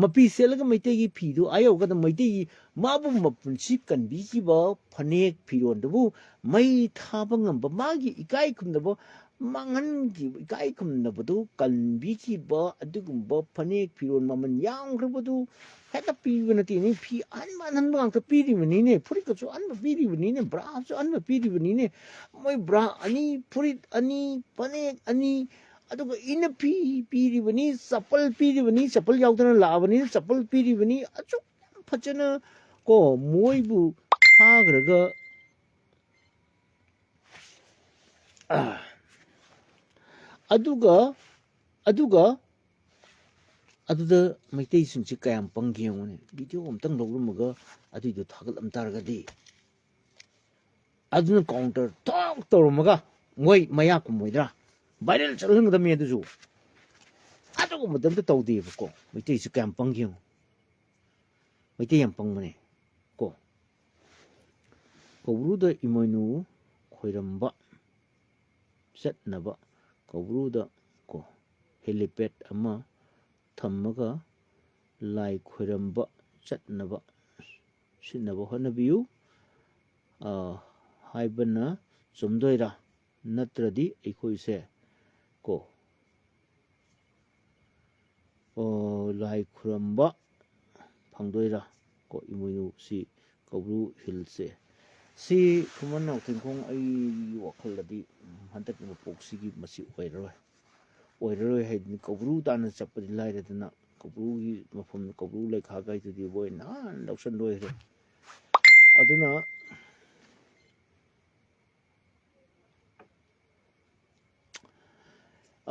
Speaker 1: ꯃꯄꯤ ꯁꯦꯠꯂꯒ ꯃꯩꯇꯩꯒꯤ ꯐꯤꯗꯨ ꯑꯌꯧꯒꯗ ꯃꯩꯇꯩꯒꯤ ꯃꯥꯕꯨ ꯃꯄꯨꯟꯁꯤ ꯀꯟꯕꯤꯈꯤꯕ ꯐꯅꯦꯛ ꯐꯤꯔꯣꯟꯗꯨꯕꯨ ꯃꯩ ꯊꯥꯕ ꯉꯝꯕ ꯃꯥꯒꯤ ꯏꯀꯥꯏ ꯈꯨꯝꯅꯕ ꯃꯥꯡꯍꯟꯈꯤꯕ ꯏꯀꯥꯏ ꯈꯨꯝꯅꯕꯗꯨ ꯀꯟꯕꯤꯈꯤꯕ ꯑꯗꯨꯒꯨꯝꯕ ꯐꯅꯦꯛ ꯐꯤꯔꯣꯟ ꯃꯃꯜ ꯌꯥꯝꯈ꯭ꯔꯕꯗꯨ ꯍꯦꯛꯇ ꯄꯤꯕ ꯅꯠꯇꯦꯅꯦ ꯐꯤ ꯑꯍꯟꯕ ꯑꯍꯟꯕ ꯉꯥꯛꯇ ꯄꯤꯔꯤꯕꯅꯤꯅꯦ ꯐꯨꯔꯤꯠꯀꯁꯨ ꯑꯍꯟꯕ ꯄꯤꯔꯤꯕꯅꯤꯅꯦ ꯕ꯭ꯔꯥꯁꯨ ꯑꯍꯟꯕ ꯄꯤꯔꯤꯕꯅꯤꯅꯦ ꯃꯣꯏ ꯕ꯭ꯔꯥ ꯑꯅꯤ ꯐꯨꯔꯤꯠ ꯑꯅꯤ ꯐꯅꯦꯛ ꯑꯅꯤ ꯑꯗꯨꯒ ꯏꯅꯐꯤ ꯄꯤꯔꯤꯕꯅꯤ ꯆꯄꯜ ꯄꯤꯔꯤꯕꯅꯤ ꯆꯄꯜ ꯌꯥꯎꯗꯅ ꯂꯥꯛꯑꯕꯅꯤꯅ ꯆꯄꯜ ꯄꯤꯔꯤꯕꯅꯤ ꯑꯁꯨꯛ ꯐꯖꯅ ꯀꯣ ꯃꯣꯏꯕꯨ ꯊꯥꯈ꯭ꯔꯒ ꯑꯗꯨꯗ ꯃꯩꯇꯩꯁꯤꯡꯁꯤ ꯀꯌꯥꯝ ꯄꯪꯒꯦ ꯌꯦꯡꯉꯨꯅꯦ ꯚꯤꯗꯤꯑꯣ ꯑꯝꯇꯪ ꯂꯧꯔꯝꯃꯒ ꯑꯗꯨꯏꯗꯣ ꯊꯥꯒꯠꯂꯝ ꯇꯥꯔꯒꯗꯤ ꯑꯗꯨꯅ ꯀꯥꯎꯟꯇꯔ ꯊꯣꯛ ꯇꯧꯔꯝꯃꯒ ꯃꯣꯏ ꯃꯌꯥ ꯀꯨꯝꯃꯣꯏꯗ꯭ꯔꯥ ꯚꯥꯏꯔꯦꯜ ꯆꯠꯍꯟꯒꯗꯕꯅꯤ ꯑꯗꯨꯁꯨ ꯑꯗꯨꯒꯨꯝꯕꯗ ꯑꯝꯇ ꯇꯧꯗꯦꯕꯀꯣ ꯃꯩꯇꯩꯁꯤ ꯀꯌꯥꯝ ꯄꯪꯒꯦ ꯌꯦꯡꯉꯨ ꯃꯩꯇꯩ ꯌꯥꯝ ꯄꯪꯕꯅꯦ ꯀꯣ ꯀꯧꯕ꯭ꯔꯨꯗ ꯏꯃꯣꯏꯅꯨ ꯈꯣꯏꯔꯝꯕ ꯆꯠꯅꯕ ꯀꯧꯕ꯭ꯔꯨꯗ ꯀꯣ ꯍꯦꯂꯤꯄꯦꯠ ꯑꯃ ꯊꯝꯃꯒ ꯂꯥꯏ ꯈꯣꯏꯔꯝꯕ ꯆꯠꯅꯕ ꯁꯤꯟꯅꯕ ꯍꯣꯠꯅꯕꯤꯌꯨ ꯍꯥꯏꯕꯅ ꯆꯨꯝꯗꯣꯏꯔꯥ ꯅꯠꯇ꯭ꯔꯗꯤ ꯑꯩꯈꯣꯏꯁꯦ ꯀꯣ ꯂꯥꯏ ꯈꯨꯔꯝꯕ ꯐꯪꯗꯣꯏꯔꯥ ꯀꯣ ꯏꯃꯣꯏꯅꯨꯁꯤ ꯀꯧꯕ꯭ꯔꯨ ꯍꯤꯜꯁꯦ ꯁꯤ ꯈꯨꯃꯟ ꯅꯥꯎꯊꯤꯡꯈꯣꯡ ꯑꯩꯒꯤ ꯋꯥꯈꯜꯗꯗꯤ ꯍꯟꯗꯛꯀꯤ ꯃꯄꯣꯛꯁꯤꯒꯤ ꯃꯁꯤ ꯑꯣꯏꯔꯔꯣꯏ ꯍꯥꯏꯗꯨꯅꯤ ꯀꯧꯕ꯭ꯔꯨ ꯇꯥꯟꯅ ꯆꯠꯄꯗꯤ ꯂꯥꯏꯔꯗꯅ ꯀꯧꯕ꯭ꯔꯨꯒꯤ ꯃꯐꯝ ꯀꯧꯕ꯭ꯔꯨ ꯂꯩꯈꯥꯒꯩꯗꯨꯗꯤ ꯃꯣꯏ ꯅꯍꯥꯟ ꯂꯧꯁꯟ ꯂꯣꯏꯈ꯭ꯔꯦ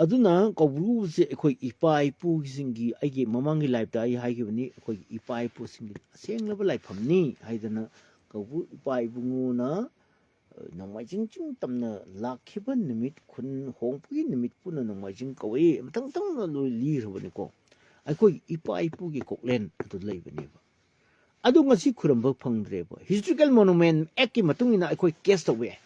Speaker 1: ꯑꯗꯨꯅ ꯀꯧꯕ꯭ꯔꯨꯁꯦ ꯑꯩꯈꯣꯏ ꯏꯄꯥ ꯏꯄꯨꯁꯤꯡꯒꯤ ꯑꯩꯒꯤ ꯃꯃꯥꯡꯒꯤ ꯂꯥꯏꯐꯇ ꯑꯩ ꯍꯥꯏꯈꯤꯕꯅꯤ ꯑꯩꯈꯣꯏꯒꯤ ꯏꯄꯥ ꯏꯄꯨꯁꯤꯡꯒꯤ ꯑꯁꯦꯡꯂꯕ ꯂꯥꯏꯐꯝꯅꯤ ꯍꯥꯏꯗꯅ ꯀꯧꯕ꯭ꯔꯨ ꯏꯄꯥ ꯏꯕꯨꯡꯉꯣꯅ ꯅꯣꯡꯃꯥꯏꯖꯤꯡ ꯆꯤꯡ ꯇꯝꯅ ꯂꯥꯛꯈꯤꯕ ꯅꯨꯃꯤꯠ ꯈꯨꯟ ꯍꯣꯡꯕꯒꯤ ꯅꯨꯃꯤꯠ ꯄꯨꯟꯅ ꯅꯣꯡꯃꯥꯏꯖꯤꯡ ꯀꯧꯏ ꯃꯊꯪ ꯂꯣꯏ ꯂꯤꯈ꯭ꯔꯕꯅꯤꯀꯣ ꯑꯩꯈꯣꯏꯒꯤ ꯏꯄꯥ ꯏꯄꯨꯒꯤ ꯀꯣꯛꯂꯦꯟ ꯑꯗꯨ ꯂꯩꯕꯅꯦꯕ ꯑꯗꯨ ꯉꯁꯤ ꯈꯨꯔꯝꯕ ꯐꯪꯗ꯭ꯔꯦꯕ ꯍꯤꯁꯇꯣꯔꯤꯀꯦꯜ ꯃꯣꯅꯨꯃꯦꯟ ꯑꯦꯛꯀꯤ ꯃꯇꯨꯡ ꯏꯟꯅ ꯑꯩꯈꯣꯏ ꯀꯦꯁ ꯇꯧꯕ ꯌꯥꯏ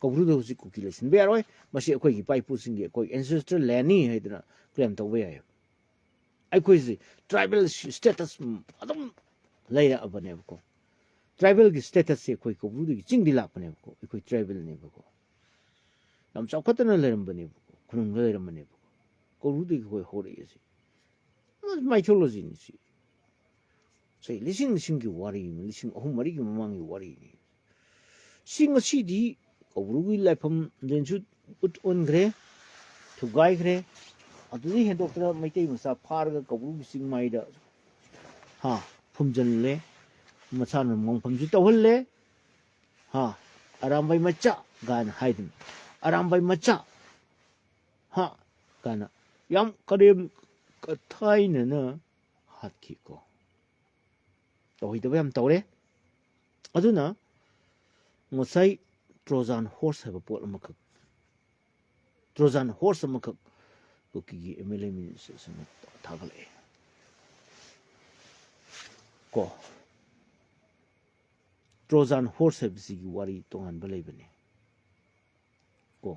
Speaker 1: ꯀꯧꯕ꯭ꯔꯨꯗ ꯍꯧꯖꯤꯛ ꯀꯨꯀꯤ ꯂꯩꯁꯤꯟꯕ ꯌꯥꯔꯣꯏ ꯃꯁꯤ ꯑꯩꯈꯣꯏꯒꯤ ꯏꯄꯥ ꯏꯄꯨꯁꯤꯡꯒꯤ ꯑꯩꯈꯣꯏ ꯑꯦꯟꯁꯦꯁꯇ꯭ꯔꯦꯜ ꯂꯦꯟꯅꯤ ꯍꯥꯏꯗꯅ ꯀ꯭ꯂꯦꯝ ꯇꯧꯕ ꯌꯥꯏ ꯑꯩꯈꯣꯏꯁꯤ ꯇ꯭ꯔꯥꯏꯕꯦꯜ ꯁ꯭ꯇꯦꯇꯁ ꯑꯗꯨꯝ ꯂꯩꯔꯛꯑꯕꯅꯦꯕꯀꯣ ꯇ꯭ꯔꯥꯏꯕꯦꯜꯒꯤ ꯁ꯭ꯇꯦꯇꯁꯁꯦ ꯑꯩꯈꯣꯏ ꯀꯧꯕ꯭ꯔꯨꯗꯒꯤ ꯆꯤꯡꯗꯤ ꯂꯥꯛꯄꯅꯦꯕꯀꯣ ꯑꯩꯈꯣꯏ ꯇ꯭ꯔꯥꯏꯕꯦꯜꯅꯦꯕꯀꯣ ꯌꯥꯝ ꯆꯥꯎꯈꯠꯇꯅ ꯂꯩꯔꯝꯕꯅꯦꯕꯀꯣ ꯈꯨꯅꯨꯡꯗ ꯂꯩꯔꯝꯕꯅꯦꯕꯀꯣ ꯀꯧꯕ꯭ꯔꯨꯗꯒꯤ ꯑꯩꯈꯣꯏ ꯍꯧꯔꯛꯏꯁꯤ ꯃꯥꯏꯊꯣꯂꯣꯖꯤꯅꯤ ꯁꯤ ꯆꯍꯤ ꯂꯤꯁꯤꯡꯒꯤ ꯋꯥꯔꯤꯅꯤ 3,000-4,000ꯒꯤ ꯃꯃꯥꯡꯒꯤ ꯋꯥꯔꯤꯅꯤ ꯁꯤ ꯉꯁꯤꯗꯤ ꯀꯧꯕ꯭ꯔꯨꯒꯤ ꯂꯥꯏꯐꯝꯁꯨ ꯑꯣꯟꯈ꯭ꯔꯦ ꯊꯨꯒꯥꯏꯈ꯭ꯔꯦ ꯑꯗꯨꯗꯩ ꯍꯦꯟꯗꯣꯛꯇꯅ ꯃꯩꯇꯩ ꯃꯆꯥ ꯐꯥꯔꯒ ꯀꯧꯕ꯭ꯔꯨꯒꯤ ꯆꯤꯡꯃꯥꯏꯗ ꯐꯨꯝꯖꯤꯜꯂꯦ ꯃꯁꯥꯅ ꯃꯣꯡꯐꯝꯁꯨ ꯇꯧꯍꯜꯂꯦ ꯑꯔꯥꯝꯕꯥꯏ ꯃꯆꯥ ꯒꯥꯏꯅ ꯍꯥꯏꯗꯅ ꯑꯔꯥꯝꯕꯥꯏ ꯃꯆꯥ ꯀꯥꯏꯅ ꯌꯥꯝ ꯀꯔꯦꯝ ꯊꯥꯏꯅꯅ ꯍꯥꯠꯈꯤꯀꯣ ꯇꯧꯍꯩꯗꯕ ꯌꯥꯝ ꯇꯧꯔꯦ ꯑꯗꯨꯅ ꯉꯁꯥꯏ ꯇ꯭ꯔꯣꯖꯥꯟ ꯍꯣꯔꯁ ꯍꯥꯏꯕ ꯄꯣꯠ ꯑꯃꯈꯛ ꯇ꯭ꯔꯣꯖꯥꯟ ꯍꯣꯔꯁ ꯑꯃꯈꯛ ꯀꯨꯀꯤꯒꯤ MLA ꯃꯤꯅꯤꯁꯇꯔꯁꯤꯡꯅ ꯊꯥꯒꯠꯂꯛꯑꯦ ꯀꯣ ꯇ꯭ꯔꯣꯖꯥꯟ ꯍꯣꯔꯁ ꯍꯥꯏꯕꯁꯤꯒꯤ ꯋꯥꯔꯤ ꯇꯣꯉꯥꯟꯕ ꯂꯩꯕꯅꯤ ꯀꯣ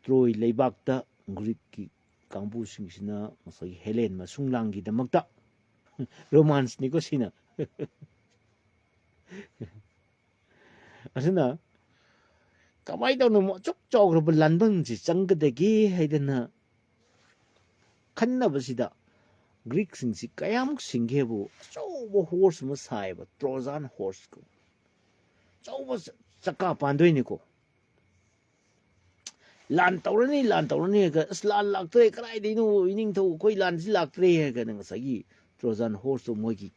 Speaker 1: ꯇ꯭ꯔꯣꯏ ꯂꯩꯕꯥꯛꯇ ꯒ꯭ꯔꯤꯛꯀꯤ ꯀꯥꯡꯕꯨꯁꯤꯡꯁꯤꯅ ꯉꯁꯥꯏꯒꯤ ꯍꯦꯂꯦꯟ ꯃꯁꯨꯡꯂꯥꯡꯒꯤꯗꯃꯛꯇ ꯔꯣꯃꯥꯟꯁꯅꯤꯀꯣ ꯁꯤꯅ ꯑꯗꯨꯅ ꯀꯃꯥꯏꯅ ꯇꯧꯅ ꯑꯁꯨꯛ ꯆꯥꯎꯈ꯭ꯔꯕ ꯂꯥꯟꯕꯟꯁꯤ ꯆꯪꯒꯗꯒꯦ ꯍꯥꯏꯗꯅ ꯈꯟꯅꯕꯁꯤꯗ ꯒ꯭ꯔꯤꯛꯁꯤꯡꯁꯤ ꯀꯌꯥꯃꯨꯛ ꯁꯤꯡꯒꯦꯕꯨ ꯑꯆꯧꯕ ꯍꯣꯔꯁ ꯑꯃ ꯁꯥꯏꯌꯦꯕ ꯇ꯭ꯔꯣꯖꯥꯟ ꯍꯣꯔꯁ ꯑꯆꯧꯕ ꯆꯛꯀꯥ ꯄꯥꯟꯗꯣꯏꯅꯤꯀꯣ ꯂꯥꯟ ꯇꯧꯔꯅꯤ ꯍꯥꯏꯔꯒ ꯑꯁ ꯂꯥꯟ ꯂꯥꯛꯇ꯭ꯔꯦ ꯀꯗꯥꯏꯗꯩꯅꯣ ꯏꯅꯤꯡꯊꯧ ꯑꯩꯈꯣꯏ ꯂꯥꯟꯁꯤ ꯂꯥꯛꯇ꯭ꯔꯦ ꯍꯥꯏꯔꯒꯅ ꯉꯁꯥꯏꯒꯤ ꯇ꯭ꯔꯣꯖꯥꯟ ꯍꯣꯔꯁꯇꯣ ꯃꯣꯏꯒꯤ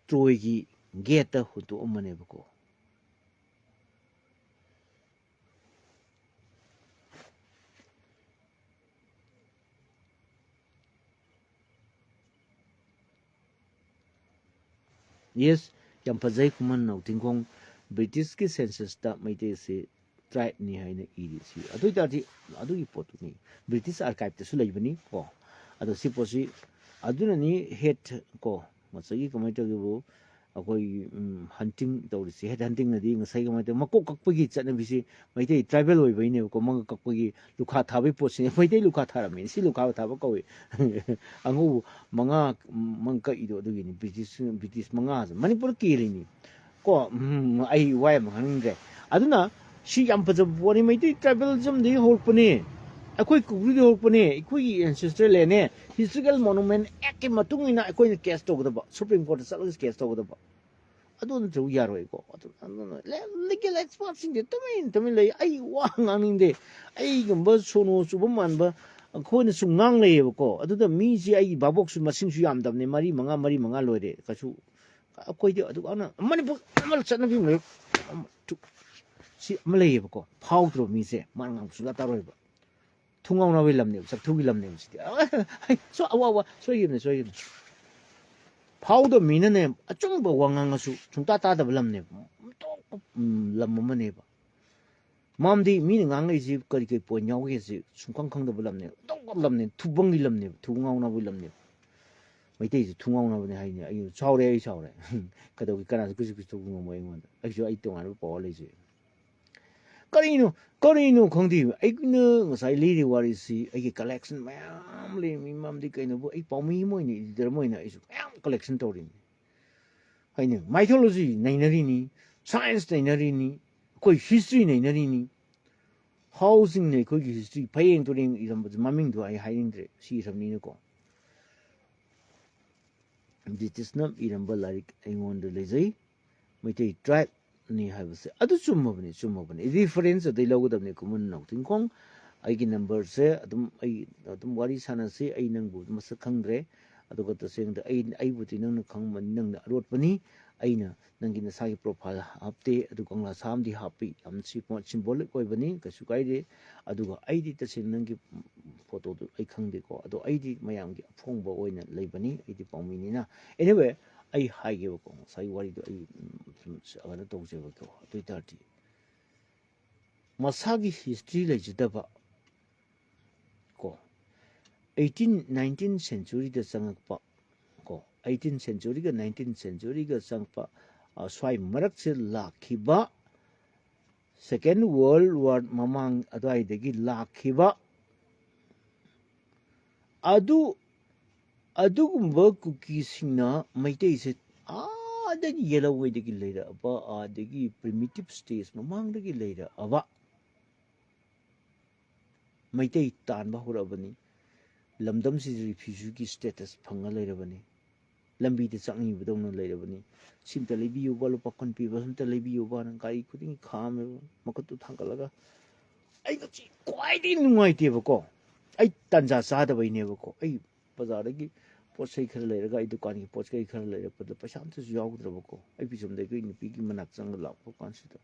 Speaker 1: ꯇ꯭ꯔꯣꯏꯒꯤ ꯒꯦꯠꯇ ꯍꯨꯟꯇꯣꯛꯑꯝꯕꯅꯦꯕꯀꯣ yes yam phajai kuman nau tingkong British ki census ta maite se tribe ni haina iri si adu tarti adu gi potu ni British archive te su leibani ko adu si posi aduna ni head ko masagi kamai ta bu akoi hunting tawrisi head hunting nadi ngasai kamai ta makok kakpagi chatna bisi maite tribal oi baine ko mang kakpagi lukha thabai posi maite lukha tharami si lukha thaba ko angu manga mangka ido adu ni British manga manipur ki rini ko ai wai mangangre aduna si yam pajaboni maite tribalism di horpani akoi kugri horpani akoi ancestral ne historical monument ek matung ina akoi case to gdaba supreme court salus case to gdaba adun tu yaro ko legal experts in the tamin lay ai wa nganginde ai gamba sono subaman ba akoi su ngang lay ko adu da mi ji ai babok su masing su yam damne mari manga loire kasu akoi de adu ana mani bu amal chana bi me si malay ko powder mi se mangang su la taroi ba thungau na wilamne sak thugi lamne si so awa so yimne powder mi na ne achung ba wangang su chungta ta da lamne to lam ma ne ba mamdi mi ngang ngai ji kari ke po nyau ge ji sungkang khang da lamne to lamne thubang gi lamne thungau na wilamne mai te ji thungau na ne hai ne ai chaure ka do kana ku ku to ngo mo ngon ai jo ai to ngana po le ji Karino khongdi aikna ngasai liri warisi ai collection mayam le mi mamdi kaino bu ai paumi moini der moina isu mayam collection torin haine mythology nainari ni science nainari ni koi history nainari ni housing ne koi history payeng toring iram maming do ai hiding dre si samni ne ko this is not iram balarik aingon de lezai mite tribe ni habse adu chumabni reference adai logudabni kumun nau tingkong aigi number se adum wari sana se ai nangbu masak khangdre aduga taseng da ai buti nang khangman nang arot pani aina nangi na sagi profile hapte adu kongla samdi hapi am symbolic koi bani kasu kaide aduga aidi taseng nangi photo du ai khangde ko adu aidi mayam gi phongba oina leibani aidi pawmini na anyway ai haige ko sai wari do ai agana to je ko to tarti masagi history le jidaba ko 19th century da sangakpa ko 18th century ga 19th century ga sangpa swai marak se lakhiba second world war mamang adai degi lakhiba adugumba kuki singna maitei se adagi yellow way dagi leira aba adagi primitive stage mamang dagi leira aba maitei tanba horabani lamdam si refugee ki status phanga leirabani lambi de changni budong leirabani simta lebi yo balu pakon pi ba simta lebi yo ba nang kai kuding kham makatu thangalaga ai ga chi kwai di nungai te ba ko ai tanja sa da bai ne ba ko ai bazar gi पोसै खर लेरगा आई दुकान की पोच कई खर लेर पद पैसा त याव द्रब को आई पिसम दे गई निपी की मनाक संग लाप कान सित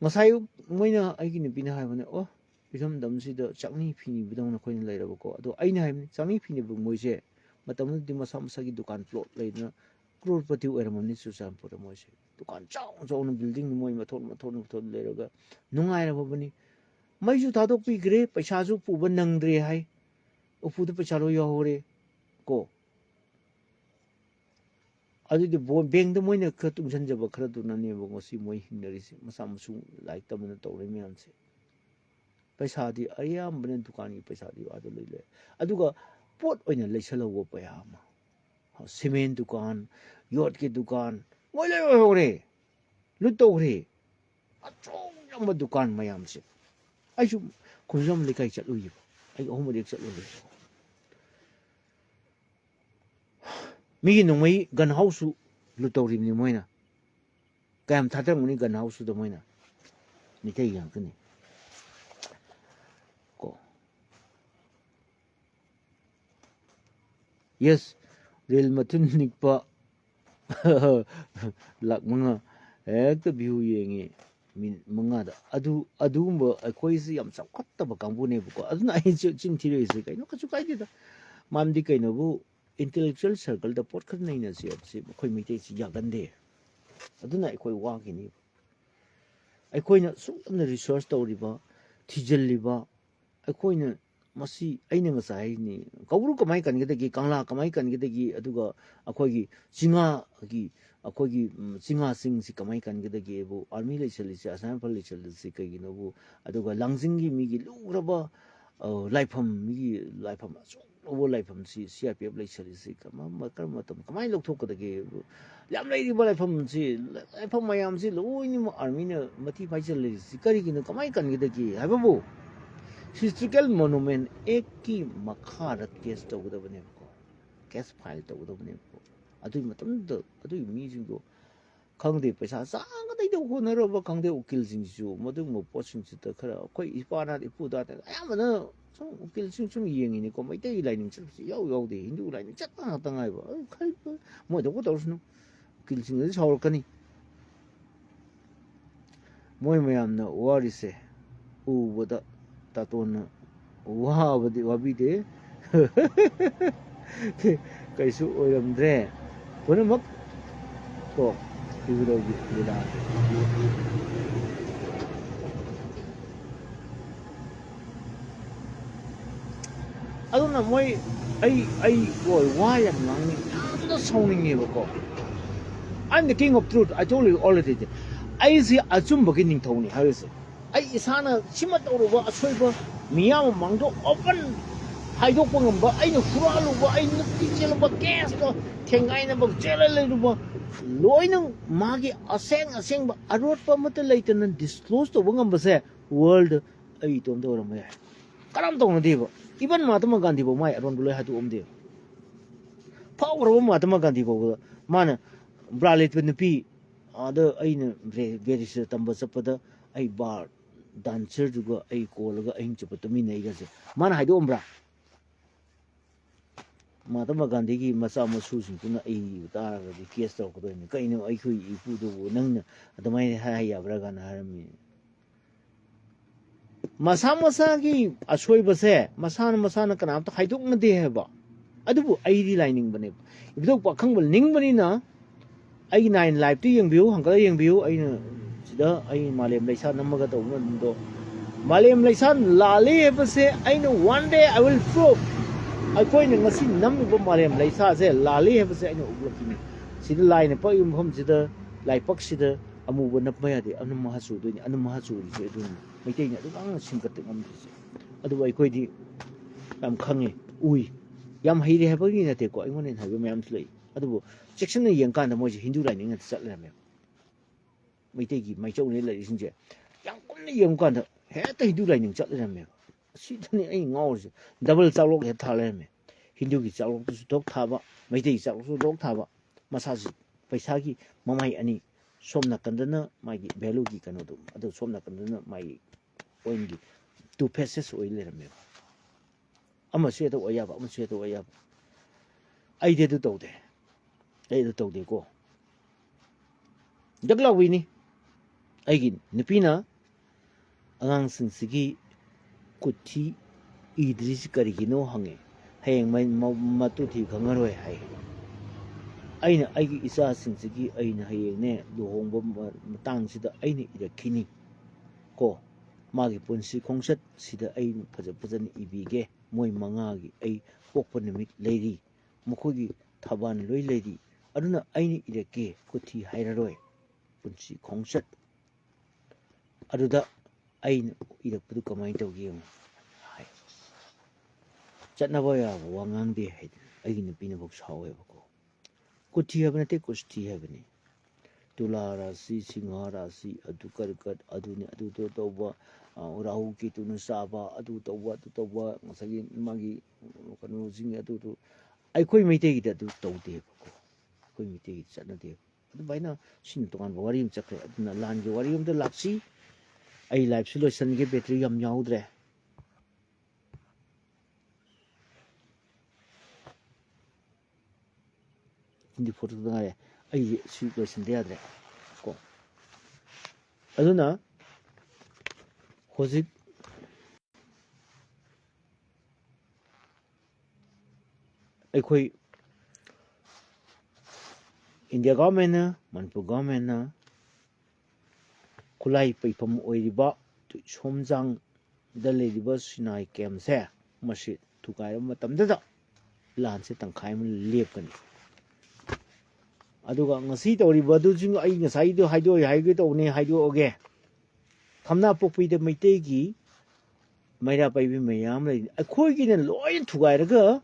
Speaker 1: ngसाय मोइना आई की निपी ना हायबने ओ पिसम दम सि द चाकनी फिनी बिदों न खोइन लेरब को अदो आई ना हायबने चाकनी फिनी बु मोइसे मतम दि मसा मसा की दुकान प्लॉट लेना करोड़पति ओरमनि सुसाम पुर मोइसे दुकान चाउ चाउ न बिल्डिंग मोइ मथोन लेरगा नुंगाय रबनी मैजु थादोक पी ग्रे पैसा जु पुब नंगद्रे हाय उपुद पैसा लो यावरे को अदि बैंक द मोइना ख तुमसन जब खर दुनने बो ngसी मोइ हिंदरिसि मसा मसु लाइक तमन तौरे मियानसे पैसा दि अयाम बने दुकान की पैसा दि आदो ले अदुगा पोट ओइना लेसलवो पयामा सीमेंट दुकान योट की दुकान मोइले होरे लुटोरे अचों यम दुकान मयाम से आइसु खुजम लेkai चलुइ आई ओम देख चलु मिगी नोंमै गन हाउस लुटोरि नि मोइना काम थातर मुनि गन हाउस द मोइना निकै yang kini ko yes real matun nikpa lak manga ek view yengi min manga da adumba akoi si yam chakhatta ba kangbu ne bu ko aduna ai chin thire se kai no kachu kai da mamdi kai no bu intellectual circle da pot khar nei na si khoi mi te si yagande aduna khoi wa ki ni khoina sumna research tawriba thijaliba khoina masi aina ngasai ni kawru kamai kan ge kangla kamai kan ge aduga akhogi singa gi akhogi singa sing si kamai kan ge bu army le chali si asam phal le chali si kai no bu aduga langjing gi mi gi luraba laifam mi laifam so laifam si CRPF le chali si kama makar matam kamai lokthok ka ge yam lai ri ba laifam si laifam mayam si loini mo army na mati phai chali si kari gi no kamai kan ge ha bu historical monument एक की मखार case तौगदबने को case file तौगदबने को अदुई मतम the अदुई मीजिंग को खंगदे पैसा सांग दai दो होनरब खंगदे उकिल सिंग सु मदु मो पोसिंग सु त खरा कोई इपाना इपुदा त आमना सम उकिल सिंग सम येंगिनी को मैते लाइनिंग चल याव याव दे हिंदू लाइनिंग चता तंगाय बा खै मो दो को तौसनु उकिल सिंग दे सावरकनी मोय मयामना वारिसे उबदा तातोन वाबदी वाबीदे कैसु ओरमद्रे पुनमक को इबरोगी दिला aduna moy ai boy why am nang no sounding e ko I'm the king of truth. I told you already. I see achum beginning thoni how is it ai isana simat oruba asoiba miyam mangdo open haidok pangamba ai no furalu ba ai no tichel ba gas to thengai na ba jelale ba loinang magi aseng ba arot pa mata leitan disclose to bangamba se world ai tom do ram ya karam to ngadi ba even Mahatma Gandhi ba mai aron bulai hatu omde power ba Mahatma Gandhi ba mana bralet nupi ada aina very tamba sapada ai bar dancer juga ai kolaga aing cepat mi nei ga se mana haido ombra Mahatma Gandhi gi masa masu sing tuna ai utara di case to ko ni kai no ai khui ipu do nang adamai ha ya bra ga na harami masa gi asoi base masa na kana ta haidok na de heba adubu ai di lining bane ibdo pa khangbal ning bani na ai nine live tu yeng view hangkala yeng view ai na sida ai malem laisa namaga to do malem laisa lale base ai no one day I will prove ai koi na ngasi nam bo malem laisa se lale base ai no ublaki sida line pa yum hom sida lai pak sida amu bo nap maya de anu ma su do ni anu ma su ri se do mai te ni adu ang singkat ngam se adu ai koi di am khange ui yam hai re ha ba ni na te ko ai ngon ha be mayam thlei adu section ne yang kan da mo ji hindu lining na sat le me mai te gi mai chou ne le sin je yang kun ne yang kan da he ta hindu lining sat le me si ta ni ai ngau se double chau lok he tha le me hindu gi chau lok su dok tha ba mai te gi chau su dok tha ba masa ji paisa gi mamai ani somna kandana mai value gi kanu do adu somna kandana mai oin gi two pieces oi le me ama se to oya ba ama se to oya ai de do de ai do de ko dagla wi ni ai gi nipina angang sing sigi kuthi idris kari gi no hange hayeng mai matu thi khangaroi hai aina aigi isa sing sigi aina hayeng ne luhongba matang sida aina irakini ko magi punsi khongsat sida ai phajan ibige moi manga gi ai pokpa nimit leiri mukhogi thaban loi leiri aduna aina irake kuthi hairaroi punsi khongsat aduda aina irakpu kamai tawgi hai chatnaba ya wangang de hai aigi nipina bok sawe bako kuthi habne te kusti habne tula rasi singa rasi adu karkat adu ni adu to toba rahu ki tunu saba adu toba ngasagi magi kanu jing adu to ai koi mai te gi adu to de ko koi mai te gi chatna de adu baina sin tokan wari um chakre aduna lan gi wari um de laksi ai live solution ge battery yam yaudre hindi photo da ai situation de adre ko aduna hozik ai khoi India government, Manipur government, Kulai Pipam Oiriba, Somjang, the Lady Bus Sinai came there, Mashi, to Kaimatam, Lance and Kaim Leapin. Aduga ngasi to ribadu jing ai ngasai do haido haigo to ne haido oge thamna pokpi de meite gi maira pai bi mayam le akhoi gi ne loi thugai raga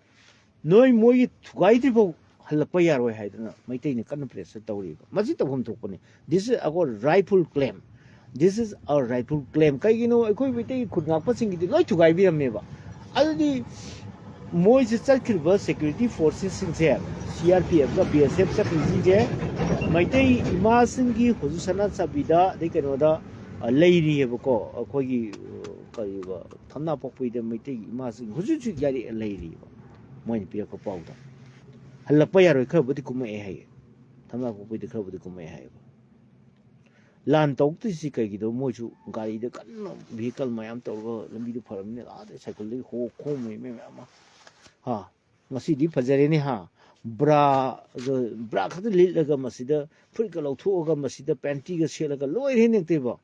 Speaker 1: noi moi thugai di bo halpa yaroi haidana meite ne kan pressure tawri maji to hom thokpani. This is our rightful claim. This is our rightful claim. Kai gi no akhoi meite khud ngak pa sing gi loi thugai bi ram me ba aldi moi se chakirba security forces sing se CRPF का BSF से किसी जे मैते इमासिंग की हुजुसना सबीदा दे कनोदा लेरी है बको कोई करीबा थमना पकपई दे मैते इमासिंग हुजुजु यारी लेरी मोइन पिया को पाउदा हल्लपा यारो खबदी कुमे है थमना पकपई दे खबदी कुमे है लान तौक्ति सि कईगिदो मोजु गाड़ी दे कन्नो व्हीकल मयाम तौगो लंबी दे फरमने आदे साइकिल दे हो खो मे मा हा ngasi di fajare ni ha bra khad lit laga masida phuri ka lawthu ga masida panty ga sela ga loi re nek te ba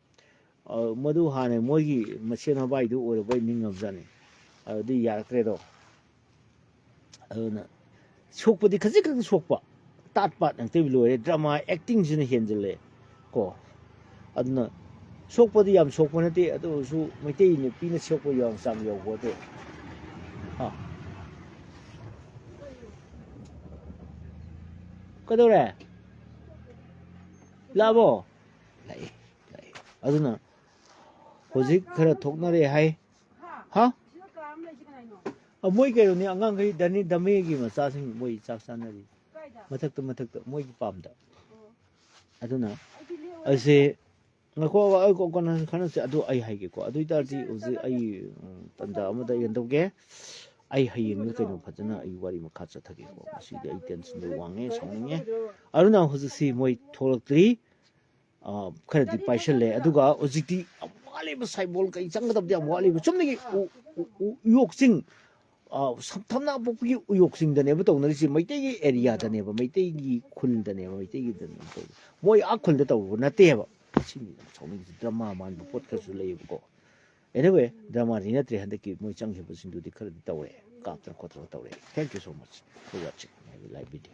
Speaker 1: madu ha ne moi gi masen ha bai du ore bai ning ngam jani di yar kre do na sokpa di khaji ka sokpa tat pat nang te loi drama acting jin hen jele ko adna sokpa di yam sokpa na te adu su mai te ni pi na sokpa yong sam yo go te ha có đâu nè là bò lại aduna hozik khara thokna re hai ha moi ke ni angang kai dani dame gi ma sa sing moi chak san ri mathak to moi gi pam da aduna ase ngako ko kon khana se adu ai hai ge ko adu tar ji uzi ai tanda ama da yendog ge ai hayeng cái nó phát na ai wari ma kha cha thagi ko si de ai tension de wange songenge aruna hosi moi tholakri khara di paisal le aduga ojiti wali ba saibol kai changadab de wali ba chumni yoksing samthamna bokgi yoksing de ne ba tawna si maite gi area da ne ba maite gi khul da ne ba maite gi da moi a khul da taw na te ba si chawni drama man bu pot ka su le ko anyway drama ni na 300 ki moi chang he ba sindu di khara di tawre kaptan khotro tawre. Thank you so much for watching my live video.